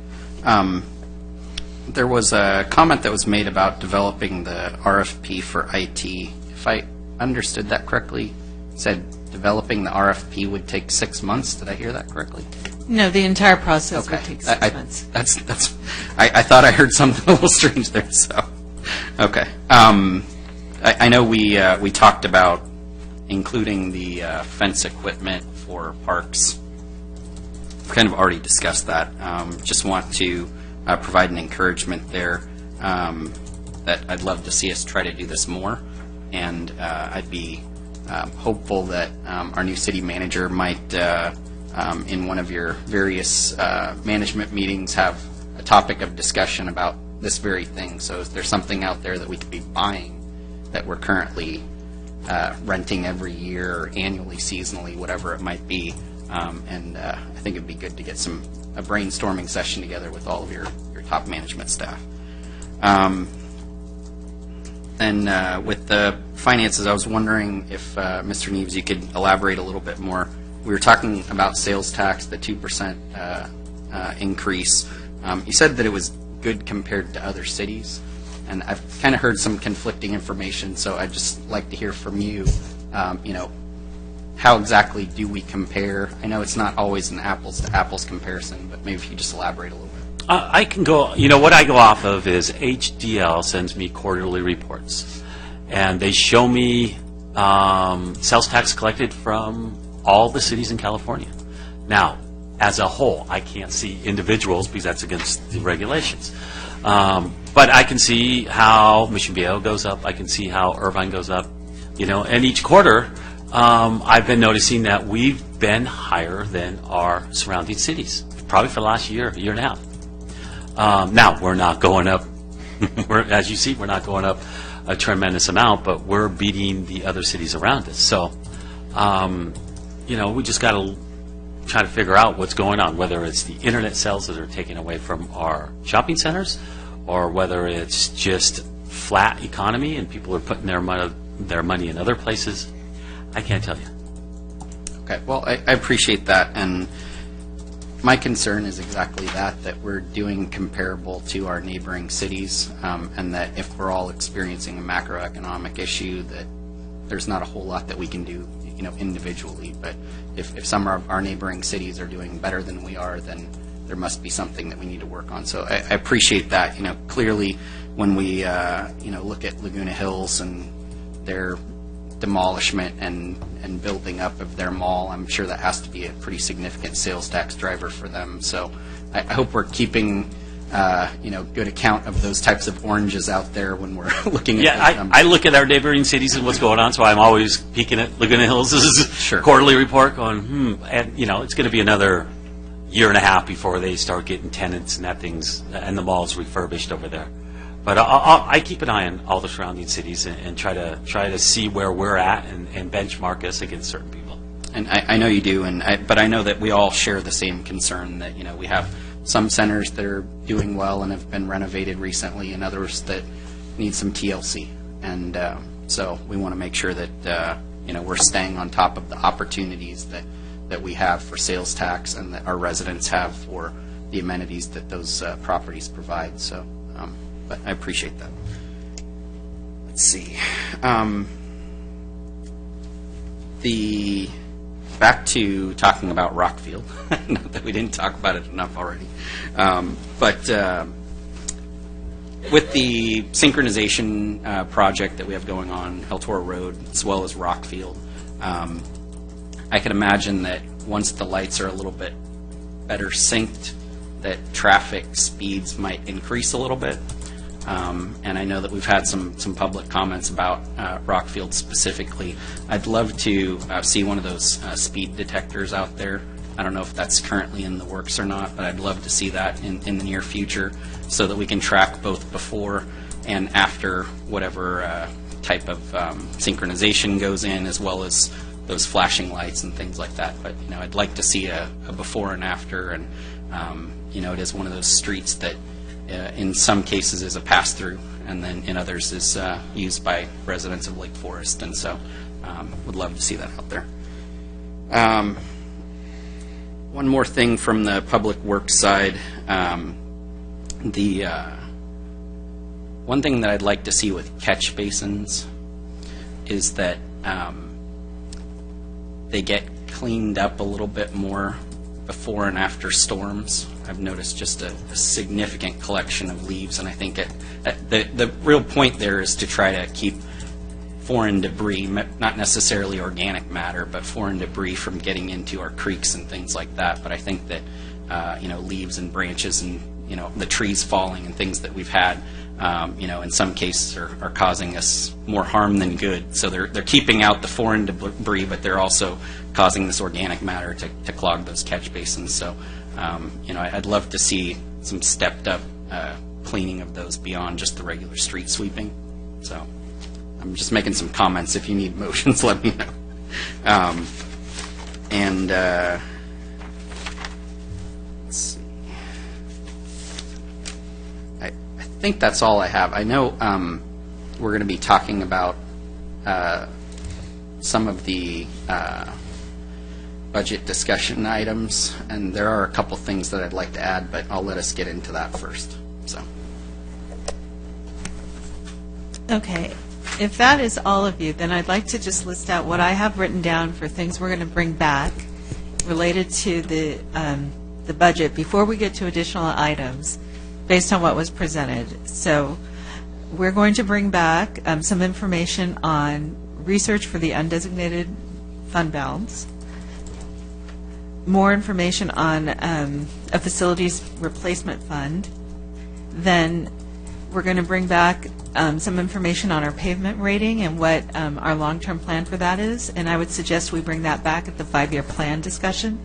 There was a comment that was made about developing the RFP for IT. If I understood that correctly, it said developing the RFP would take 6 months. Did I hear that correctly? No, the entire process would take 6 months. I thought I heard something a little strange there. So, okay. I know we talked about including the fence equipment for parks. We've kind of already discussed that. Just want to provide an encouragement there that I'd love to see us try to do this more, and I'd be hopeful that our new city manager might, in one of your various management meetings, have a topic of discussion about this very thing. So is there something out there that we could be buying that we're currently renting every year, or annually, seasonally, whatever it might be? And I think it'd be good to get a brainstorming session together with all of your top management staff. And with the finances, I was wondering if, Mr. Neves, you could elaborate a little bit more. We were talking about sales tax, the 2% increase. You said that it was good compared to other cities, and I've kind of heard some conflicting information, so I'd just like to hear from you, how exactly do we compare? I know it's not always an apples-to-apples comparison, but maybe if you just elaborate a little bit. I can go, what I go off of is HDL sends me quarterly reports, and they show me sales tax collected from all the cities in California. Now, as a whole, I can't see individuals because that's against the regulations. But I can see how Mission Viejo goes up. I can see how Irvine goes up. And each quarter, I've been noticing that we've been higher than our surrounding cities, probably for the last year and a half. Now, we're not going up. As you see, we're not going up a tremendous amount, but we're beating the other cities around us. So, we just got to try to figure out what's going on, whether it's the internet sales that are taken away from our shopping centers, or whether it's just flat economy and people are putting their money in other places. I can't tell you. Okay, well, I appreciate that, and my concern is exactly that we're doing comparable to our neighboring cities, and that if we're all experiencing a macroeconomic issue, that there's not a whole lot that we can do individually. But if some of our neighboring cities are doing better than we are, then there must be something that we need to work on. So I appreciate that. Clearly, when we look at Laguna Hills and their demolishment and building up of their mall, I'm sure that has to be a pretty significant sales tax driver for them. So I hope we're keeping good account of those types of oranges out there when we're looking at those numbers. I look at our neighboring cities and what's going on, so I'm always peeking at Laguna Hills' quarterly report going, and it's going to be another year and a half before they start getting tenants and and the mall's refurbished over there. But I keep an eye on all the surrounding cities and try to see where we're at and benchmark us against certain people. And I know you do, but I know that we all share the same concern that we have some centers that are doing well and have been renovated recently, and others that need some TLC. And so we want to make sure that we're staying on top of the opportunities that we have for sales tax and that our residents have for the amenities that those properties provide. So, but I appreciate that. Let's see. Back to talking about Rockfield. Not that we didn't talk about it enough already. But with the synchronization project that we have going on El Toro Road as well as Rockfield, I can imagine that once the lights are a little bit better synced, that traffic speeds might increase a little bit. And I know that we've had some public comments about Rockfield specifically. I'd love to see one of those speed detectors out there. I don't know if that's currently in the works or not, but I'd love to see that in the near future so that we can track both before and after whatever type of synchronization goes in, as well as those flashing lights and things like that. But I'd like to see a before and after, and it is one of those streets that in some cases is a pass-through, and then in others is used by residents of Lake Forest, and so would love to see that out there. One more thing from the public works side. The one thing that I'd like to see with catch basins is that they get cleaned up a little bit more before and after storms. I've noticed just a significant collection of leaves, and I think the real point there is to try to keep foreign debris, not necessarily organic matter, but foreign debris from getting into our creeks and things like that. But I think that leaves and branches and the trees falling and things that we've had, in some cases are causing us more harm than good. So they're keeping out the foreign debris, but they're also causing this organic matter to clog those catch basins. So I'd love to see some stepped up cleaning of those beyond just the regular street sweeping. So I'm just making some comments. If you need motions, let me know. Let's see. I think that's all I have. I know we're going to be talking about some of the budget discussion items, and there are a couple things that I'd like to add, but I'll let us get into that first. So. Okay. If that is all of you, then I'd like to just list out what I have written down for things we're going to bring back related to the budget before we get to additional items based on what was presented. So we're going to bring back some information on research for the undesignated fund balance, more information on a facilities replacement fund. Then we're going to bring back some information on our pavement rating and what our long-term plan for that is, and I would suggest we bring that back at the 5-year plan discussion.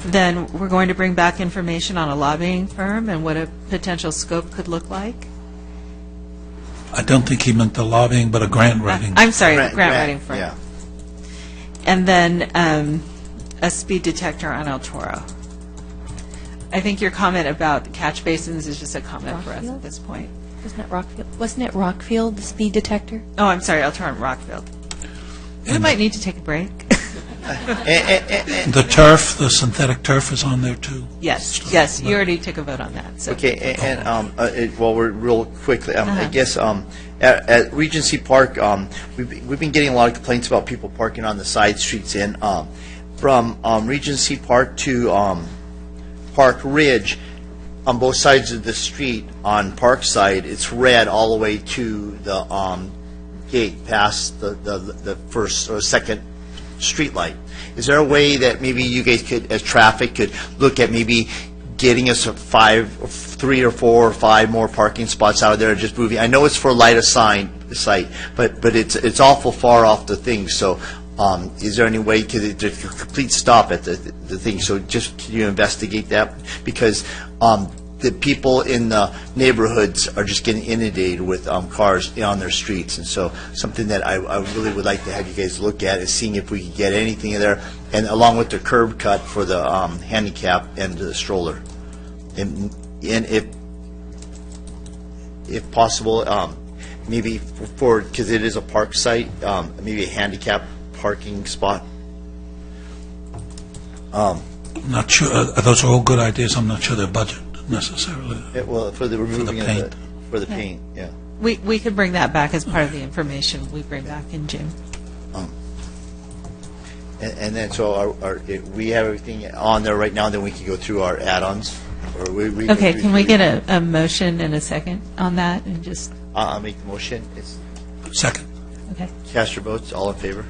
Then we're going to bring back information on a lobbying firm and what a potential scope could look like. I don't think he meant the lobbying, but a grant writing. I'm sorry, grant writing firm. Yeah. And then a speed detector on El Toro. I think your comment about the catch basins is just a comment for us at this point. Wasn't it Rockfield, the speed detector? Oh, I'm sorry, El Toro and Rockfield. We might need to take a break. The turf, the synthetic turf is on there too? Yes, you already took a vote on that, so. Okay, well, we're real quickly, I guess, at Regency Park, we've been getting a lot of complaints about people parking on the side streets, and from Regency Park to Park Ridge, on both sides of the street, on Park side, it's red all the way to the gate, past the first or second street light. Is there a way that maybe you guys could, as traffic, could look at maybe getting us 3 or 4 or 5 more parking spots out of there, just moving? I know it's for light of sight, but it's awful far off the thing, so is there any way to complete stop at the thing? So just, can you investigate that? Because the people in the neighborhoods are just getting inundated with cars on their streets, and so something that I really would like to have you guys look at is seeing if we can get anything in there, and along with the curb cut for the handicap and the stroller, and if possible, maybe because it is a park site, maybe a handicap parking spot. Not sure, those are all good ideas, I'm not sure they're budget necessarily. Well, for the removing of paint. for the paint, yeah. We could bring that back as part of the information we bring back in June. And then, so if we have everything on there right now, then we can go through our add-ons? Or we Okay, can we get a motion and a second on that, and just, I'll make the motion. It's Second. okay. cast your votes, all in favor?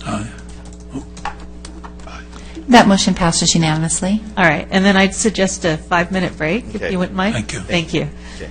Aye. That motion passes unanimously. All right, and then I'd suggest a 5-minute break, if Okay. you wouldn't mind. Thank you. Thank you. Okay.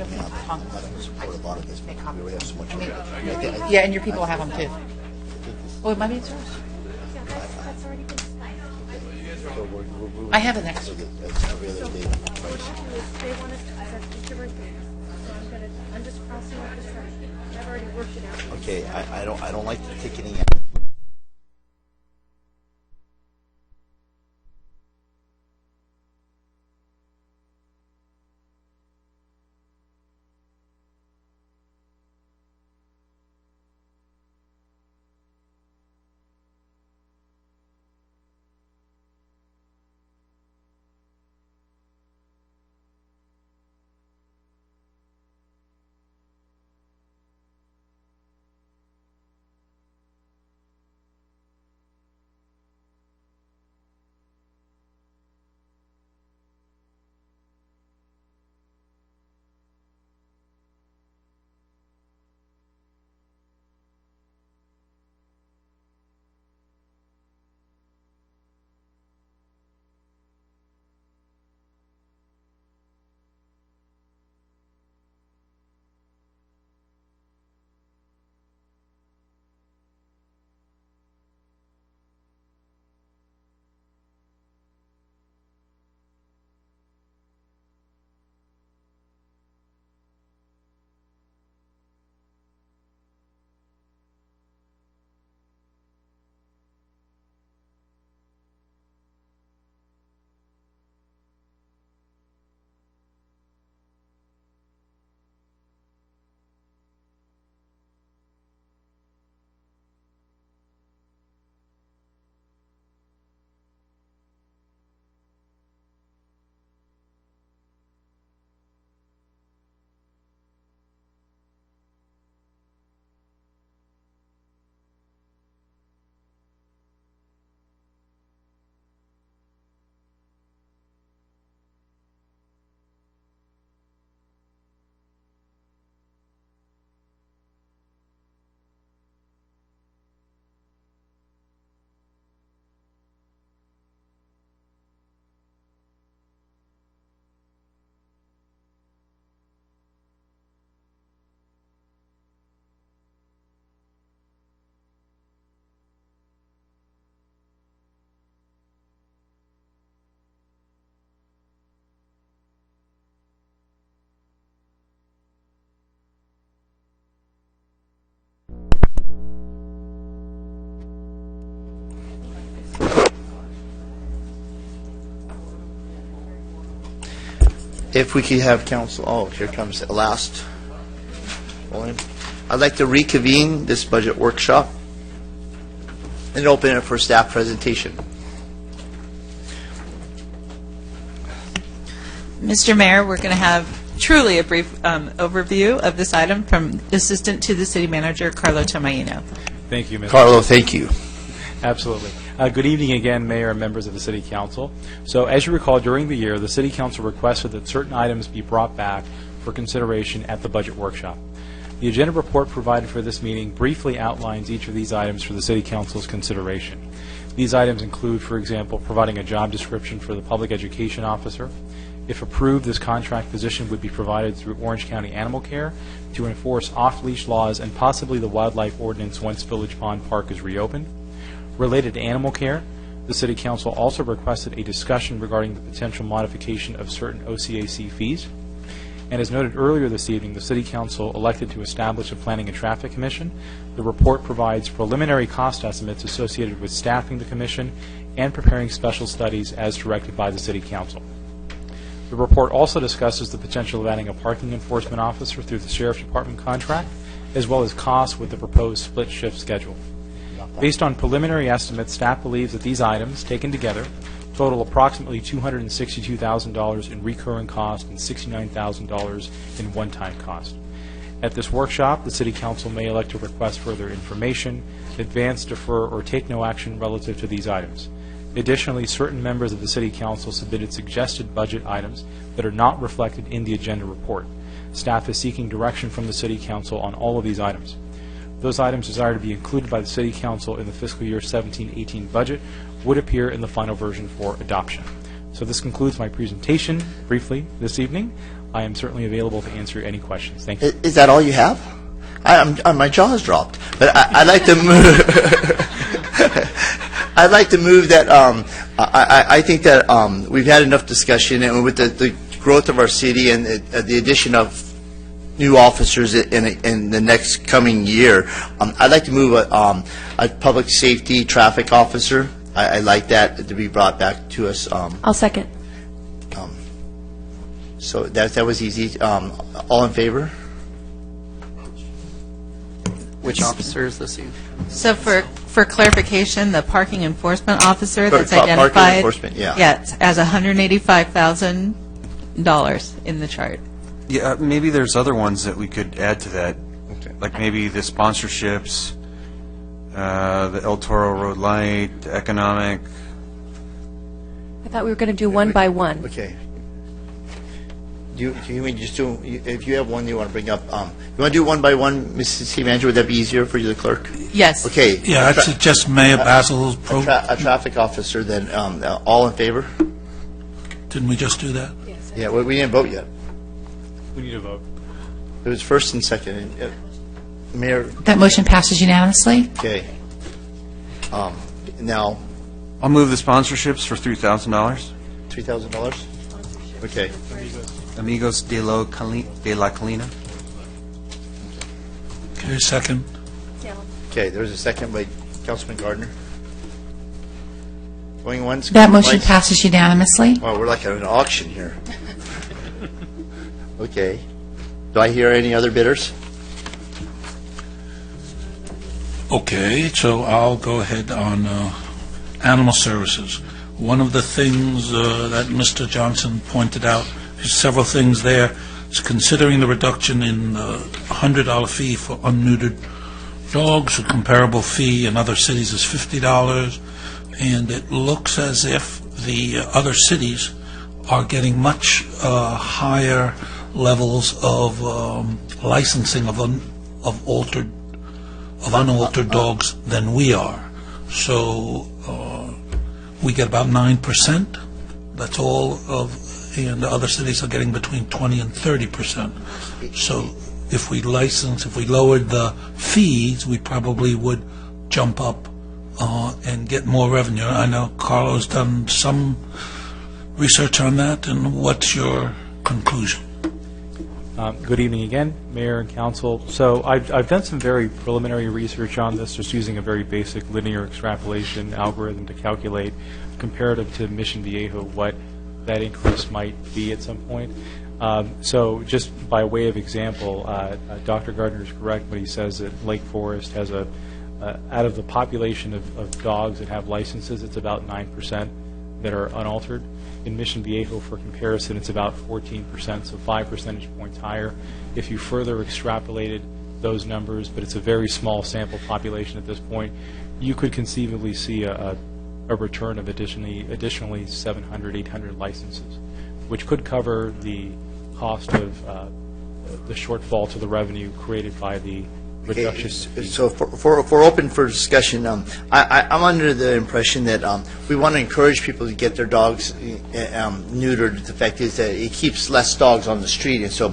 I'm not going to support a lot of this. We already have so much. Yeah, and your people have them too. Oh, it might be yours. I have an extra. Every other day. I'm just crossing off the section. I've already worked it out. Okay, I don't like the ticketing. If we could have council, oh, here comes the last one. I'd like to reconvene this budget workshop and open it for staff presentation. Mr. Mayor, we're going to have truly a brief overview of this item from Assistant to the City Manager, Carlo Tomaino. Thank you, Mr. Carlo, thank you. Absolutely. Good evening again, Mayor and members of the City Council. So as you recall, during the year, the City Council requested that certain items be brought back for consideration at the budget workshop. The agenda report provided for this meeting briefly outlines each of these items for the City Council's consideration. These items include, for example, providing a job description for the public education officer. If approved, this contract position would be provided through Orange County Animal Care to enforce off-leash laws and possibly the wildlife ordinance once Village Pond Park is reopened. Related to animal care, the City Council also requested a discussion regarding the potential modification of certain OCAC fees. And as noted earlier this evening, the City Council elected to establish a Planning and Traffic Commission. The report provides preliminary cost estimates associated with staffing the commission and preparing special studies as directed by the City Council. The report also discusses the potential of adding a parking enforcement officer through the Sheriff's Department contract, as well as costs with the proposed split shift schedule. Based on preliminary estimates, staff believes that these items, taken together, total approximately $262,000 in recurring cost and $69,000 in one-time cost. At this workshop, the City Council may elect to request further information, advance, defer, or take no action relative to these items. Additionally, certain members of the City Council submitted suggested budget items that are not reflected in the agenda report. Staff is seeking direction from the City Council on all of these items. Those items desired to be included by the City Council in the fiscal year 17-18 budget would appear in the final version for adoption. So this concludes my presentation briefly this evening. I am certainly available to answer any questions. Thank you. Is that all you have? My jaw's dropped. But I'd like to move. I'd like to move that. I think that we've had enough discussion, and with the growth of our city and the addition of new officers in the next coming year, I'd like to move a public safety traffic officer. I'd like that to be brought back to us. I'll second. So that was easy. All in favor? Which officer is this? So for clarification, the parking enforcement officer that's Parking identified. enforcement, yeah. Yes, as $185,000 in the chart. Yeah, maybe there's other ones that we could add to that, like maybe the sponsorships, the El Toro Road Light, economic. I thought we were going to do one by one. Okay. Do you mean just do, if you have one you want to bring up, you want to do one by one, Mrs. City Manager, would that be easier for you, the clerk? Yes. Okay. Yeah, I'd suggest Mayor Basil's A traffic officer, then, all in favor? Didn't we just do that? Yeah, we didn't vote yet. We need a vote. It was first and second. Mayor, That motion passes unanimously. okay. Now, I'll move the sponsorships for $3,000. $3,000? Okay. Amigos de la Colina. Okay, second. Okay, there's a second by Councilman Gardner. Going once? That going motion twice? passes unanimously. Oh, we're like at an auction here. Okay. Do I hear any other bidders? Okay, so I'll go ahead on animal services. One of the things that Mr. Johnson pointed out, there's several things there, is considering the reduction in the $100 fee for unneutered dogs. A comparable fee in other cities is $50, and it looks as if the other cities are getting much higher levels of licensing of unaltered dogs than we are. So we get about 9%. That's all of, and the other cities are getting between 20 and 30%. So if we lowered the fees, we probably would jump up and get more revenue. I know Carlo's done some research on that, and what's your conclusion? Good evening again, Mayor and Council. So I've done some very preliminary research on this, just using a very basic linear extrapolation algorithm to calculate, comparative to Mission Viejo, what that increase might be at some point. So just by way of example, Dr. Gardner is correct when he says that Lake Forest has out of the population of dogs that have licenses, it's about 9% that are unaltered. In Mission Viejo, for comparison, it's about 14%, so 5 percentage points higher. If you further extrapolated those numbers, but it's a very small sample population at this point, you could conceivably see a return of additionally 700, 800 licenses, which could cover the cost of the shortfall to the revenue created by the reduction. So if we're open for discussion, I'm under the impression that we want to encourage people to get their dogs neutered. The fact is that it keeps less dogs on the street, and so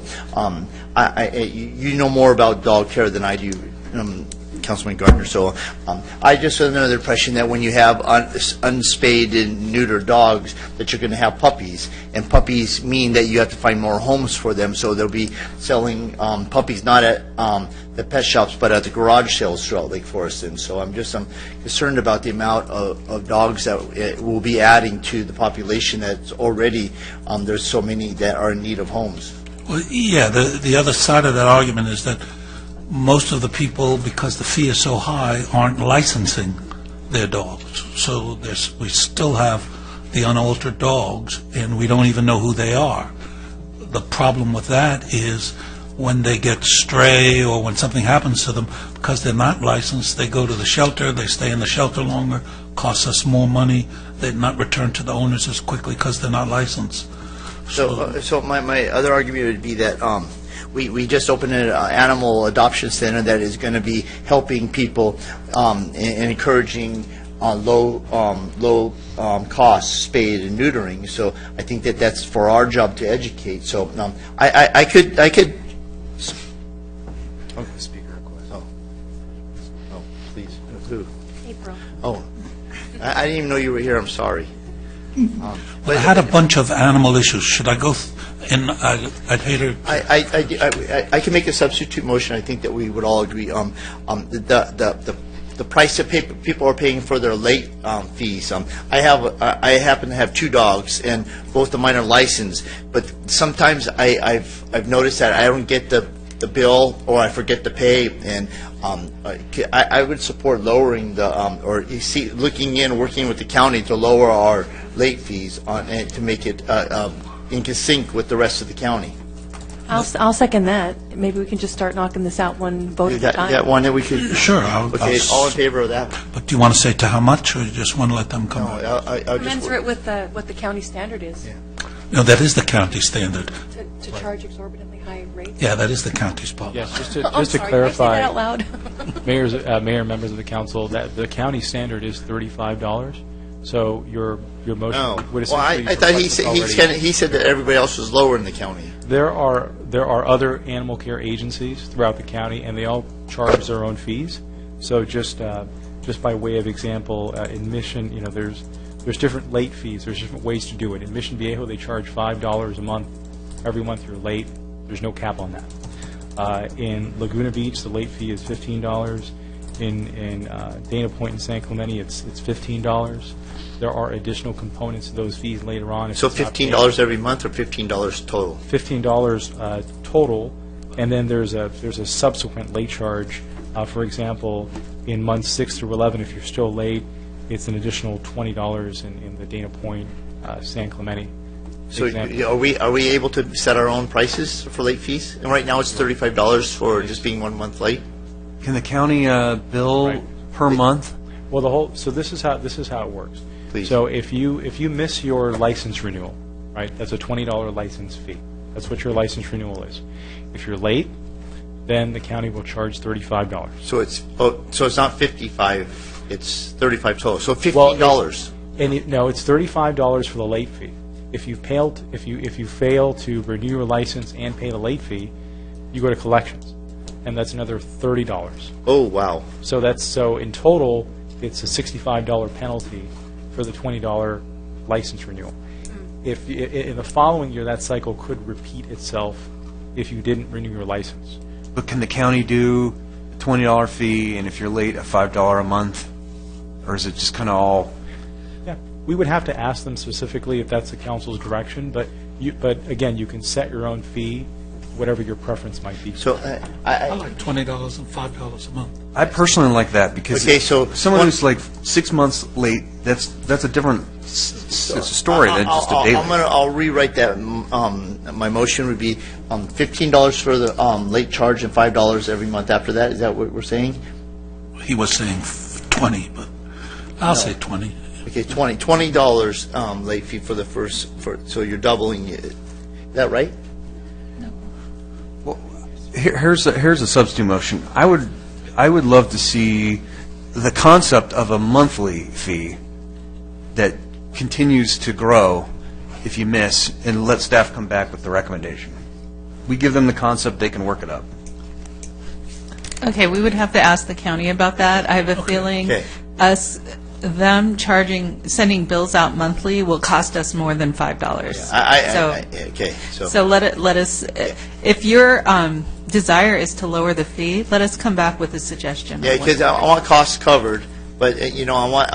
you know more about dog care than I do, Councilman Gardner. So I just was under the impression that when you have unspayed and neutered dogs, that you're going to have puppies, and puppies mean that you have to find more homes for them. So they'll be selling puppies not at the pet shops, but at the garage sales throughout Lake Forest. And so I'm concerned about the amount of dogs that it will be adding to the population that's already, there's so many that are in need of homes. Well, yeah, the other side of that argument is that most of the people, because the fee is so high, aren't licensing their dogs. So we still have the unaltered dogs, and we don't even know who they are. The problem with that is when they get stray or when something happens to them, because they're not licensed, they go to the shelter, they stay in the shelter longer, costs us more money, they're not returned to the owners as quickly because they're not licensed. So my other argument would be that we just opened an animal adoption center that is going to be helping people and encouraging low cost spayed and neutering. So I think that that's for our job to educate. So I could. Speaker request. Oh, please. Who? April. Oh, I didn't even know you were here. I'm sorry. I had a bunch of animal issues. Should I go, I'd hate to... I can make a substitute motion. I think that we would all agree. The price that people are paying for their late fees. I happen to have 2 dogs, and both of mine are licensed. But sometimes I've noticed that I don't get the bill, or I forget to pay, and I would support lowering looking in, working with the county to lower our late fees and to make it in sync with the rest of the county. I'll second that. Maybe we can just start knocking this out one vote at a time. That one that we could. Sure. Okay, all in favor of that? But do you want to say to how much, or you just want to let them come? No, I'll just. Commensurate with what the county standard is, No, that is the county standard. to charge exorbitantly high rates. Yeah, that is the county's policy. Yes, just I'm to sorry, clarify. Did I say that out loud? Mayor, members of the council, that the county standard is $35. So your motion No. would Well, I essentially thought reflect he said that everybody else was lower in the county. There are other animal care agencies throughout the county, and they all charge their own fees. So just by way of example, in Mission, there's different late fees. There's different ways to do it. In Mission Viejo, they charge $5 a month. Every month you're late. There's no cap on that. In Laguna Beach, the late fee is $15. In Dana Point and San Clemente, it's $15. There are additional components to those fees later on. So $15 every month, or $15 total? $15 total, and then there's a subsequent late charge. For example, in months 6 through 11, if you're still late, it's an additional $20 in the Dana Point, San Clemente. So example. are we able to set our own prices for late fees? And right now it's $35 for just being 1 month late. Can the county bill per month? Well, so this is how it works. Please. So if you miss your license renewal, right, that's a $20 license fee. That's what your license renewal is. If you're late, then the county will charge $35. So it's not 55. It's 35 total. So $15. No, it's $35 for the late fee. If you fail to renew your license and pay the late fee, you go to collections, and that's another $30. Oh wow! So in total, it's a $65 penalty for the $20 license renewal. If in the following year, that cycle could repeat itself if you didn't renew your license. But can the county do a $20 fee, and if you're late, a $5 a month? Or is it just kind of all... Yeah, we would have to ask them specifically if that's the council's direction, but again, you can set your own fee, whatever your preference might be. So I like $20 and $5 a month. I personally like that because so someone who's like 6 months late, that's a different story than just a daily. I'll rewrite that. My motion would be $15 for the late charge and $5 every month after that. Is that what we're saying? He was saying 20, but I'll say 20. Okay, $20 late fee for the first. So you're doubling it. Is that right? Here's a substitute motion. I would love to see the concept of a monthly fee that continues to grow if you miss, and let staff come back with the recommendation. We give them the concept, they can work it up. Okay, we would have to ask the county about that. I have a feeling them sending bills out monthly will cost us more than $5. Okay. So let us, if your desire is to lower the fee, let us come back with a suggestion. Yeah, because I want costs covered, but I want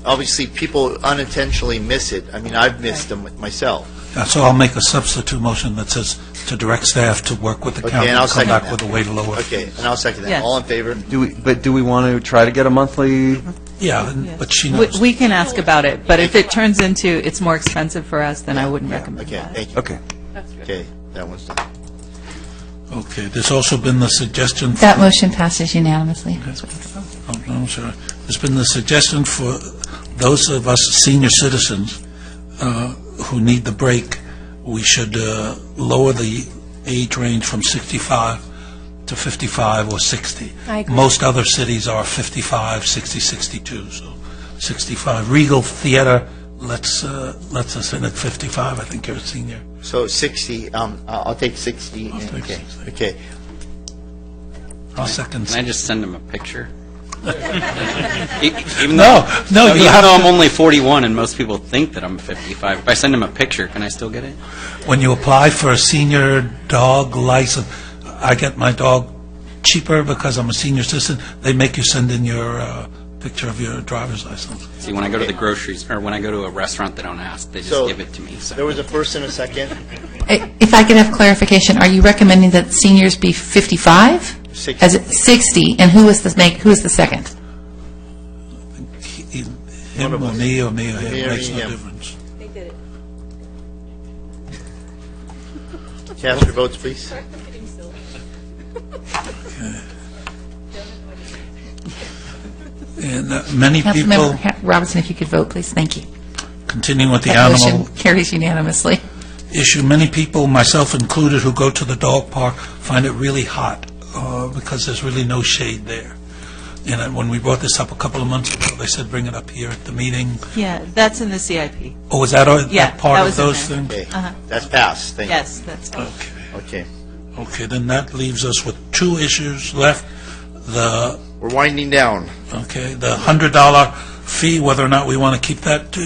obviously people unintentionally miss it. I mean, I've missed them myself. Yeah, so I'll make a substitute motion that says to direct staff to work with the county and I'll and come second back that. with a way to lower. Okay, and I'll second that. Yes. All in favor? Do we want to try to get a monthly? Yeah, but she knows. We can ask about it, but if it turns into it's more expensive for us, then I wouldn't recommend that. Thank you. Okay. Okay, that one's done. Okay, there's also been the suggestion. That motion passes unanimously. Oh, I'm sorry. There's been the suggestion for those of us senior citizens who need the break, we should lower the age range from 65 to 55 or 60. I agree. Most other cities are 55, 60, 62. So 65. Regal Theater lets us in at 55. I think you're a senior. So 60, I'll take 60. Okay, okay. I'll second. Can I just send him a picture? No, Even have though to- I'm only 41 and most people think that I'm 55, if I send him a picture, can I still get it? When you apply for a senior dog license, I get my dog cheaper because I'm a senior citizen. They make you send in your picture of your driver's license. See, when I go to the groceries, or when I go to a restaurant, they don't ask, they just So, give it to me. So. There was a first and a second. If I could have clarification, are you recommending that seniors be 55? 60. As it 60, and who is the second? Him or me or me or Me him or makes no him. difference. Cast your votes, please. And many people, Councilmember Robinson, if you could vote, please. Thank you. continuing with the That animal motion carries unanimously. issue, many people, myself included, who go to the dog park find it really hot because there's really no shade there. And when we brought this up a couple of months ago, they said bring it up here at the meeting. Yeah, that's in the CIP. Oh, was that Yeah, part that of was in those there. things? Okay, Uh-huh. that's passed. Thank you. Yes, that's. Okay. Okay. Okay, then that leaves us with two issues left. The We're winding down. Okay, the $100 fee, whether or not we want to keep that,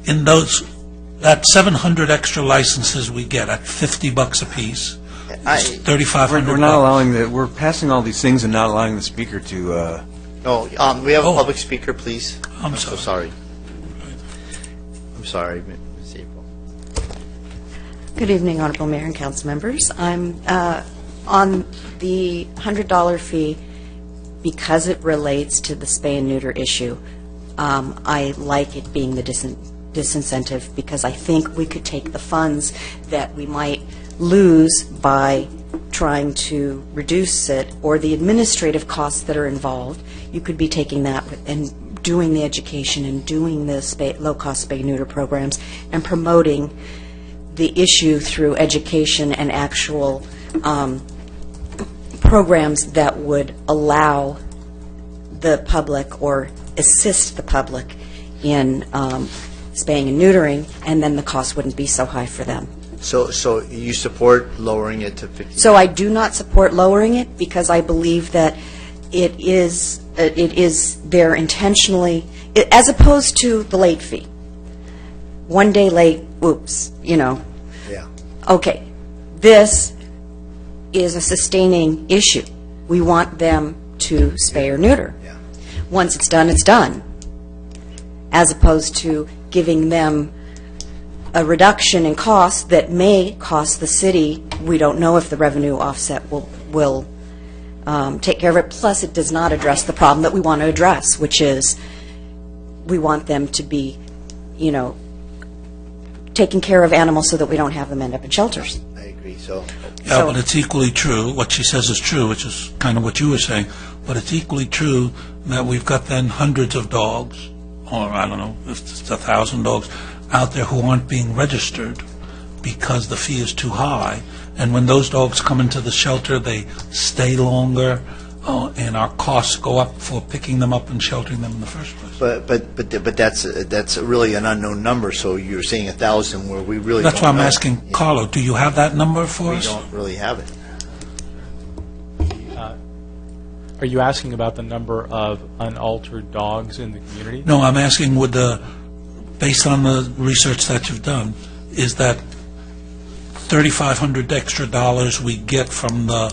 in that 700 extra licenses we get at $50 apiece, it's $3,500. We're not allowing we're passing all these things and not allowing the speaker to, No, we have a public speaker, please. I'm so sorry. I'm sorry, Ms. April. Good evening, Honorable Mayor and council members. I'm on the $100 fee because it relates to the spay and neuter issue. I like it being the disincentive because I think we could take the funds that we might lose by trying to reduce it or the administrative costs that are involved. You could be taking that and doing the education and doing the low-cost spay-neuter programs and promoting the issue through education and actual programs that would allow the public or assist the public in spaying and neutering, and then the cost wouldn't be so high for them. So you support lowering it to 50? So I do not support lowering it because I believe that it is there intentionally, as opposed to the late fee. One day late, whoops, Yeah. Okay, this is a sustaining issue. We want them to spay or neuter. Yeah. Once it's done, it's done. As opposed to giving them a reduction in costs that may cost the city. We don't know if the revenue offset will take care of it. Plus, it does not address the problem that we want to address, which is we want them to be, taking care of animals so that we don't have them end up in shelters. I agree, so. Yeah, but it's equally true, what she says is true, which is kind of what you were saying, but it's equally true that we've got then hundreds of dogs, or I don't know, if it's 1,000 dogs, out there who aren't being registered because the fee is too high. And when those dogs come into the shelter, they stay longer, and our costs go up for picking them up and sheltering them in the first place. But that's really an unknown number, so you're saying 1,000 where we really don't know. That's why I'm asking Carlo, do you have that number for We us? don't really have it. Are you asking about the number of unaltered dogs in the community? No, I'm asking based on the research that you've done, is that $3,500 extra dollars we get from the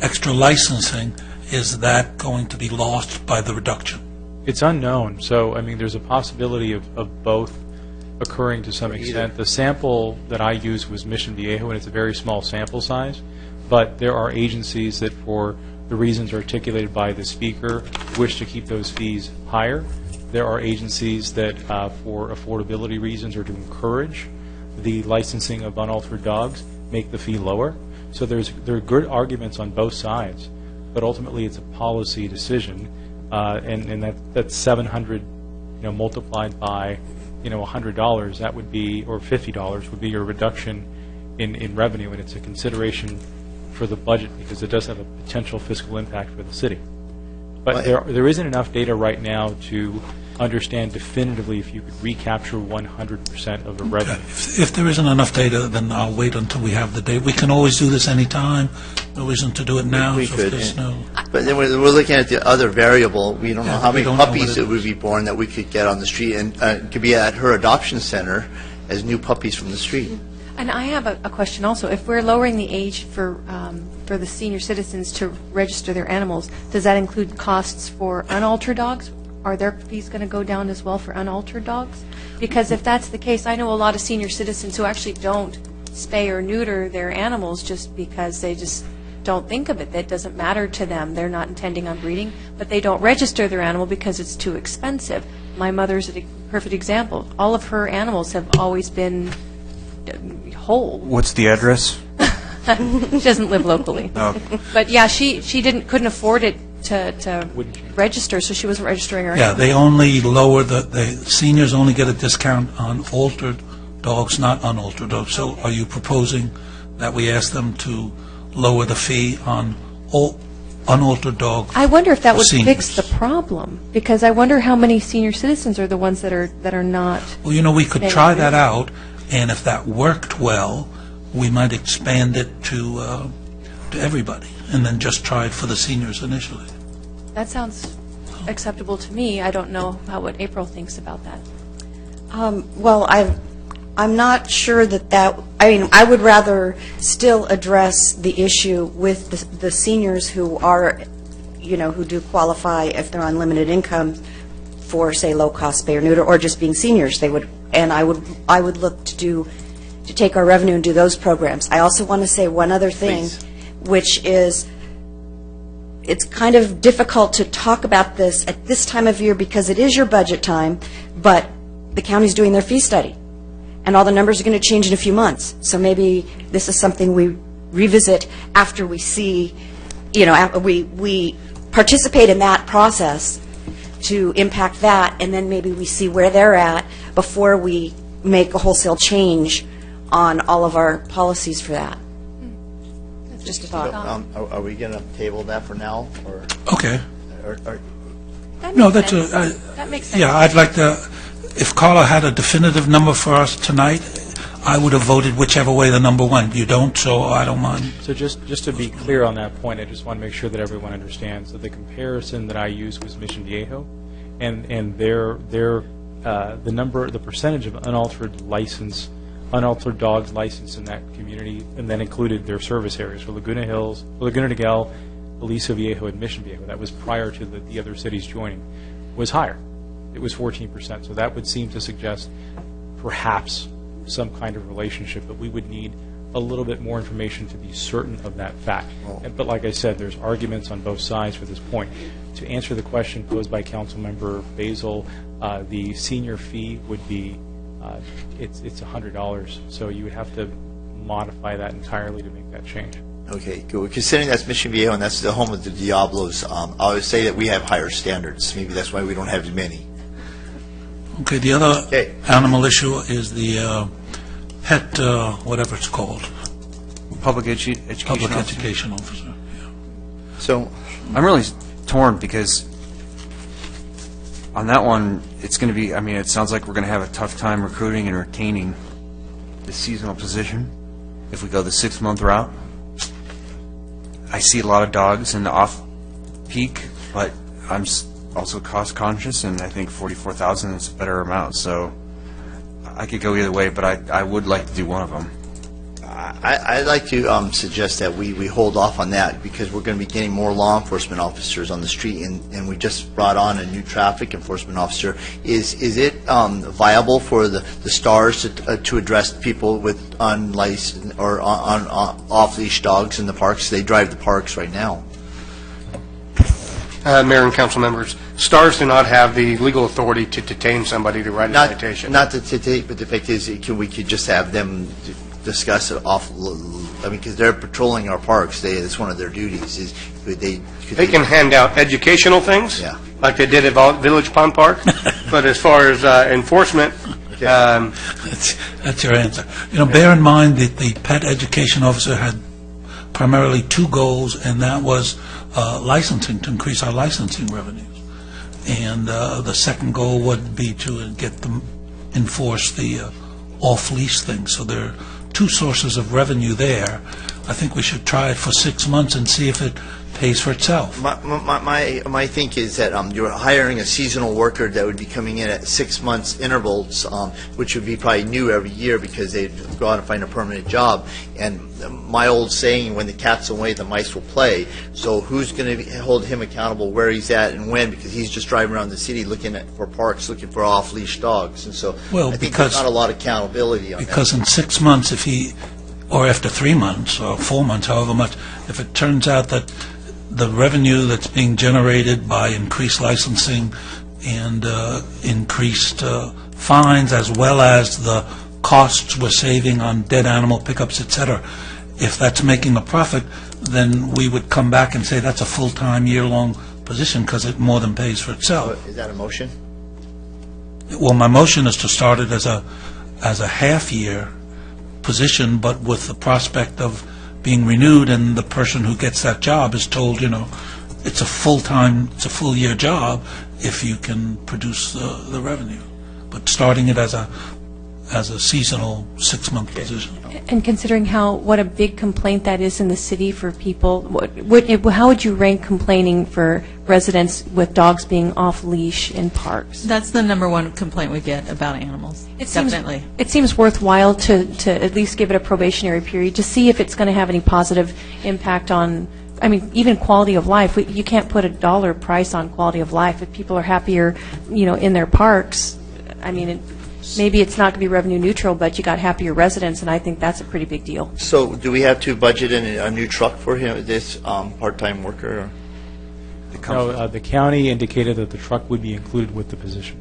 extra licensing, is that going to be lost by the reduction? It's unknown, so, there's a possibility of both occurring to some extent. The sample that I used was Mission Viejo, and it's a very small sample size, but there are agencies that, for the reasons articulated by the speaker, wish to keep those fees higher. There are agencies that, for affordability reasons or to encourage the licensing of unaltered dogs, make the fee lower. So there are good arguments on both sides, but ultimately it's a policy decision, and that's 700, multiplied by, $100, that would be, or $50 would be your reduction in revenue, and it's a consideration for the budget because it does have a potential fiscal impact for the city. But there isn't enough data right now to understand definitively if you could recapture 100% of the revenue. If there isn't enough data, then I'll wait until we have the data. We can always do this anytime. No reason to do it now. We so could, if there's no. But then we're looking at the other variable. We don't know how we many don't know puppies what that would be born that we could get on the street, and could be at her adoption center as new puppies from the street. And I have a question also. If we're lowering the age for the senior citizens to register their animals, does that include costs for unaltered dogs? Are their fees going to go down as well for unaltered dogs? Because if that's the case, I know a lot of senior citizens who actually don't spay or neuter their animals just because they just don't think of it. That doesn't matter to them. They're not intending on breeding, but they don't register their animal because it's too expensive. My mother's a perfect example. All of her animals have always been whole. What's the address? She doesn't live locally. Oh. But yeah, she couldn't afford it to register, so she wasn't registering her Yeah, animals. they only lower the seniors only get a discount on altered dogs, not unaltered dogs. So are you proposing that we ask them to lower the fee on all unaltered dogs? I wonder if that for would seniors? fix the problem, because I wonder how many senior citizens are the ones that are not. Well, we could paying try for that it. out, and if that worked well, we might expand it to everybody, and then just try it for the seniors initially. That sounds acceptable to me. I don't know what April thinks about that. Well, I'm not sure that, I would rather still address the issue with the seniors who are, who do qualify if they're on limited income for, say, low-cost spay or neuter, or just being seniors. They would, and I would look to take our revenue and do those programs. I also want to say one other thing, Please. which is, it's kind of difficult to talk about this at this time of year because it is your budget time, but the county's doing their fee study, and all the numbers are going to change in a few months. So maybe this is something we revisit after we see, we participate in that process to impact that, and then maybe we see where they're at before we make a wholesale change on all of our policies for that. Just a thought. Are we going to table that for now, or? Okay. or- No, that's That makes sense. yeah, I'd like to, if Carla had a definitive number for us tonight, I would have voted whichever way the number went. You don't, so I don't mind. So just to be clear on that point, I just want to make sure that everyone understands that the comparison that I used was Mission Viejo, and the percentage of unaltered dogs licensed in that community, and then included their service areas for Laguna Hills, Laguna Niguel, Aliso Viejo, and Mission Viejo. That was prior to the other cities joining. Was higher. It was 14%. So that would seem to suggest perhaps some kind of relationship, but we would need a little bit more information to be certain of that fact. But like I said, there's arguments on both sides for this point. To answer the question posed by Councilmember Basil, the senior fee would be it's $100, so you would have to modify that entirely to make that change. Okay, good. Considering that's Mission Viejo and that's the home of the Diablos, I would say that we have higher standards. Maybe that's why we don't have as many. Okay, the other animal issue is the pet, whatever it's called. Public education Public officer. education officer. So I'm really torn because on that one, it's going to be, it sounds like we're going to have a tough time recruiting and retaining the seasonal position if we go the 6-month route. I see a lot of dogs in the off-peak, but I'm also cost-conscious, and I think $44,000 is a better amount, so I could go either way, but I would like to do one of them. I'd like to suggest that we hold off on that because we're going to be getting more law enforcement officers on the street, and we just brought on a new traffic enforcement officer. Is it viable for the STARS to address people with unlicensed or on off-leash dogs in the parks? They drive the parks right now. Mayor and council members, STARS do not have the legal authority to detain somebody to write a citation. Not to detain, but the fact is, we could just have them discuss it off, because they're patrolling our parks. It's one of their duties. They can hand out educational things, like they did at Village Pond Park, but as far as enforcement, That's your answer. Bear in mind that the pet education officer had primarily two goals, and that was licensing, to increase our licensing revenues. And the second goal would be to get them, enforce the off-lease thing. So there are two sources of revenue there. I think we should try it for 6 months and see if it pays for itself. My think is that you're hiring a seasonal worker that would be coming in at 6 months intervals, which would be probably new every year because they'd go out and find a permanent job. And my old saying, when the cat's away, the mice will play. So who's going to hold him accountable where he's at and when? Because he's just driving around the city looking for parks, looking for off-leash dogs. And so I think there's not a lot of accountability on that. Because in 6 months, if he, or after 3 months or 4 months, however much, if it turns out that the revenue that's being generated by increased licensing and increased fines, as well as the costs we're saving on dead animal pickups, et cetera, if that's making a profit, then we would come back and say that's a full-time, year-long position because it more than pays for itself. Is that a motion? Well, my motion is to start it as a half-year position, but with the prospect of being renewed, and the person who gets that job is told, it's a full-time, it's a full-year job if you can produce the revenue. But starting it as a seasonal 6-month position. And considering what a big complaint that is in the city for people, how would you rank complaining for residents with dogs being off-leash in parks? That's the number one complaint we get about animals. Definitely. It seems worthwhile to at least give it a probationary period to see if it's going to have any positive impact on, even quality of life. You can't put a dollar price on quality of life. If people are happier, in their parks, maybe it's not going to be revenue neutral, but you got happier residents, and I think that's a pretty big deal. So do we have to budget in a new truck for him, this part-time worker? No, the county indicated that the truck would be included with the position.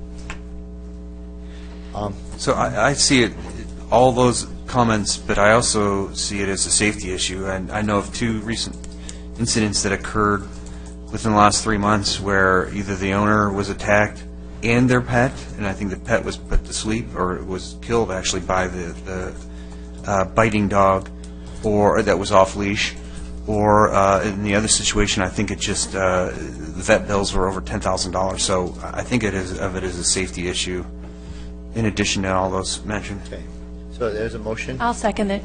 So I see it, all those comments, but I also see it as a safety issue. And I know of 2 recent incidents that occurred within the last 3 months where either the owner was attacked and their pet, and I think the pet was put to sleep or was killed actually by the biting dog, or that was off leash, or in the other situation, I think it just the vet bills were over $10,000. So I think it is a safety issue, in addition to all those mentioned. Okay. So there's a motion. I'll second it.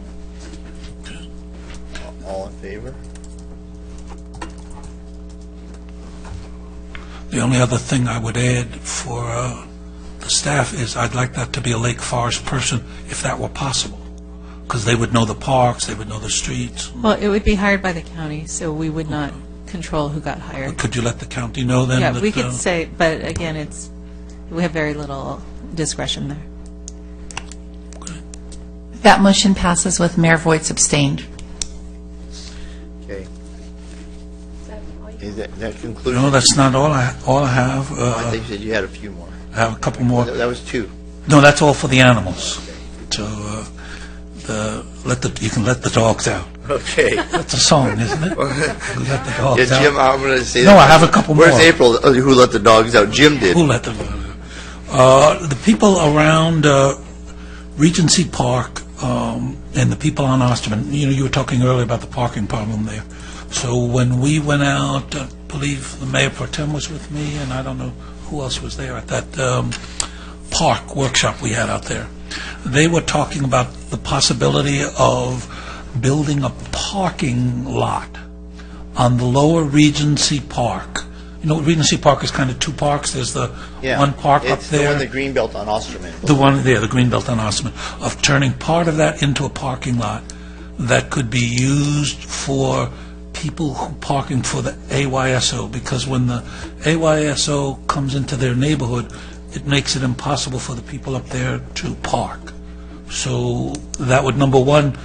All in favor? The only other thing I would add for the staff is I'd like that to be a Lake Forest person, if that were possible, because they would know the parks, they would know the streets. Well, it would be hired by the county, so we would not control who got hired. Could you let the county know then? Yeah, that, we could say, but again, we have very little discretion there. That motion passes with Mayor Voights abstained. Okay. Is that conclusion? No, that's not all I have. I think you said you had a few more. I have a couple more. That was 2. No, that's all for the animals. So you can let the dogs out. Okay. That's a song, isn't it? Let the dogs out. Jim, I'm going to say No, that. I have a couple more. Where's April? Who let the dogs out? Jim did. Who let the dogs out? The people around Regency Park and the people on Osterman, you were talking earlier about the parking problem there. So when we went out, I believe the Mayor Pro Tem was with me, and I don't know who else was there at that park workshop we had out there. They were talking about the possibility of building a parking lot on the lower Regency Park. Regency Park is kind of 2 parks. There's the one park up there. It's the one, the Greenbelt on Osterman. The one there, the Greenbelt on Osterman, of turning part of that into a parking lot that could be used for people who parking for the AYSO, because when the AYSO comes into their neighborhood, it makes it impossible for the people up there to park. So that would, number one,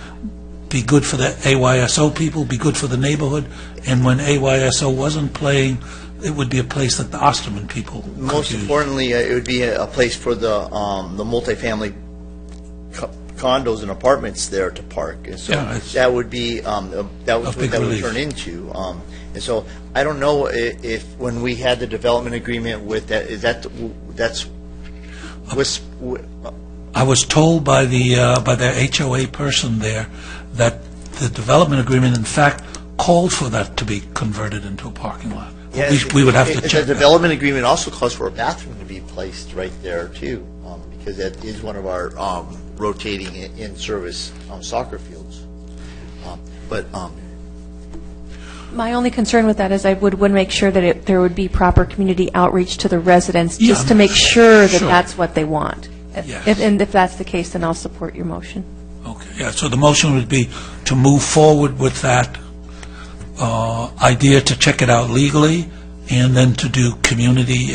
be good for the AYSO people, be good for the neighborhood, and when AYSO wasn't playing, it would be a place that the Osterman people could Most use. importantly, it would be a place for the multifamily condos and apartments there to park. And so that would be that was what that would turn into. And so I don't know if when we had the development agreement with that, I was told by their HOA person there that the development agreement, in fact, called for that to be converted into a parking lot. Yeah, We would have to check The that. development agreement also calls for a bathroom to be placed right there, too, because that is one of our rotating in-service soccer fields. But My only concern with that is I would make sure that there would be proper community outreach to the residents, Yeah, just to make sure that sure. that's what they want. Yes. And if that's the case, then I'll support your motion. Okay, yeah, so the motion would be to move forward with that idea to check it out legally, and then to do community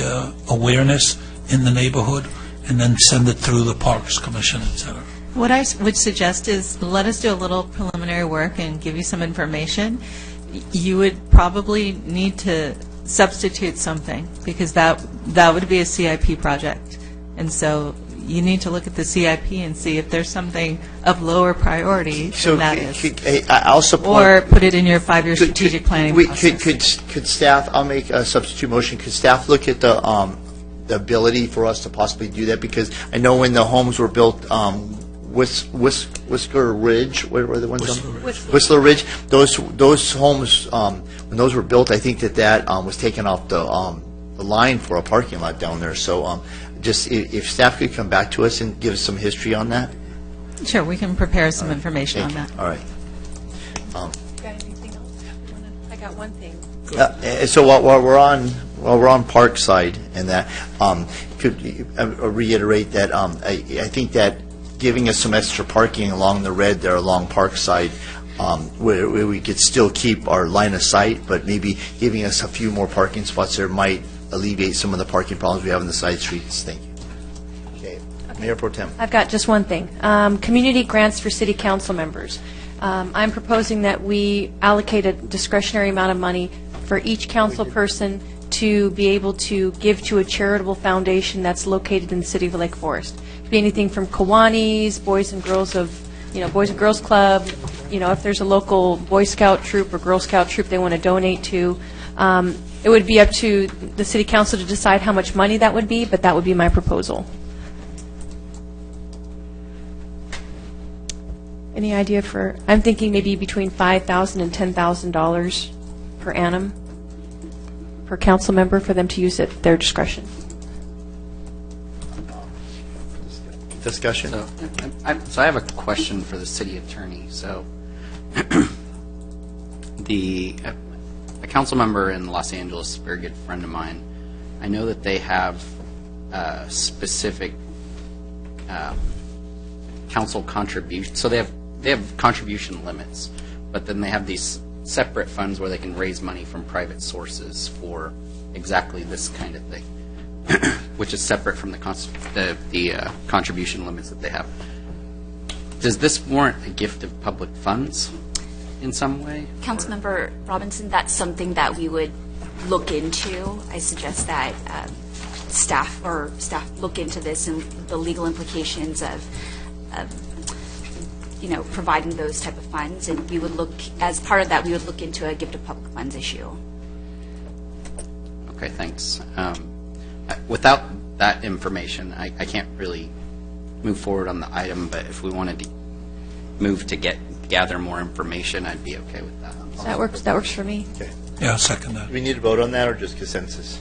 awareness in the neighborhood, and then send it through the Parks Commission, et cetera. What I would suggest is let us do a little preliminary work and give you some information. You would probably need to substitute something, because that would be a CIP project. And so you need to look at the CIP and see if there's something of lower priority so than that is. I'll support. Or put it in your 5-year strategic planning process. Could staff, I'll make a substitute motion, could staff look at the ability for us to possibly do that? Because I know when the homes were built, Whistler Ridge, where were the ones? Whistler Ridge. Those homes, when those were built, I think that was taken off the line for a parking lot down there. So just if staff could come back to us and give us some history on that. Sure, we can prepare some information on that. All right. Got anything else? I got one thing. So while we're on Parkside and that, could you reiterate that I think that giving us some extra parking along the red there along Parkside, where we could still keep our line of sight, but maybe giving us a few more parking spots there might alleviate some of the parking problems we have in the side streets. Thank you. Okay. Mayor Pro Tem. I've got just one thing. Community grants for city council members. I'm proposing that we allocate a discretionary amount of money for each council person to be able to give to a charitable foundation that's located in the city of Lake Forest. It could be anything from Kiwanis, Boys and Girls Club, if there's a local Boy Scout troop or Girl Scout troop they want to donate to. It would be up to the city council to decide how much money that would be, but that would be my proposal. Any idea I'm thinking maybe between $5,000 and $10,000 per annum per council member for them to use at their discretion. Discussion? So I have a question for the city attorney. So a council member in Los Angeles, a very good friend of mine, I know that they have specific council contributions. So they have contribution limits, but then they have these separate funds where they can raise money from private sources for exactly this kind of thing, which is separate from the contribution limits that they have. Does this warrant a gift of public funds in some way? Councilmember Robinson, that's something that we would look into. I suggest that staff look into this and the legal implications of providing those type of funds, and we would look, as part of that, we would look into a gift of public funds issue. Okay, thanks. Without that information, I can't really move forward on the item, but if we wanted to move to gather more information, I'd be okay with that. That works for me. Okay. Yeah, I'll second that. Do we need to vote on that or just consensus?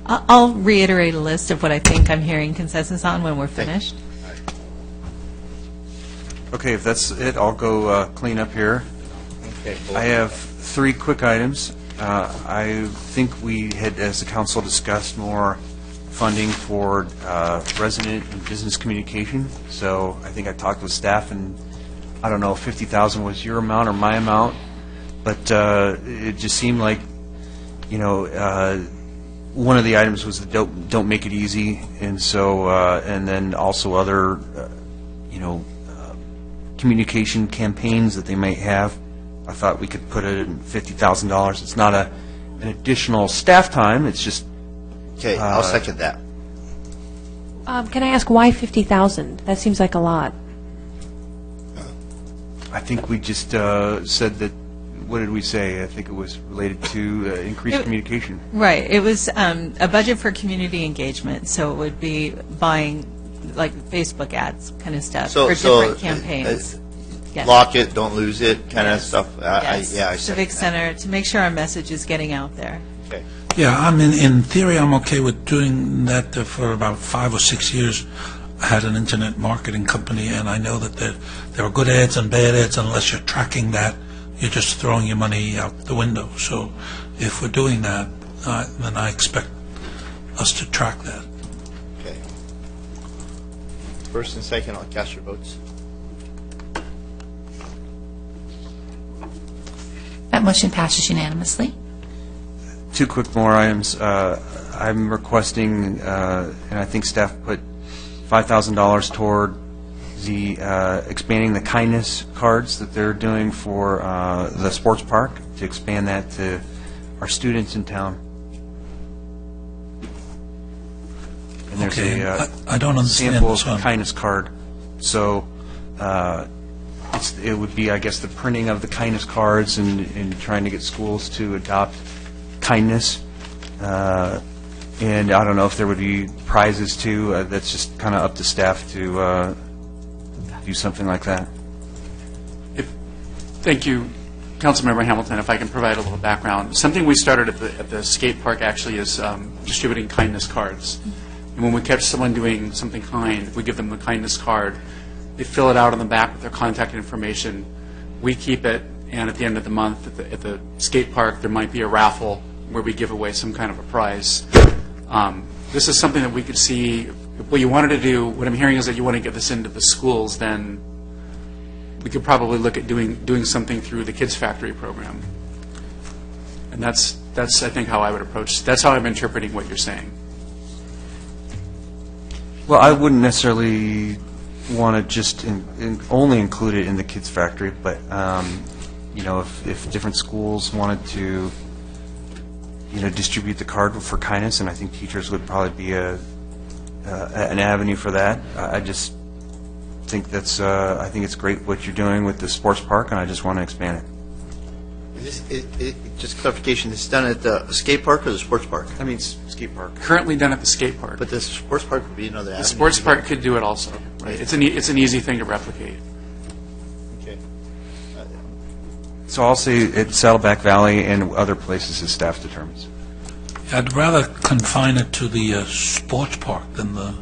I'll reiterate a list of what I think I'm hearing consensus on when we're finished. Okay, if that's it, I'll go clean up here. Okay. I have 3 quick items. I think we had, as a council, discussed more funding for resident and business communication. So I think I talked with staff, and I don't know if 50,000 was your amount or my amount, but it just seemed like, one of the items was the don't make it easy, and so and then also other communication campaigns that they might have. I thought we could put it in $50,000. It's not an additional staff time. It's just. Okay, I'll second that. Can I ask why 50,000? That seems like a lot. I think we just said that. What did we say? I think it was related to increased communication. Right. It was a budget for community engagement, so it would be buying like Facebook ads kind of stuff for different campaigns. Yes. lock it, don't lose it, kind of Yes. stuff. I second Civic that. Center, to make sure our message is getting out there. Okay. Yeah, I mean, in theory, I'm okay with doing that. For about 5 or 6 years, I had an internet marketing company, and I know that there are good ads and bad ads. Unless you're tracking that, you're just throwing your money out the window. So if we're doing that, then I expect us to track that. Okay. First and second, I'll cast your votes. That motion passes unanimously. Two quick more items. I'm requesting, and I think staff put $5,000 toward the expanding the kindness cards that they're doing for the sports park, to expand that to our students in town. And there's Okay, a I don't understand sample this one. of kindness card. So it would be, I guess, the printing of the kindness cards and trying to get schools to adopt kindness. And I don't know if there would be prizes too. That's just kind of up to staff to do something like that. Thank you, Councilmember Hamilton. If I can provide a little background, something we started at the skate park actually is distributing kindness cards. And when we catch someone doing something kind, we give them the kindness card. They fill it out on the back with their contact information. We keep it, and at the end of the month at the skate park, there might be a raffle where we give away some kind of a prize. This is something that we could see. What you wanted to do, what I'm hearing is that you want to get this into the schools, then we could probably look at doing something through the Kids Factory program. And that's I think how I would approach. That's how I'm interpreting what you're saying. Well, I wouldn't necessarily want to just only include it in the Kids Factory, but if different schools wanted to, distribute the card for kindness, and I think teachers would probably be an avenue for that. I just think I think it's great what you're doing with the sports park, and I just want to expand it. Just clarification, it's done at the skate park or the sports park? I mean, skate park. Currently done at the skate park. But the sports park would be another avenue. The sports park could do it also. Right? It's an easy thing to replicate. Okay. So I'll say at Saddleback Valley and other places as staff determines. I'd rather confine it to the sports park than the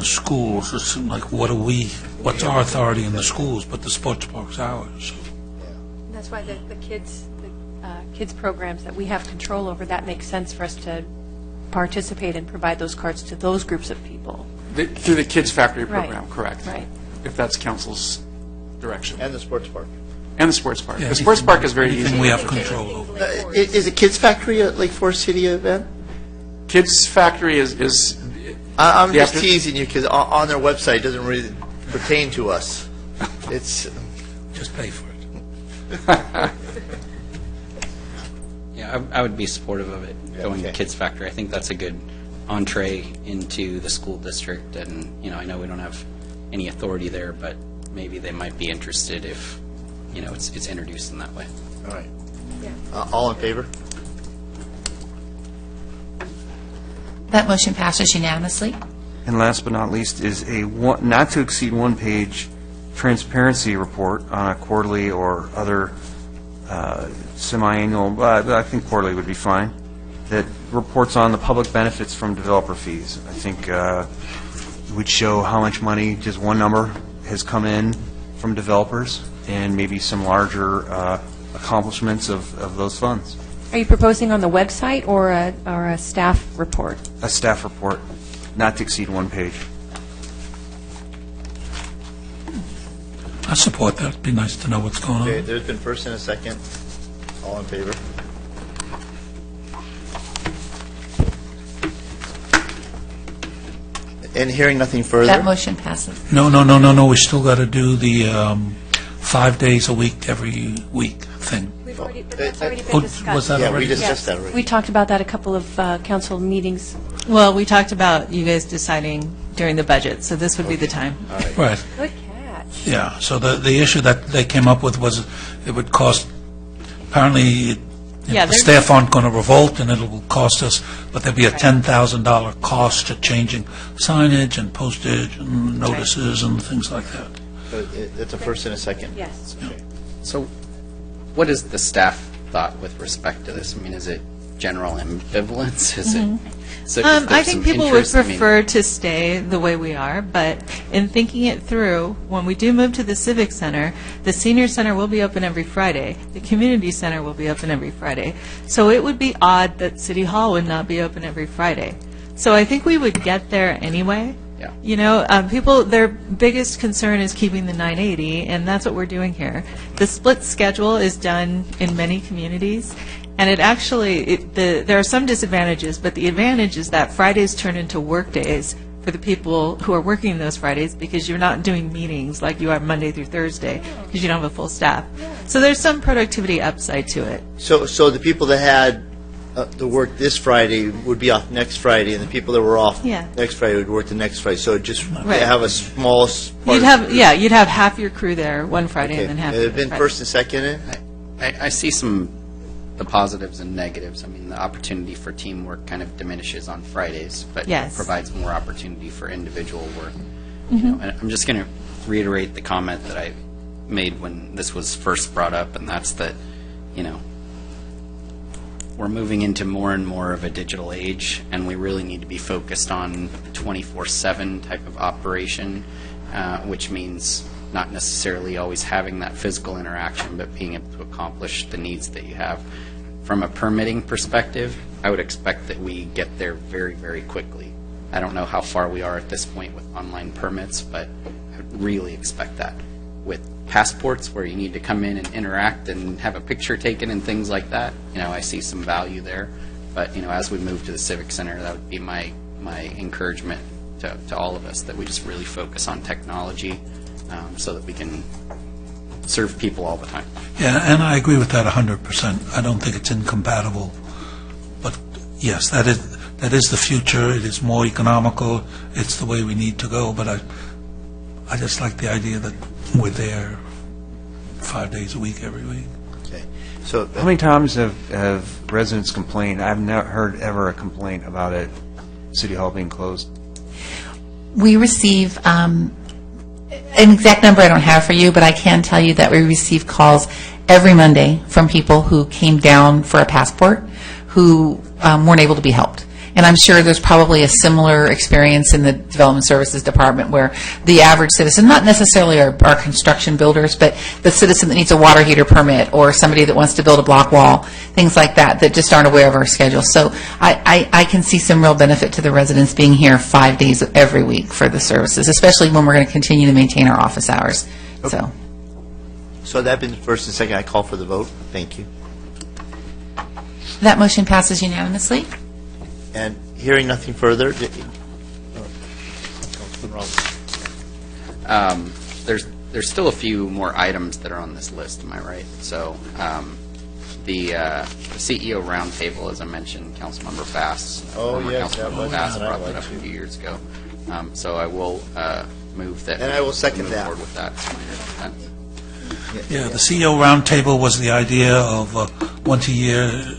schools. It's like, what's our authority in the schools, but the sports park's ours. That's why the kids programs that we have control over, that makes sense for us to participate and provide those cards to those groups of people. Through the Kids Factory Right. program, correct. Right. If that's council's direction. And the sports park. And the sports park. Yeah, The sports park is very anything easy. we have control over. Is the Kids Factory a Lake Forest City event? Kids Factory is I'm Yeah, just teasing you because on their website it doesn't really pertain to us. It's just pay for it. Yeah, I would be supportive of it, going to Kids Factory. I think that's a good entree into the school district, and, I know we don't have any authority there, but maybe they might be interested if, it's introduced in that way. all right. All in favor? That motion passes unanimously. And last but not least is a not to exceed one-page transparency report on a quarterly or other semi-annual, I think quarterly would be fine, that reports on the public benefits from developer fees. I think it would show how much money, just one number, has come in from developers, and maybe some larger accomplishments of those funds. Are you proposing on the website or a staff report? A staff report, not to exceed one page. I support that. It'd be nice to know what's going on. Okay, there's been first and a second. All in favor? And hearing nothing further. That motion passes. No. We still got to do the 5 days a week, every week thing. That's already been Oh, discussed. was that Yeah, already? we discussed that already. We talked about that a couple of council meetings. Well, we talked about you guys deciding during the budget, so this would be the time. Right. Good catch. Yeah, so the issue that they came up with was it would cost, apparently, Yeah, the they're- staff aren't going to revolt, and it will cost us, but there'd be a $10,000 cost to changing signage and postage and notices and things like that. It's a first and a second. Yes. So what is the staff thought with respect to this? I mean, is it general ambivalence? Is it? So is there I think some people would interest? I mean- prefer to stay the way we are, but in thinking it through, when we do move to the Civic Center, the Senior Center will be open every Friday. The Community Center will be open every Friday. So it would be odd that City Hall would not be open every Friday. So I think we would get there anyway. Yeah. You know, people, their biggest concern is keeping the 980, and that's what we're doing here. The split schedule is done in many communities, and it actually, there are some disadvantages, but the advantage is that Fridays turn into work days for the people who are working those Fridays, because you're not doing meetings like you are Monday through Thursday, because you don't have a full staff. So there's some productivity upside to it. So the people that had the work this Friday would be off next Friday, and the people that were off Yeah. next Friday would work the next Friday. So just Right. have a small part. You'd have, yeah, you'd have half your crew there one Friday Okay. and then half. It the had been Friday. first and second. I see the positives and negatives. I mean, the opportunity for teamwork kind of diminishes on Fridays, but Yes. provides more opportunity for individual work. Mhm. You know, and I'm just going to reiterate the comment that I made when this was first brought up, and that's that, you know, we're moving into more and more of a digital age, and we really need to be focused on a 24/7 type of operation, which means not necessarily always having that physical interaction, but being able to accomplish the needs that you have. From a permitting perspective, I would expect that we get there very, very quickly. I don't know how far we are at this point with online permits, but I would really expect that. With passports, where you need to come in and interact and have a picture taken and things like that, you know, I see some value there. But, you know, as we move to the Civic Center, that would be my encouragement to all of us, that we just really focus on technology so that we can serve people all the time. Yeah, and I agree with that 100%. I don't think it's incompatible. But yes, that is the future. It is more economical. It's the way we need to go. But I just like the idea that we're there 5 days a week, every week. Okay. So How many times have residents complained? I've never heard ever a complaint about it, City Hall being closed. We receive, an exact number I don't have for you, but I can tell you that we receive calls every Monday from people who came down for a passport who weren't able to be helped. And I'm sure there's probably a similar experience in the Development Services Department, where the average citizen, not necessarily our construction builders, but the citizen that needs a water heater permit, or somebody that wants to build a block wall, things like that, that just aren't aware of our schedule. So I can see some real benefit to the residents being here 5 days every week for the services, especially when we're going to continue to maintain our office hours. So that been first and second. I call for the vote. Thank you. that motion passes unanimously. And hearing nothing further, There's still a few more items that are on this list, am I right? So the CEO roundtable, as I mentioned, Councilmember Bass, former yes, that Councilmember was Bass one I'd brought that like up a to. few years ago. So I will move that. And I will second move that. forward with that. It's my understanding. Yeah, the CEO roundtable was the idea of once a year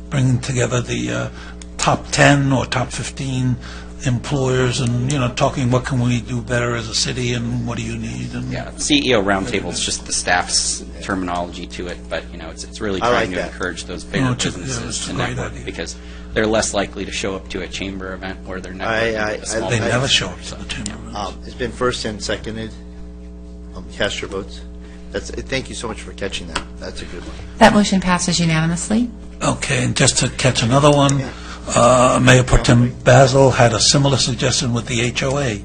bringing together the top 10 or top 15 employers and, talking what can we do better as a city and what do you need. And Yeah, CEO roundtable is just the staff's terminology to it, but, it's really I trying like to that. encourage those bigger it's businesses a to great network, idea. because they're less likely to show up to a chamber event where they're networking with a small They business. never show up to the chamber. It's been first and seconded. Cast your votes. Thank you so much for catching that. That's a good one. That motion passes unanimously. Okay, and just to catch another one, Mayor Pro Tem Basil had a similar suggestion with the HOA,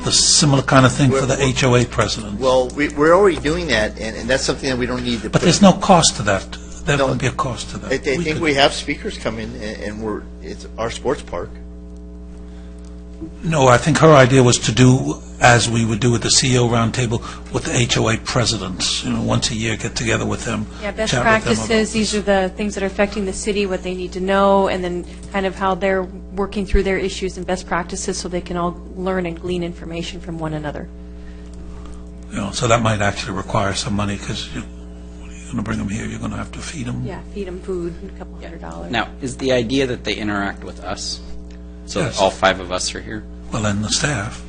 the similar kind of thing for the HOA president. Well, we're already doing that, and that's something that we don't need to But put. there's no cost to that. There won't be a cost to that. I think we have speakers come in, and it's our sports park. No, I think her idea was to do as we would do with the CEO roundtable with the HOA presidents. Once a year, get together with them. Yeah, best chat with them practices, these are the things that are affecting the city, what they need to know, and then kind of how they're working through their issues and best practices so they can all learn and glean information from one another. So that might actually require some money, because you're going to bring them here, you're going to have to feed them. Yeah, feed them food, a couple $100. Now, is the idea that they interact with us? So Yes. that all 5 of us are here? Well, and the staff.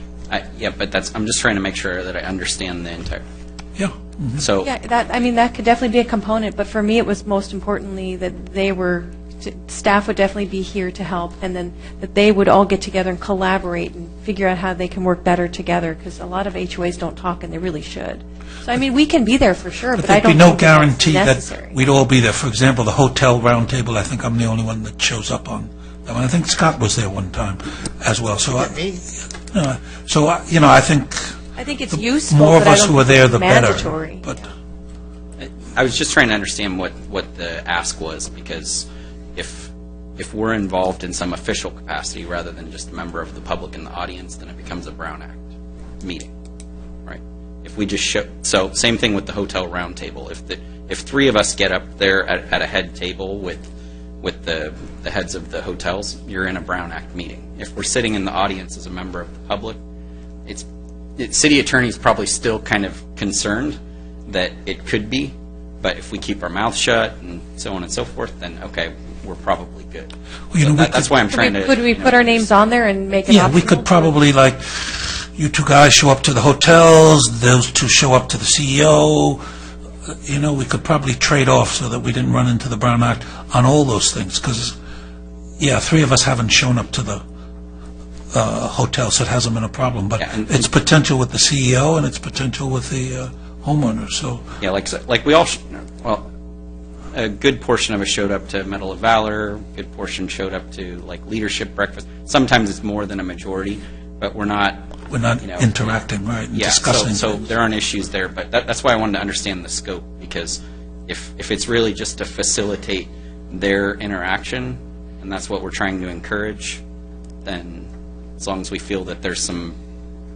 Yeah, but I'm just trying to make sure that I understand the entire. Yeah. So. Yeah, that could definitely be a component, but for me, it was most importantly that staff would definitely be here to help, and then that they would all get together and collaborate and figure out how they can work better together, because a lot of HOAs don't talk, and they really should. So, I mean, we can be there for sure, but I There'd don't be no think that that's guarantee necessary. that we'd all be there. For example, the hotel roundtable, I think I'm the only one that shows up on that one. I think Scott was there one time as well. So, I think it's useful, more of but I us don't who are think there, it's the better. mandatory. But I was just trying to understand what the ask was, because if we're involved in some official capacity rather than just a member of the public in the audience, then it becomes a Brown Act meeting, right? If we just so same thing with the hotel roundtable. If three of us get up there at a head table with the heads of the hotels, you're in a Brown Act meeting. If we're sitting in the audience as a member of the public, city attorney's probably still kind of concerned that it could be, but if we keep our mouth shut and so on and so forth, then okay, we're probably good. Well, that's why I'm trying to. Could we put our names on there and make it yeah, we optional? could probably, like, you two guys show up to the hotels, those two show up to the CEO. We could probably trade off so that we didn't run into the Brown Act on all those things, because, three of us haven't shown up to the hotel, so it hasn't been a problem. But it's potential with the CEO and it's potential with the homeowner. So yeah, like we all, a good portion of us showed up to Medal of Valor. A good portion showed up to like leadership breakfast. Sometimes it's more than a majority, but we're not interacting, right? And discussing. So there aren't issues there, but that's why I wanted to understand the scope, because if it's really just to facilitate their interaction, and that's what we're trying to encourage, then as long as we feel that there's some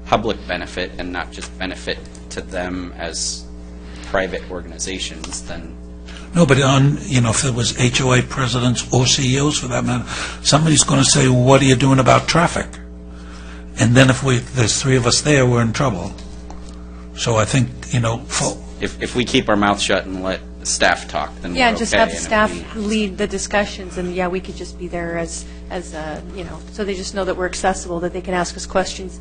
public benefit and not just benefit to them as private organizations, then. No, but if there was HOA presidents or CEOs for that matter, somebody's going to say, what are you doing about traffic? And then if there's three of us there, we're in trouble. So I think, If we keep our mouth shut and let the staff talk, then we're okay. Just have the And if staff lead the discussions, and we could just be there as so they just know that we're accessible, that they can ask us questions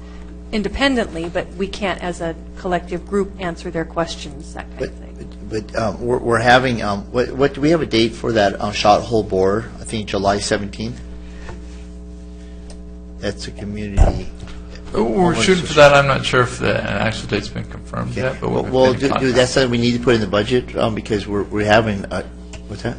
independently, but we can't, as a collective group, answer their questions, that kind of thing. But we're having, what do we have a date for that shot hole bore? I think July 17th? That's a community. We're shooting for that. I'm not sure if the actual date's been confirmed yet, but Well, that's something we need to put in the budget, because we're having, what's that?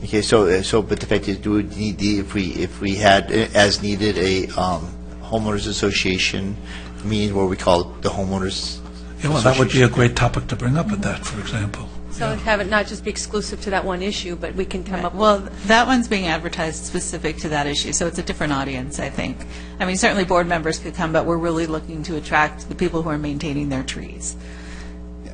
Okay, but the fact is, do we need if we had, as needed, a homeowners association meeting where we call it the homeowners Yeah, well, that would be a great topic to bring up at that, for example. So have it not just be exclusive to that one issue, but we can come up with... Well, that one's being advertised specific to that issue, so it's a different audience, I think. I mean, certainly board members could come, but we're really looking to attract the people who are maintaining their trees.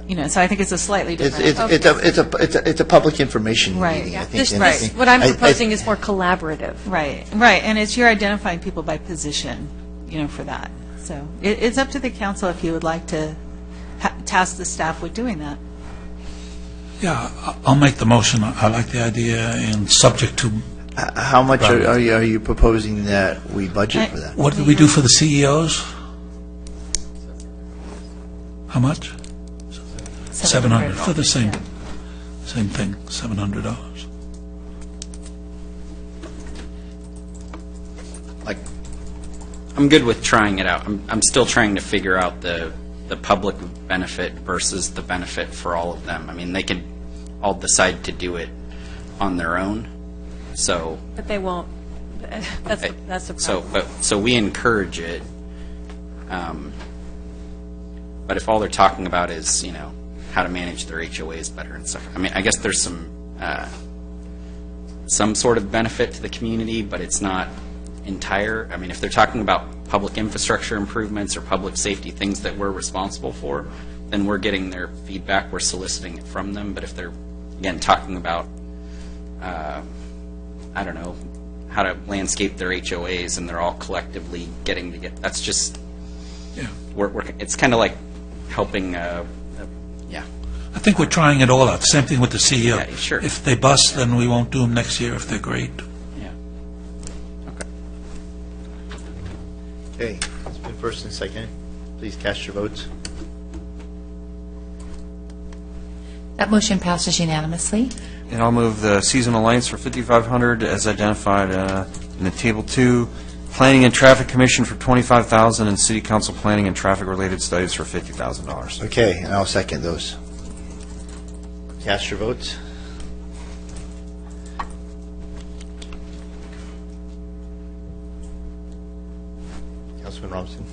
So I think it's a slightly different... It's a public information right. meeting, I think. What I'm proposing is more collaborative. Right, and it's you're identifying people by position, for that. So it's up to the council if you would like to task the staff with doing that. Yeah, I'll make the motion. I like the idea, and subject to... How much are you proposing that we budget for that? What did we do for the CEOs? How much? $700 for the same thing, $700. I'm good with trying it out. I'm still trying to figure out the public benefit versus the benefit for all of them. I mean, they can all decide to do it on their own, so... But they won't. That's the problem. So we encourage it, but if all they're talking about is, how to manage their HOAs better and stuff, I mean, I guess there's some sort of benefit to the community, but it's not entire. I mean, if they're talking about public infrastructure improvements or public safety, things that we're responsible for, then we're getting their feedback, we're soliciting it from them. But if they're, again, talking about, I don't know, how to landscape their HOAs and they're all collectively getting together, that's just, it's kind of like helping, I think we're trying it all out. Same thing with the CEO. Yeah, sure. If they bust, then we won't do them next year if they're great. Okay, it's been first and second. Please cast your votes. That motion passes unanimously. And I'll move the seasonal lights for $5,500 as identified in the Table 2. Planning and Traffic Commission for $25,000 and City Council Planning and Traffic-related studies for $50,000. Okay, and I'll second those. Cast your votes. Councilman Robinson.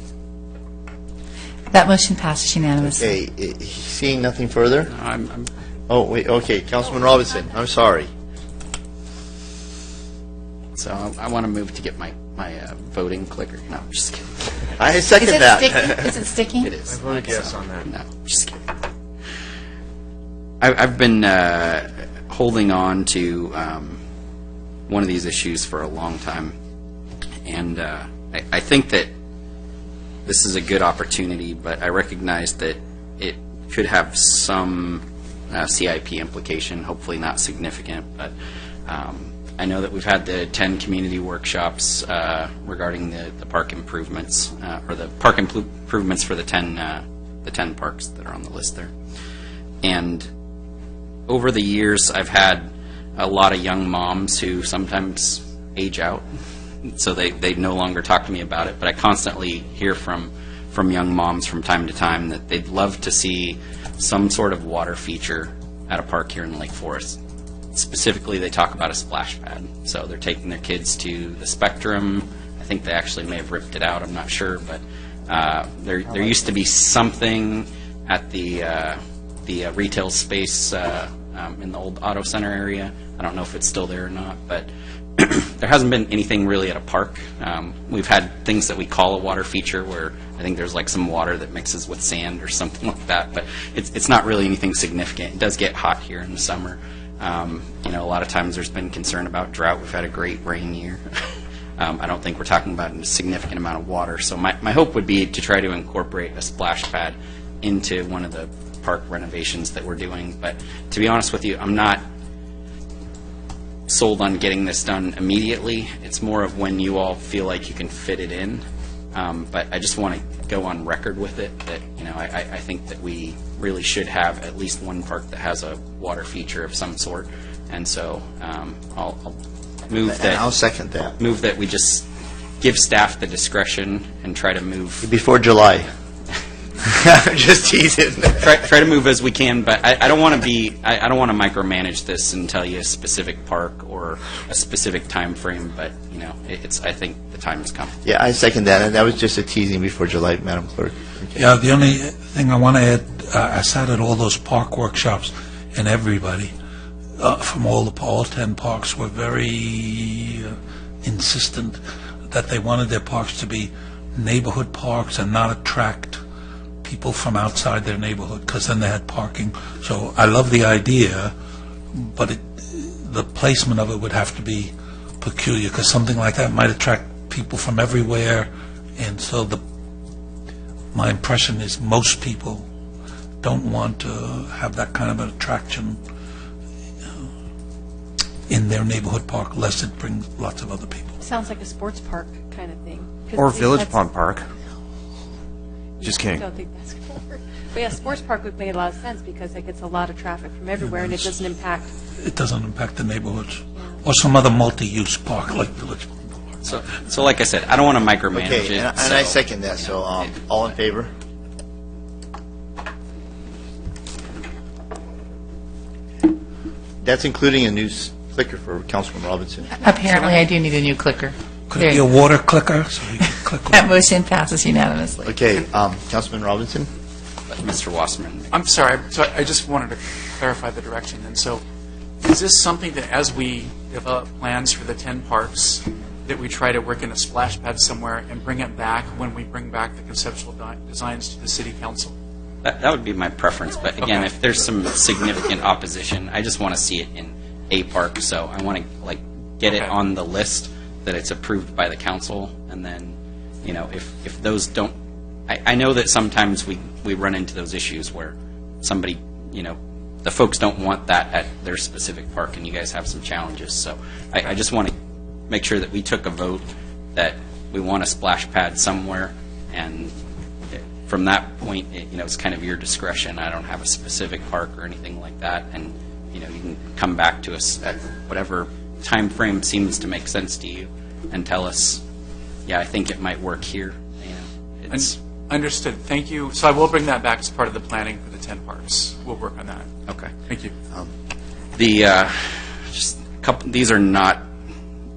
That motion passes unanimously. Okay, seeing nothing further? I'm Oh, wait, okay, Councilman Robinson, I'm sorry. So I want to move to get my voting clicker. No, I'm just kidding. I second Is it that. sticky? Is it sticky? It is. I voted yes on that. No, just kidding. I've been holding on to one of these issues for a long time, and I think that this is a good opportunity, but I recognize that it could have some CIP implication, hopefully not significant, but I know that we've had the 10 community workshops regarding the park improvements, or the park improvements for the 10 parks that are on the list there. And over the years, I've had a lot of young moms who sometimes age out, so they no longer talk to me about it, but I constantly hear from young moms from time to time that they'd love to see some sort of water feature at a park here in Lake Forest. Specifically, they talk about a splash pad. So they're taking their kids to the Spectrum. I think they actually may have ripped it out, I'm not sure, but there used to be something at the retail space in the old auto center area. I don't know if it's still there or not, but there hasn't been anything really at a park. We've had things that we call a water feature where I think there's like some water that mixes with sand or something like that, but it's not really anything significant. It does get hot here in the summer. A lot of times there's been concern about drought. We've had a great rain year. I don't think we're talking about a significant amount of water. So my hope would be to try to incorporate a splash pad into one of the park renovations that we're doing. But to be honest with you, I'm not sold on getting this done immediately. It's more of when you all feel like you can fit it in. But I just want to go on record with it that I think that we really should have at least one park that has a water feature of some sort. And so I'll move that. And I'll second that. Move that we just give staff the discretion and try to move Before July. Just teasing. try to move as we can, but I don't want to be. I don't want to micromanage this and tell you a specific park or a specific time frame. But it's. I think the time has come. Yeah, I second that, and that was just a teasing before July, Madam Clerk. Okay. Yeah, the only thing I want to add, I sat at all those park workshops, and everybody from all 10 parks were very insistent that they wanted their parks to be neighborhood parks and not attract people from outside their neighborhood, because then they had parking. So I love the idea, but the placement of it would have to be peculiar, because something like that might attract people from everywhere, and so my impression is most people don't want to have that kind of an attraction in their neighborhood park, lest it brings lots of other people. Sounds like a sports park kind of thing. 'Cause Or I think Village that's- Pond Park. Just kidding. I don't think that's going to work. But yeah, sports park would make a lot of sense because it gets a lot of traffic from everywhere and it doesn't impact. It doesn't impact the neighborhoods. Or some other multi-use park like Village. So like I said, I don't want to micromanage Okay, it. and I second that. So all in favor? That's including a new clicker for Councilman Robinson. Apparently, I do need a new clicker. Could it be a water clicker so we can click with That motion passes unanimously. Okay, Councilman Robinson? Mr. Wasserman. I'm sorry, so I just wanted to clarify the direction. And so is this something that as we develop plans for the 10 parks, that we try to work in a splash pad somewhere and bring it back when we bring back the conceptual designs to the city council? That would be my preference, but again, if there's some significant opposition, I just want to see it in a park, so I want to get it on the list that it's approved by the council, and then, if those don't, I know that sometimes we run into those issues where somebody, the folks don't want that at their specific park, and you guys have some challenges, so I just want to make sure that we took a vote that we want a splash pad somewhere, and from that point, it's kind of your discretion. I don't have a specific park or anything like that, and, you can come back to us at whatever time frame seems to make sense to you and tell us, yeah, I think it might work here. It's Understood. Thank you. So I will bring that back as part of the planning for the 10 parks. We'll work on that. Okay. Thank you. Just a couple, these are not,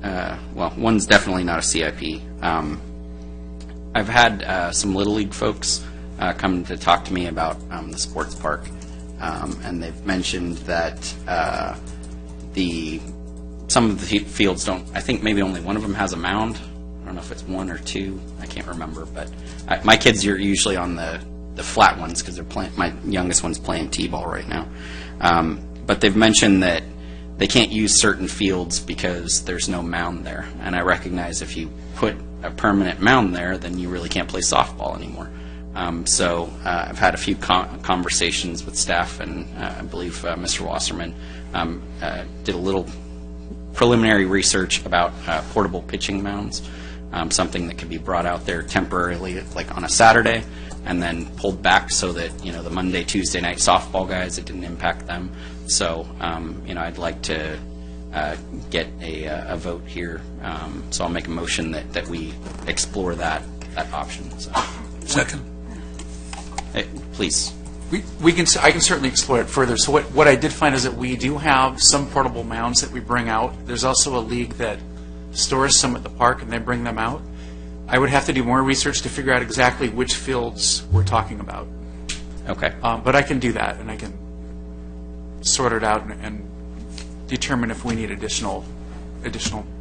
well, one's definitely not a CIP. I've had some Little League folks come to talk to me about the sports park, and they've mentioned that some of the fields don't, I think maybe only one of them has a mound. I don't know if it's one or two. I can't remember, but my kids are usually on the flat ones because they're playing. My youngest one's playing t-ball right now. But they've mentioned that they can't use certain fields because there's no mound there. And I recognize if you put a permanent mound there, then you really can't play softball anymore. So I've had a few conversations with staff, and I believe Mr. Wasserman did a little preliminary research about portable pitching mounds, something that could be brought out there temporarily, like on a Saturday, and then pulled back so that, the Monday, Tuesday night softball guys, it didn't impact them. So, I'd like to get a vote here. So I'll make a motion that we explore that option. So. Second. Please. I can certainly explore it further. So what I did find is that we do have some portable mounds that we bring out. There's also a league that stores some at the park, and they bring them out. I would have to do more research to figure out exactly which fields we're talking about. Okay. But I can do that, and I can sort it out and determine if we need additional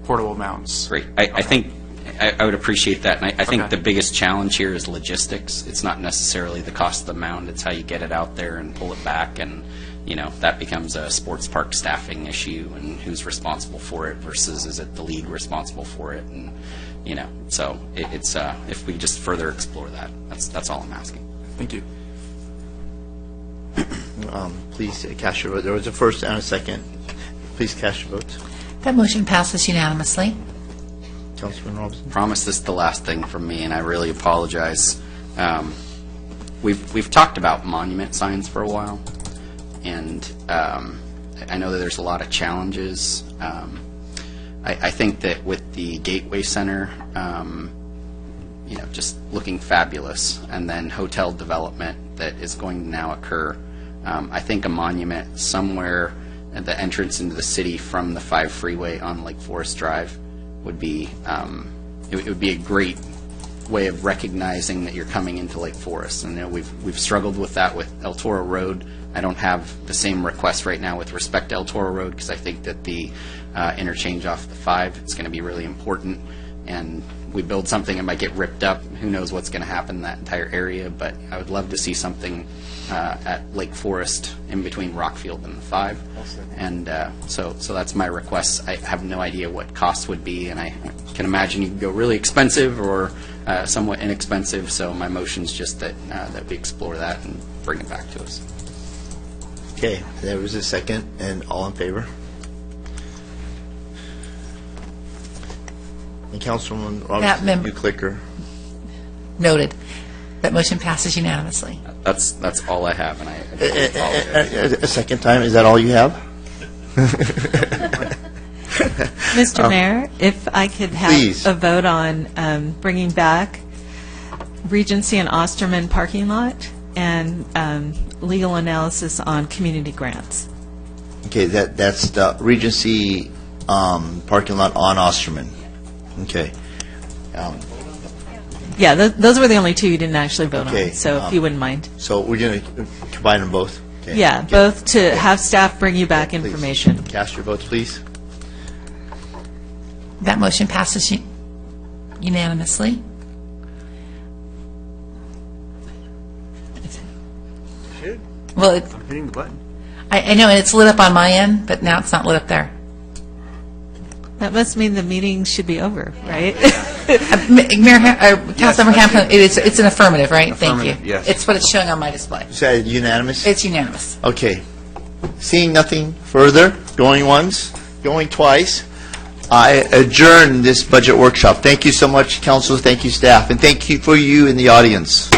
portable mounds. Great. I think I would appreciate that, and I think the biggest challenge here is logistics. It's not necessarily the cost of the mound, it's how you get it out there and pull it back, and that becomes a sports park staffing issue, and who's responsible for it versus is it the league responsible for it, and so it's if we just further explore that, that's all I'm asking. Thank you. Please cast your vote. There was a first and a second. Please cast your votes. That motion passes unanimously. Councilman Robinson. Promise this is the last thing from me, and I really apologize. We've talked about monument signs for a while, and I know that there's a lot of challenges. I think that with the Gateway Center, just looking fabulous, and then hotel development that is going to now occur, I think a monument somewhere at the entrance into the city from the 5 freeway on Lake Forest Drive would be it would be a great way of recognizing that you're coming into Lake Forest. And we've struggled with that with El Toro Road. I don't have the same request right now with respect to El Toro Road because I think that the interchange off the 5 is going to be really important. And we build something, it might get ripped up. Who knows what's going to happen in that entire area? But I would love to see something at Lake Forest in between Rockfield and the 5. And so that's my request. I have no idea what costs would be, and I can imagine you can go really expensive or somewhat inexpensive. So my motion's just that we explore that and bring it back to us. Okay, there was a second, and all in favor? And Councilwoman Robinson, you clicker. Noted. That motion passes unanimously. That's all I have, and I apologize. A second time, is that all you have? Mr. Mayor, if I could have Please. a vote on bringing back Regency and Osterman parking lot and legal analysis on community grants. Okay, that's the Regency parking lot on Osterman. Okay. Yeah, those were the only two you didn't actually vote Okay, on, so if you wouldn't mind. So we're going to combine them both? Okay. Yeah, both to have staff bring you back Please. information. Cast your votes, please. That motion passes unanimously. Should. Well, I'm hitting the button. I know, and it's lit up on my end, but now it's not lit up there. That must mean the meeting should be over, right? Councilmember Hampton, it's an affirmative, right? Thank you. Affirmative, yes. It's what it's showing on my display. Is that unanimous? It's unanimous. Okay. Seeing nothing further, going once, going twice, I adjourn this budget workshop. Thank you so much, council. Thank you, staff. And thank you for you in the audience.